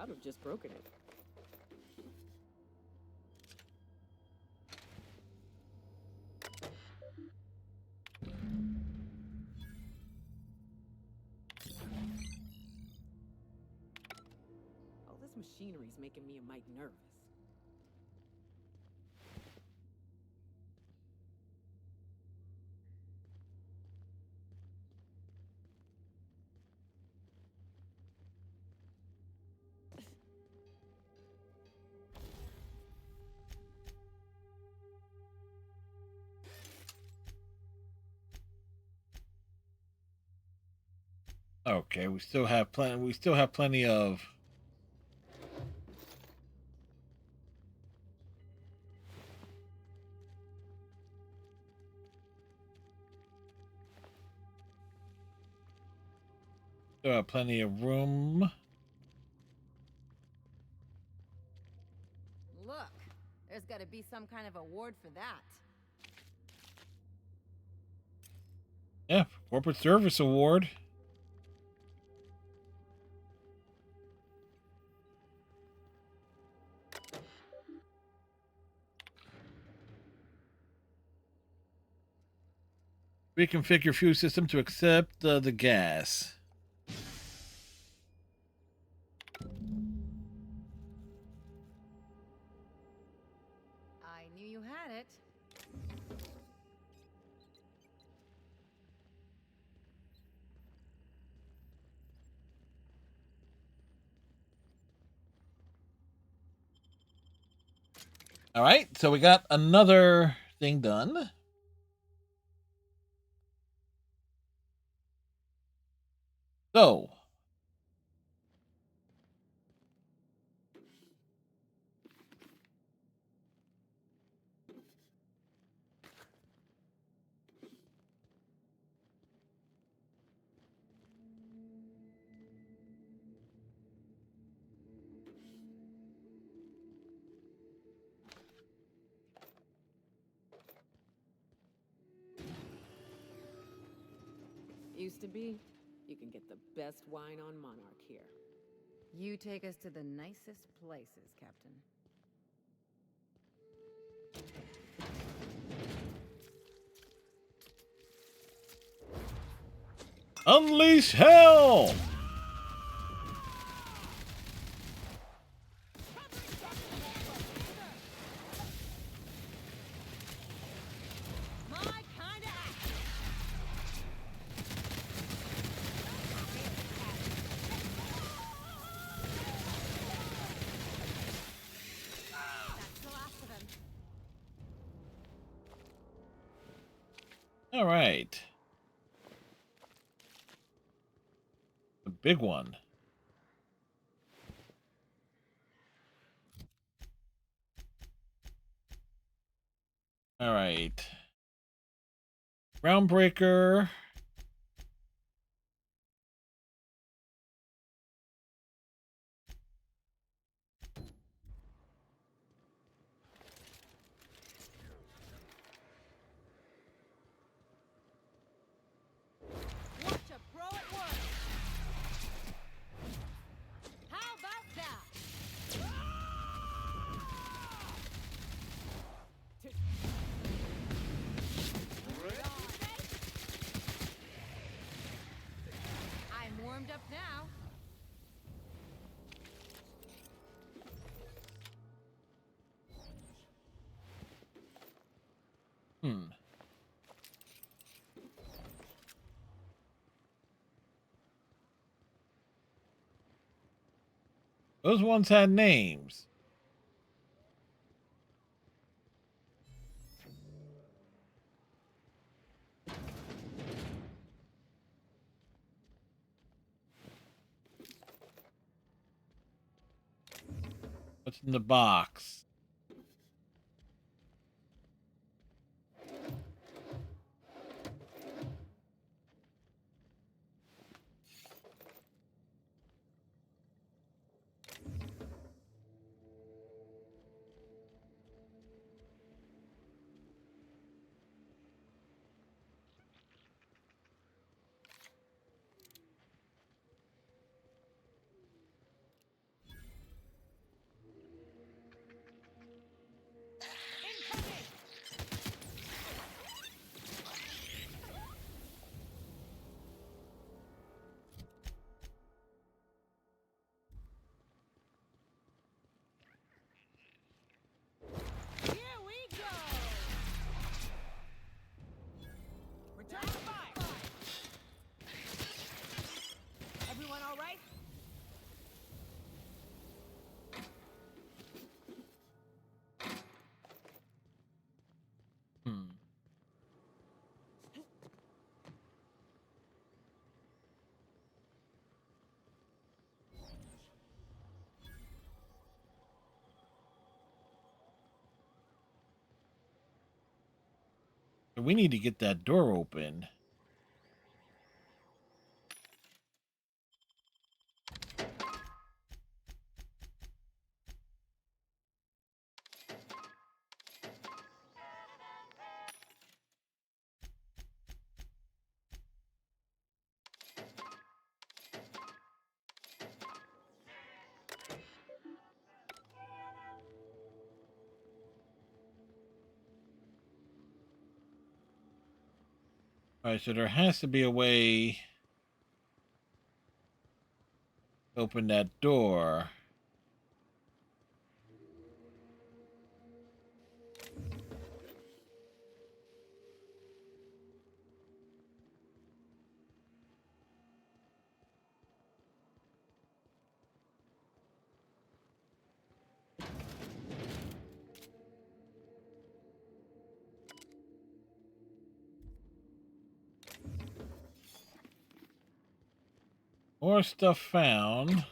I'd have just broken it. All this machinery's making me a mite nervous. Okay, we still have plenty. We still have plenty of. Still have plenty of room. Look, there's got to be some kind of award for that. Yeah, corporate service award. Reconfigure fuel system to accept the gas. I knew you had it. All right, so we got another thing done. So, Used to be, you can get the best wine on Monarch here. You take us to the nicest places, Captain. unleash hell! All right. The big one. All right. Groundbreaker. Watch a pro at work. How about that? Those ones had names. What's in the box? Here we go. Return to fire. Everyone all right? We need to get that door open. All right, so there has to be a way to open that door. More stuff found.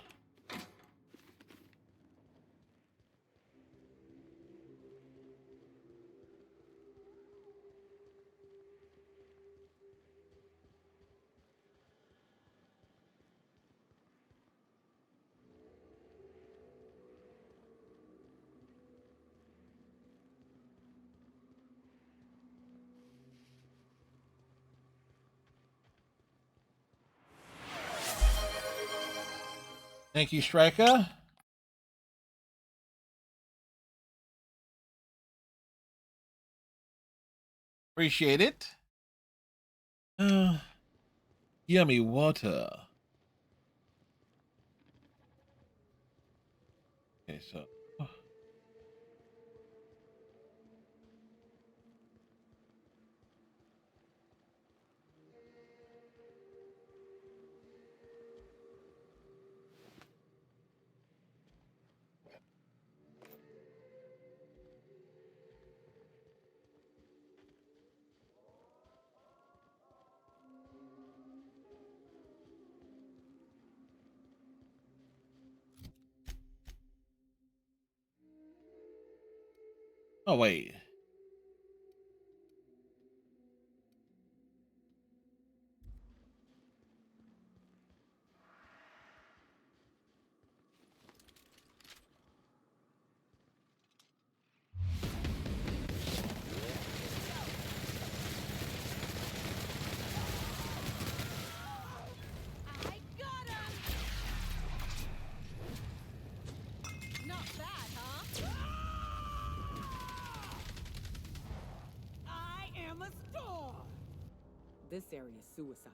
Thank you, Striker. Appreciate it. Yummy water. Okay, so. Oh, wait. I got him. Not bad, huh? I am a storm. This area is suicide.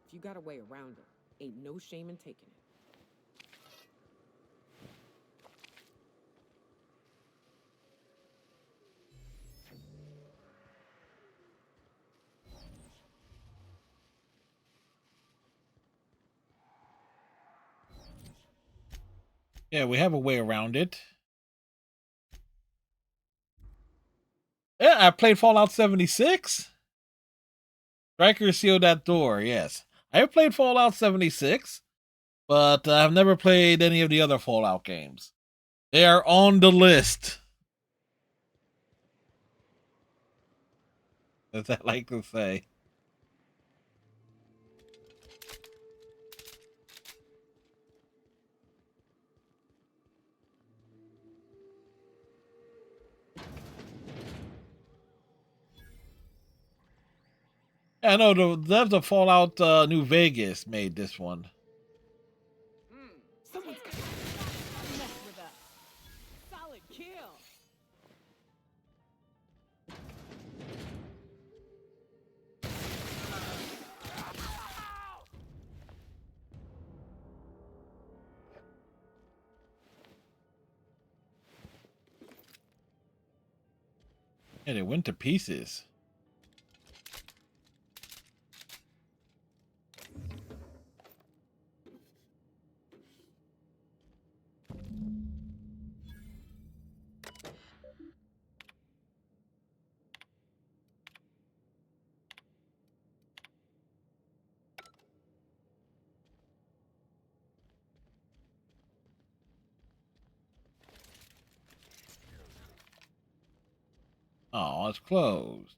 If you got a way around it, ain't no shame in taking it. Yeah, we have a way around it. Yeah, I played Fallout 76. Striker sealed that door, yes. I have played Fallout 76, but I've never played any of the other Fallout games. They are on the list. As I like to say. Yeah, I know that's the Fallout New Vegas made this one. Someone's got to mess with us. Solid kill. And it went to pieces. Oh, it's closed.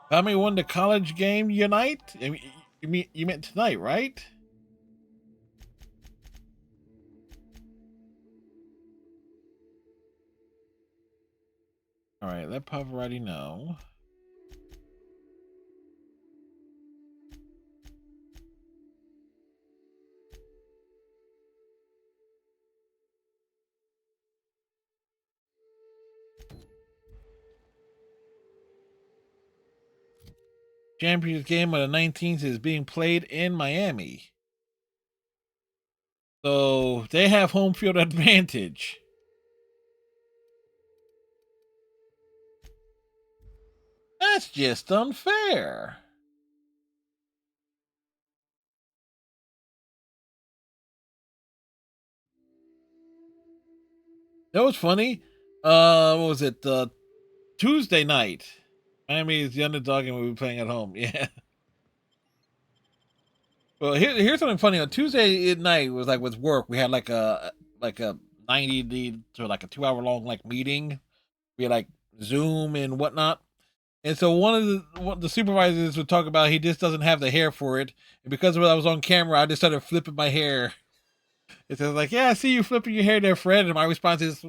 Family won the college game unite? You meant tonight, right? All right, let Pavarotti know. Champions game on the 19th is being played in Miami. So they have home field advantage. That's just unfair. That was funny. What was it? Tuesday night. Miami is the underdog and we'll be playing at home. Yeah. Well, here's something funny. On Tuesday at night was like with work. We had like a 90 to like a 2 hour long like meeting. We had like Zoom and whatnot. And so one of the supervisors would talk about he just doesn't have the hair for it. And because I was on camera, I just started flipping my hair. It says like, "Yeah, I see you flipping your hair there, Fred." And my response is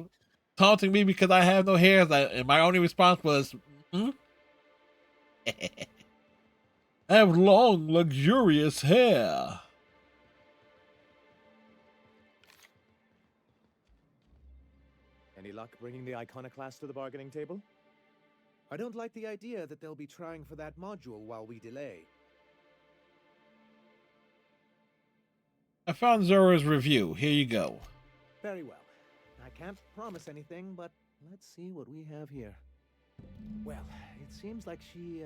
taunting me because I have no hair. And my only response was, I have long, luxurious hair. Any luck bringing the Iconoclast to the bargaining table? I don't like the idea that they'll be trying for that module while we delay. I found Zora's review. Here you go. Very well. I can't promise anything, but let's see what we have here. Well, it seems like she's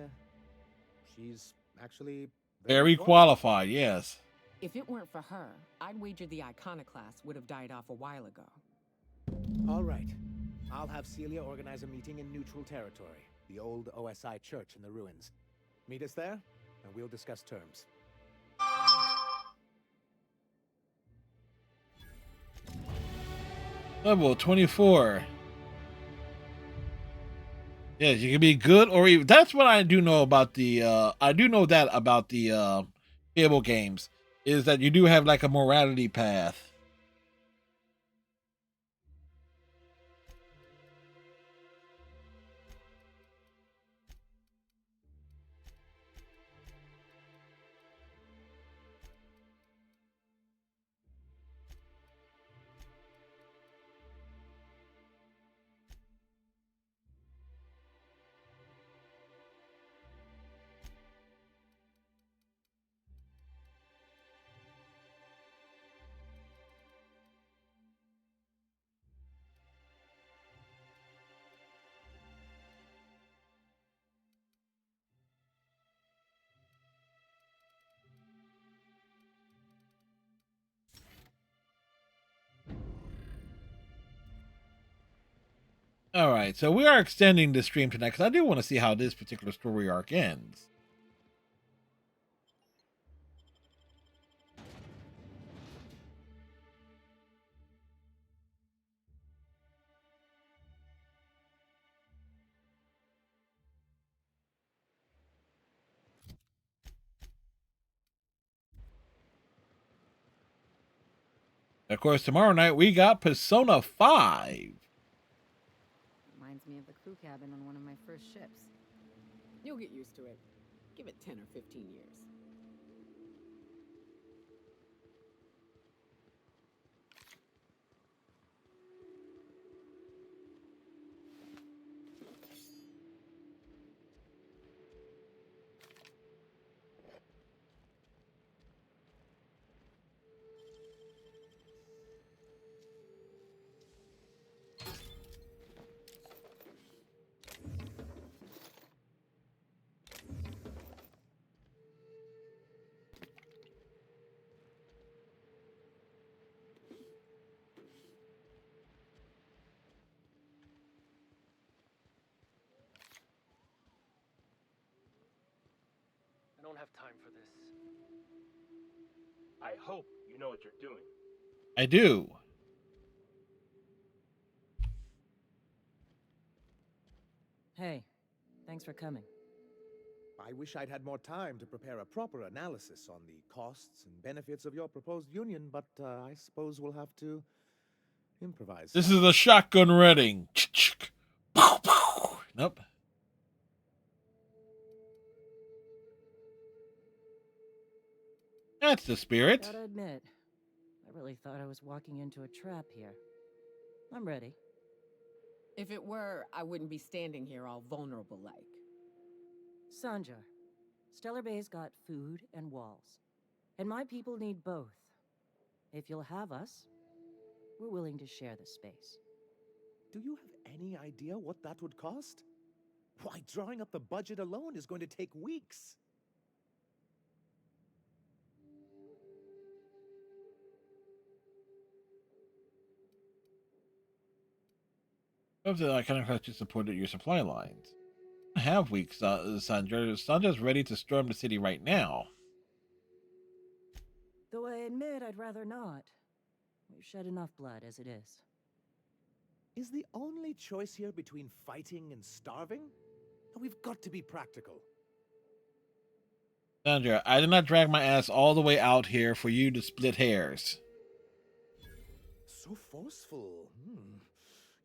actually Very qualified, yes. If it weren't for her, I'd wager the Iconoclast would have died off a while ago. All right. I'll have Celia organize a meeting in neutral territory, the old OSI church in the ruins. Meet us there, and we'll discuss terms. Level 24. Yes, you can be good or evil. That's what I do know about the I do know that about the Fable games, is that you do have like a morality path. All right, so we are extending the stream tonight because I do want to see how this particular story arc ends. Of course, tomorrow night we got Persona 5. Reminds me of the crew cabin on one of my first ships. You'll get used to it. Give it 10 or 15 years. I don't have time for this. I hope you know what you're doing. I do. Hey, thanks for coming. I wish I'd had more time to prepare a proper analysis on the costs and benefits of your proposed union, but I suppose we'll have to improvise. This is a shotgun reading. Nope. That's the spirit. Gotta admit, I really thought I was walking into a trap here. I'm ready. If it were, I wouldn't be standing here all vulnerable like. Sanjar, Stellar Bay's got food and walls. And my people need both. If you'll have us, we're willing to share the space. Do you have any idea what that would cost? Why, drawing up the budget alone is going to take weeks. Of the iconic class to support your supply lines. I have weeks, Sandra. Sandra's ready to storm the city right now. Though I admit I'd rather not. We've shed enough blood as it is. Is the only choice here between fighting and starving? We've got to be practical. Sandra, I did not drag my ass all the way out here for you to split hairs. So forceful.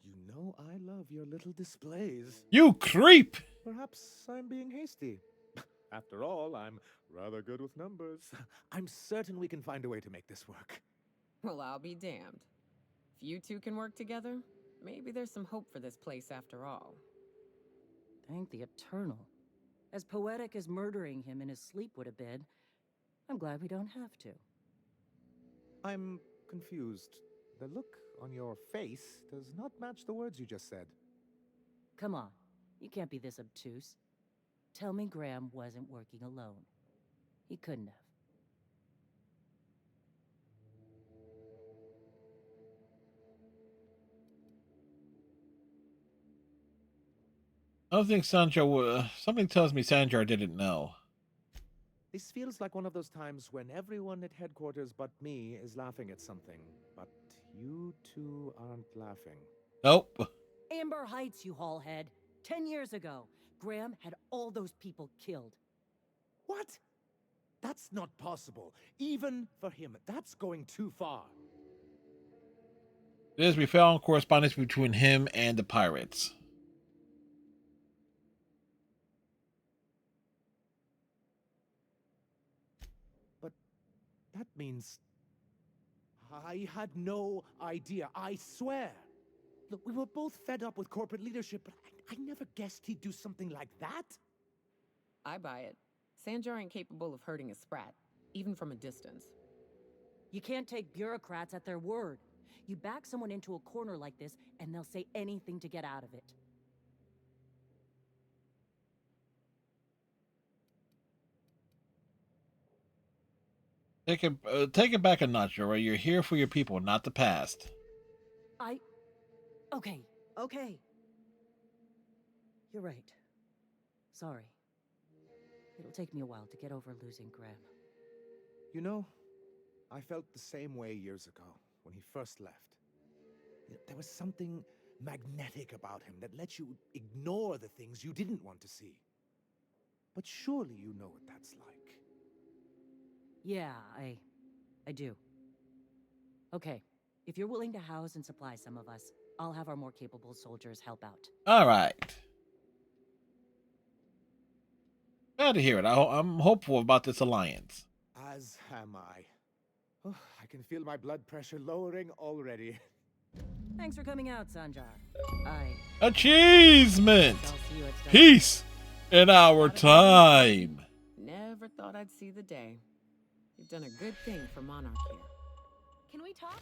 You know I love your little displays. You creep! Perhaps I'm being hasty. After all, I'm rather good with numbers. I'm certain we can find a way to make this work. Well, I'll be damned. If you two can work together, maybe there's some hope for this place after all. Thank the Eternal. As poetic as murdering him in his sleep would have been, I'm glad we don't have to. I'm confused. The look on your face does not match the words you just said. Come on, you can't be this obtuse. Tell me Graham wasn't working alone. He couldn't have. I don't think Sanjar something tells me Sanjar didn't know. This feels like one of those times when everyone at headquarters but me is laughing at something, but you two aren't laughing. Nope. Amber Heights, you haulhead. 10 years ago, Graham had all those people killed. What? That's not possible. Even for him, that's going too far. It is, we found correspondence between him and the pirates. But that means I had no idea, I swear. Look, we were both fed up with corporate leadership, but I never guessed he'd do something like that. I buy it. Sanjar ain't capable of hurting a sprat, even from a distance. You can't take bureaucrats at their word. You back someone into a corner like this, and they'll say anything to get out of it. Take it back a notch, Jorah. You're here for your people, not the past. Okay. You're right. Sorry. It'll take me a while to get over losing Graham. You know, I felt the same way years ago when he first left. There was something magnetic about him that let you ignore the things you didn't want to see. But surely you know what that's like. Yeah, I do. Okay, if you're willing to house and supply some of us, I'll have our more capable soldiers help out. All right. Glad to hear it. I'm hopeful about this alliance. As am I. Oh, I can feel my blood pressure lowering already. Thanks for coming out, Sanjar. Achievement! I'll see you at Star- Peace in our time. Never thought I'd see the day. You've done a good thing for Monarch here. Can we talk?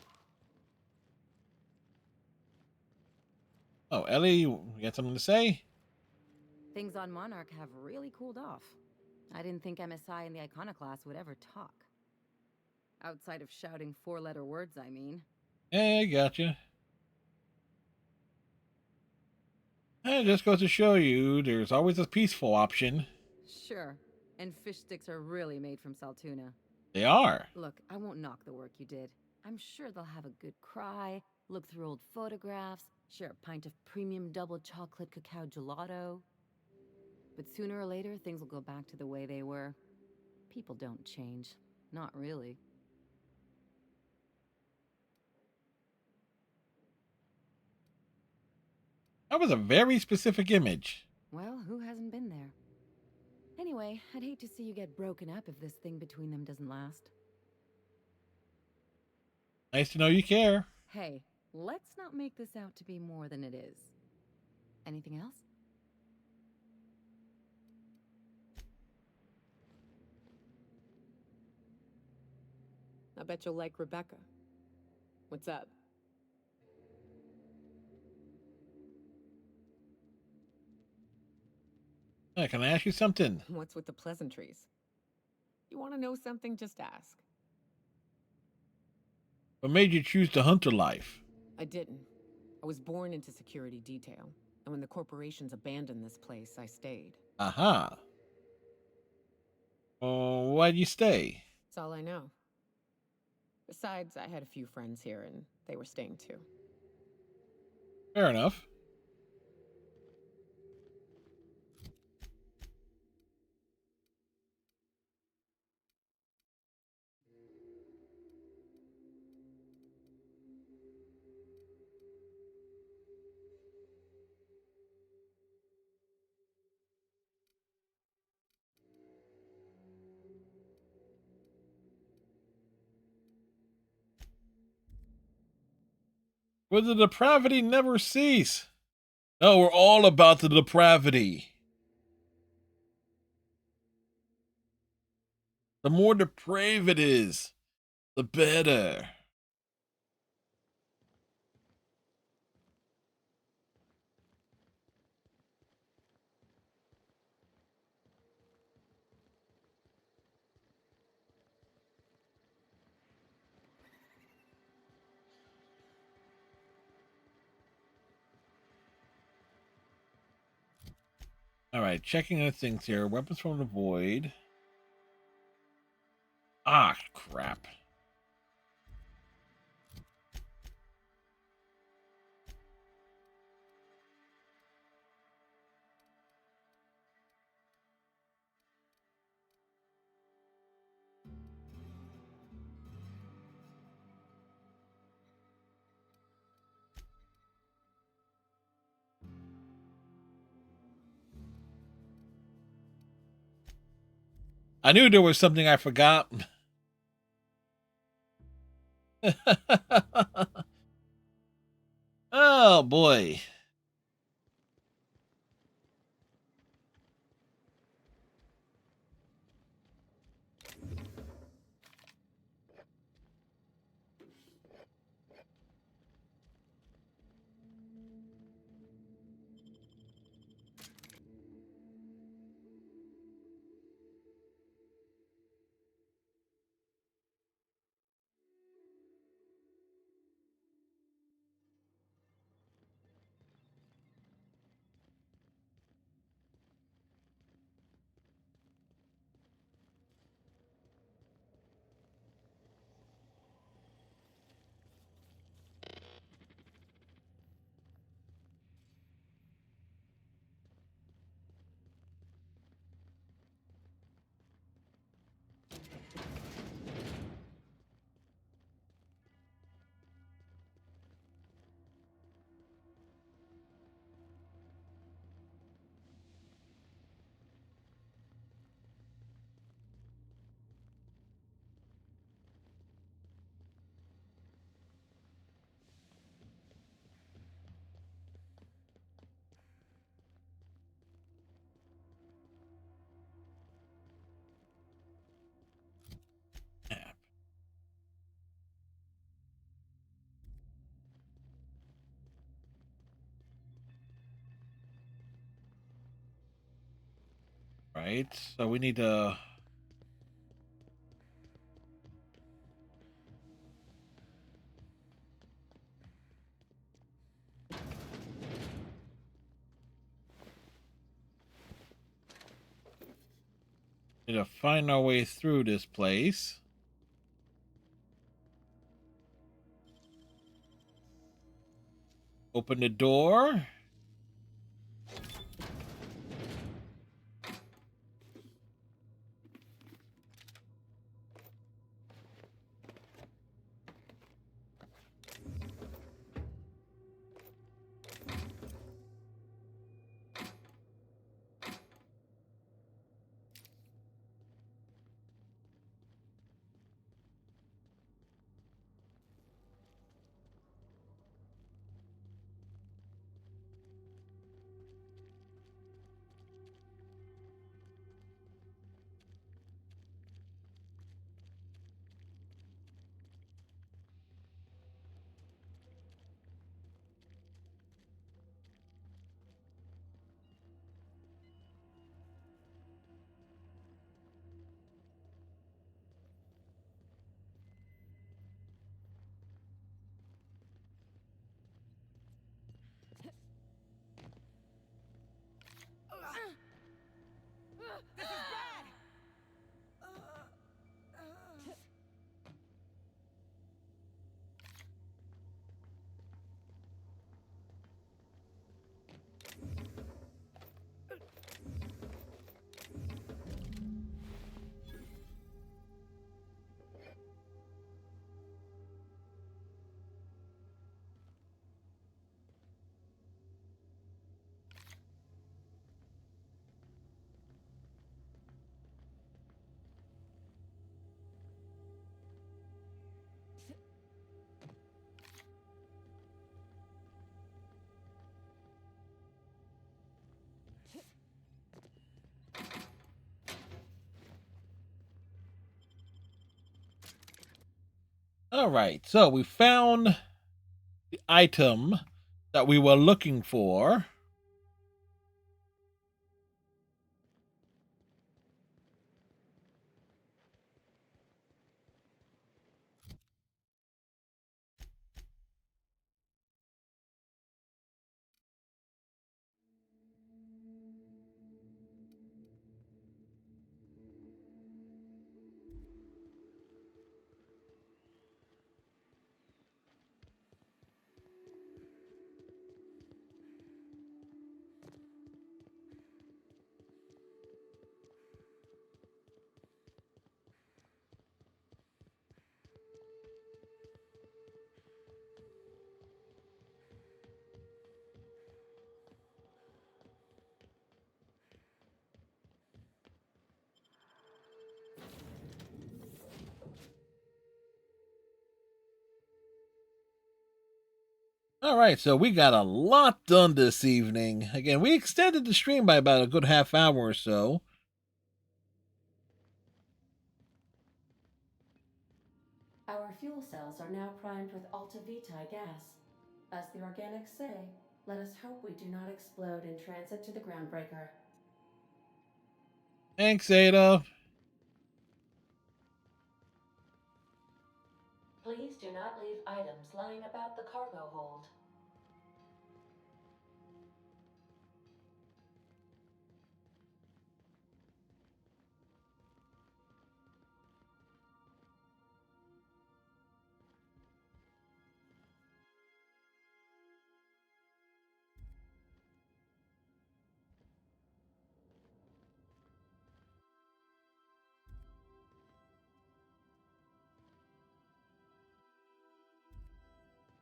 Oh, Ellie, you got something to say? Things on Monarch have really cooled off. I didn't think MSI and the Iconoclast would ever talk. Outside of shouting four-letter words, I mean. Hey, I gotcha. It just goes to show you there's always a peaceful option. Sure. And fish sticks are really made from Saltuna. They are. Look, I won't knock the work you did. I'm sure they'll have a good cry, look through old photographs, share a pint of premium double chocolate cacao gelato. But sooner or later, things will go back to the way they were. People don't change. Not really. That was a very specific image. Well, who hasn't been there? Anyway, I'd hate to see you get broken up if this thing between them doesn't last. Nice to know you care. Hey, let's not make this out to be more than it is. Anything else? I bet you'll like Rebecca. What's up? Can I ask you something? What's with the pleasantries? You want to know something? Just ask. What made you choose the hunter life? I didn't. I was born into security detail, and when the corporations abandoned this place, I stayed. Aha. Why'd you stay? That's all I know. Besides, I had a few friends here, and they were staying too. Fair enough. Will the depravity never cease? No, we're all about the depravity. The more depraved it is, the better. All right, checking the things here. Weapons from the void. Ah, crap. I knew there was something I forgot. Oh, boy. Right. So we need to. Need to find our way through this place. Open the door. This is bad! All right. So we found the item that we were looking for. All right, so we got a lot done this evening. Again, we extended the stream by about a good half hour or so. Our fuel cells are now primed with Alta Vitae gas. As the organics say, let us hope we do not explode in transit to the groundbreaker. Thanks, Ada. Please do not leave items lying about the cargo hold.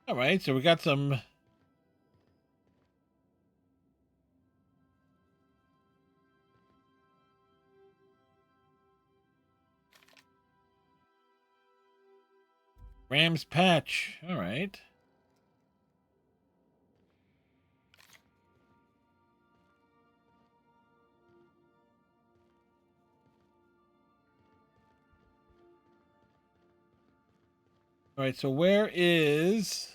All right, so we got some Ram's patch. All right. All right, so where is...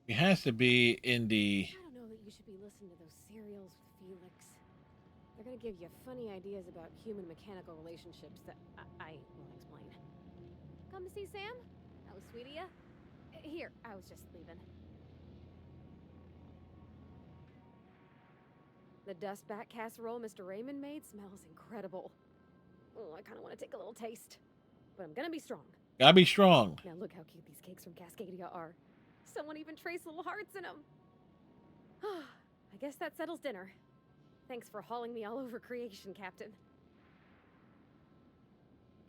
He has to be in the. I don't know that you should be listening to those serials with Felix. They're gonna give you funny ideas about human-mechanical relationships that I won't explain. Come to see Sam? That was sweet of ya. Here, I was just leaving. The dust bat casserole Mr. Raymond made smells incredible. Oh, I kind of want to take a little taste. But I'm gonna be strong. Gotta be strong. Now look how cute these cakes from Cascadia are. Someone even traced little hearts in them. I guess that settles dinner. Thanks for hauling me all over creation, Captain.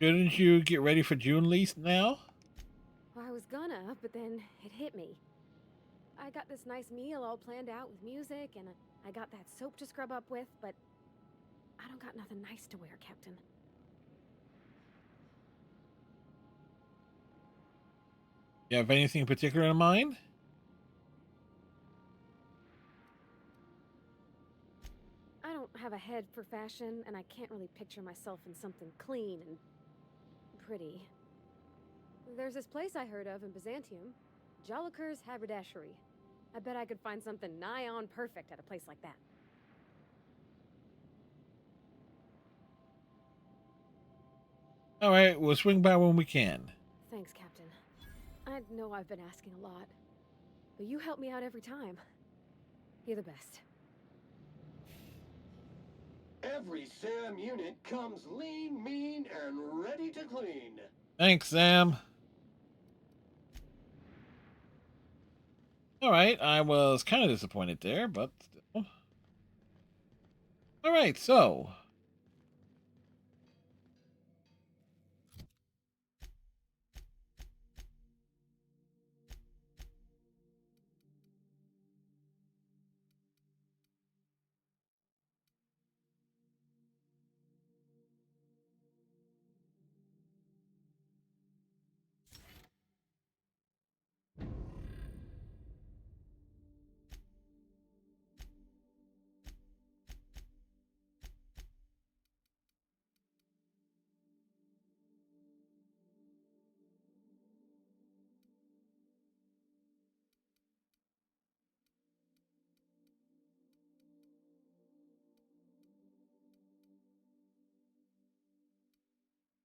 Shouldn't you get ready for June lease now? Well, I was gonna, but then it hit me. I got this nice meal all planned out with music, and I got that soap to scrub up with, but I don't got nothing nice to wear, Captain. You have anything in particular in mind? I don't have a head for fashion, and I can't really picture myself in something clean and pretty. There's this place I heard of in Byzantium, Jolicoeur's Haberdashery. I bet I could find something nigh on perfect at a place like that. All right, we'll swing by when we can. Thanks, Captain. I know I've been asking a lot, but you help me out every time. You're the best. Every Sam unit comes lean, mean, and ready to clean. Thanks, Sam. All right, I was kind of disappointed there, but still. All right, so.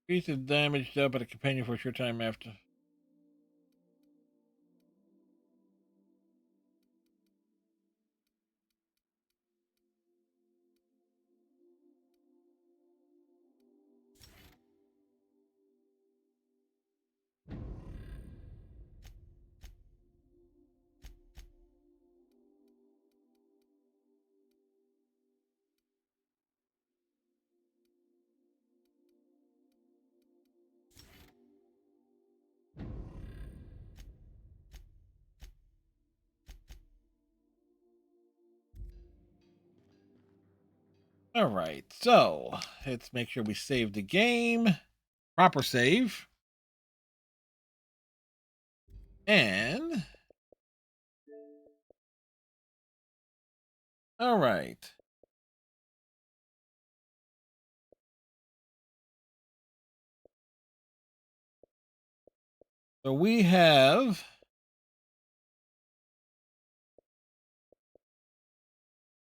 Piece is damaged up at a companion for a short time after. All right, so let's make sure we save the game. Proper save. And. All right. So we have.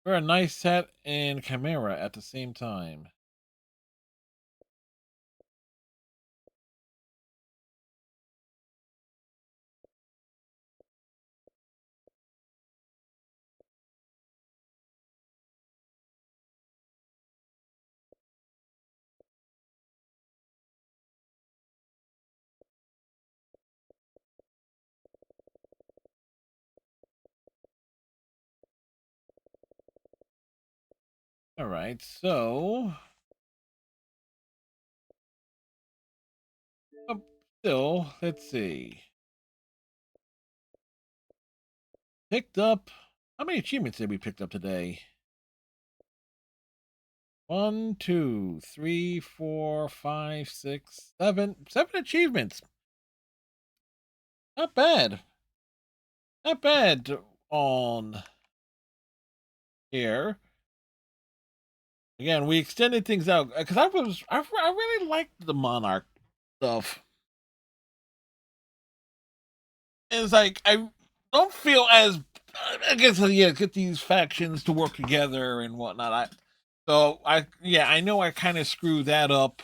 We're a nice set and Chimera at the same time. All right, so. Still, let's see. Picked up. How many achievements did we pick up today? 1, 2, 3, 4, 5, 6, 7. 7 achievements. Not bad. Not bad on here. Again, we extended things out because I really liked the Monarch stuff. It's like don't feel as, I guess, yeah, get these factions to work together and whatnot. I know I kind of screwed that up,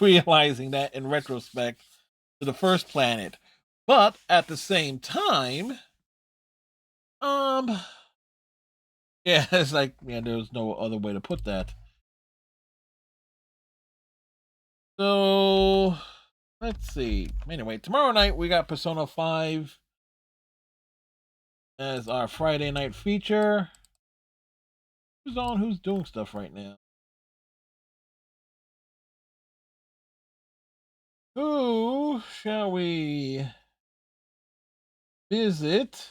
realizing that in retrospect to the first planet, but at the same time, yeah, it's like, yeah, there's no other way to put that. So let's see. Anyway, tomorrow night we got Persona 5 as our Friday night feature. Who's on? Who's doing stuff right now? Who shall we visit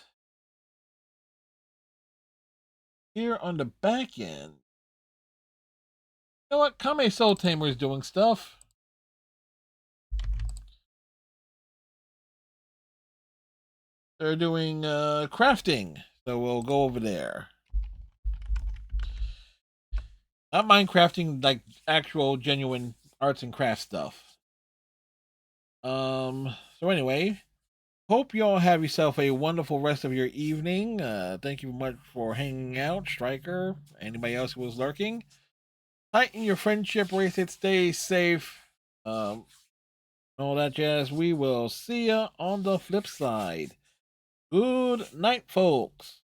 here on the back end? You know what? Kame Soul Tamer is doing stuff. They're doing crafting, so we'll go over there. Not mind crafting, like actual genuine arts and crafts stuff. So anyway, hope you all have yourself a wonderful rest of your evening. Thank you much for hanging out, Striker. Anybody else who was lurking. Tighten your friendship bracelet. Stay safe. All that jazz. We will see ya on the flip side. Good night, folks.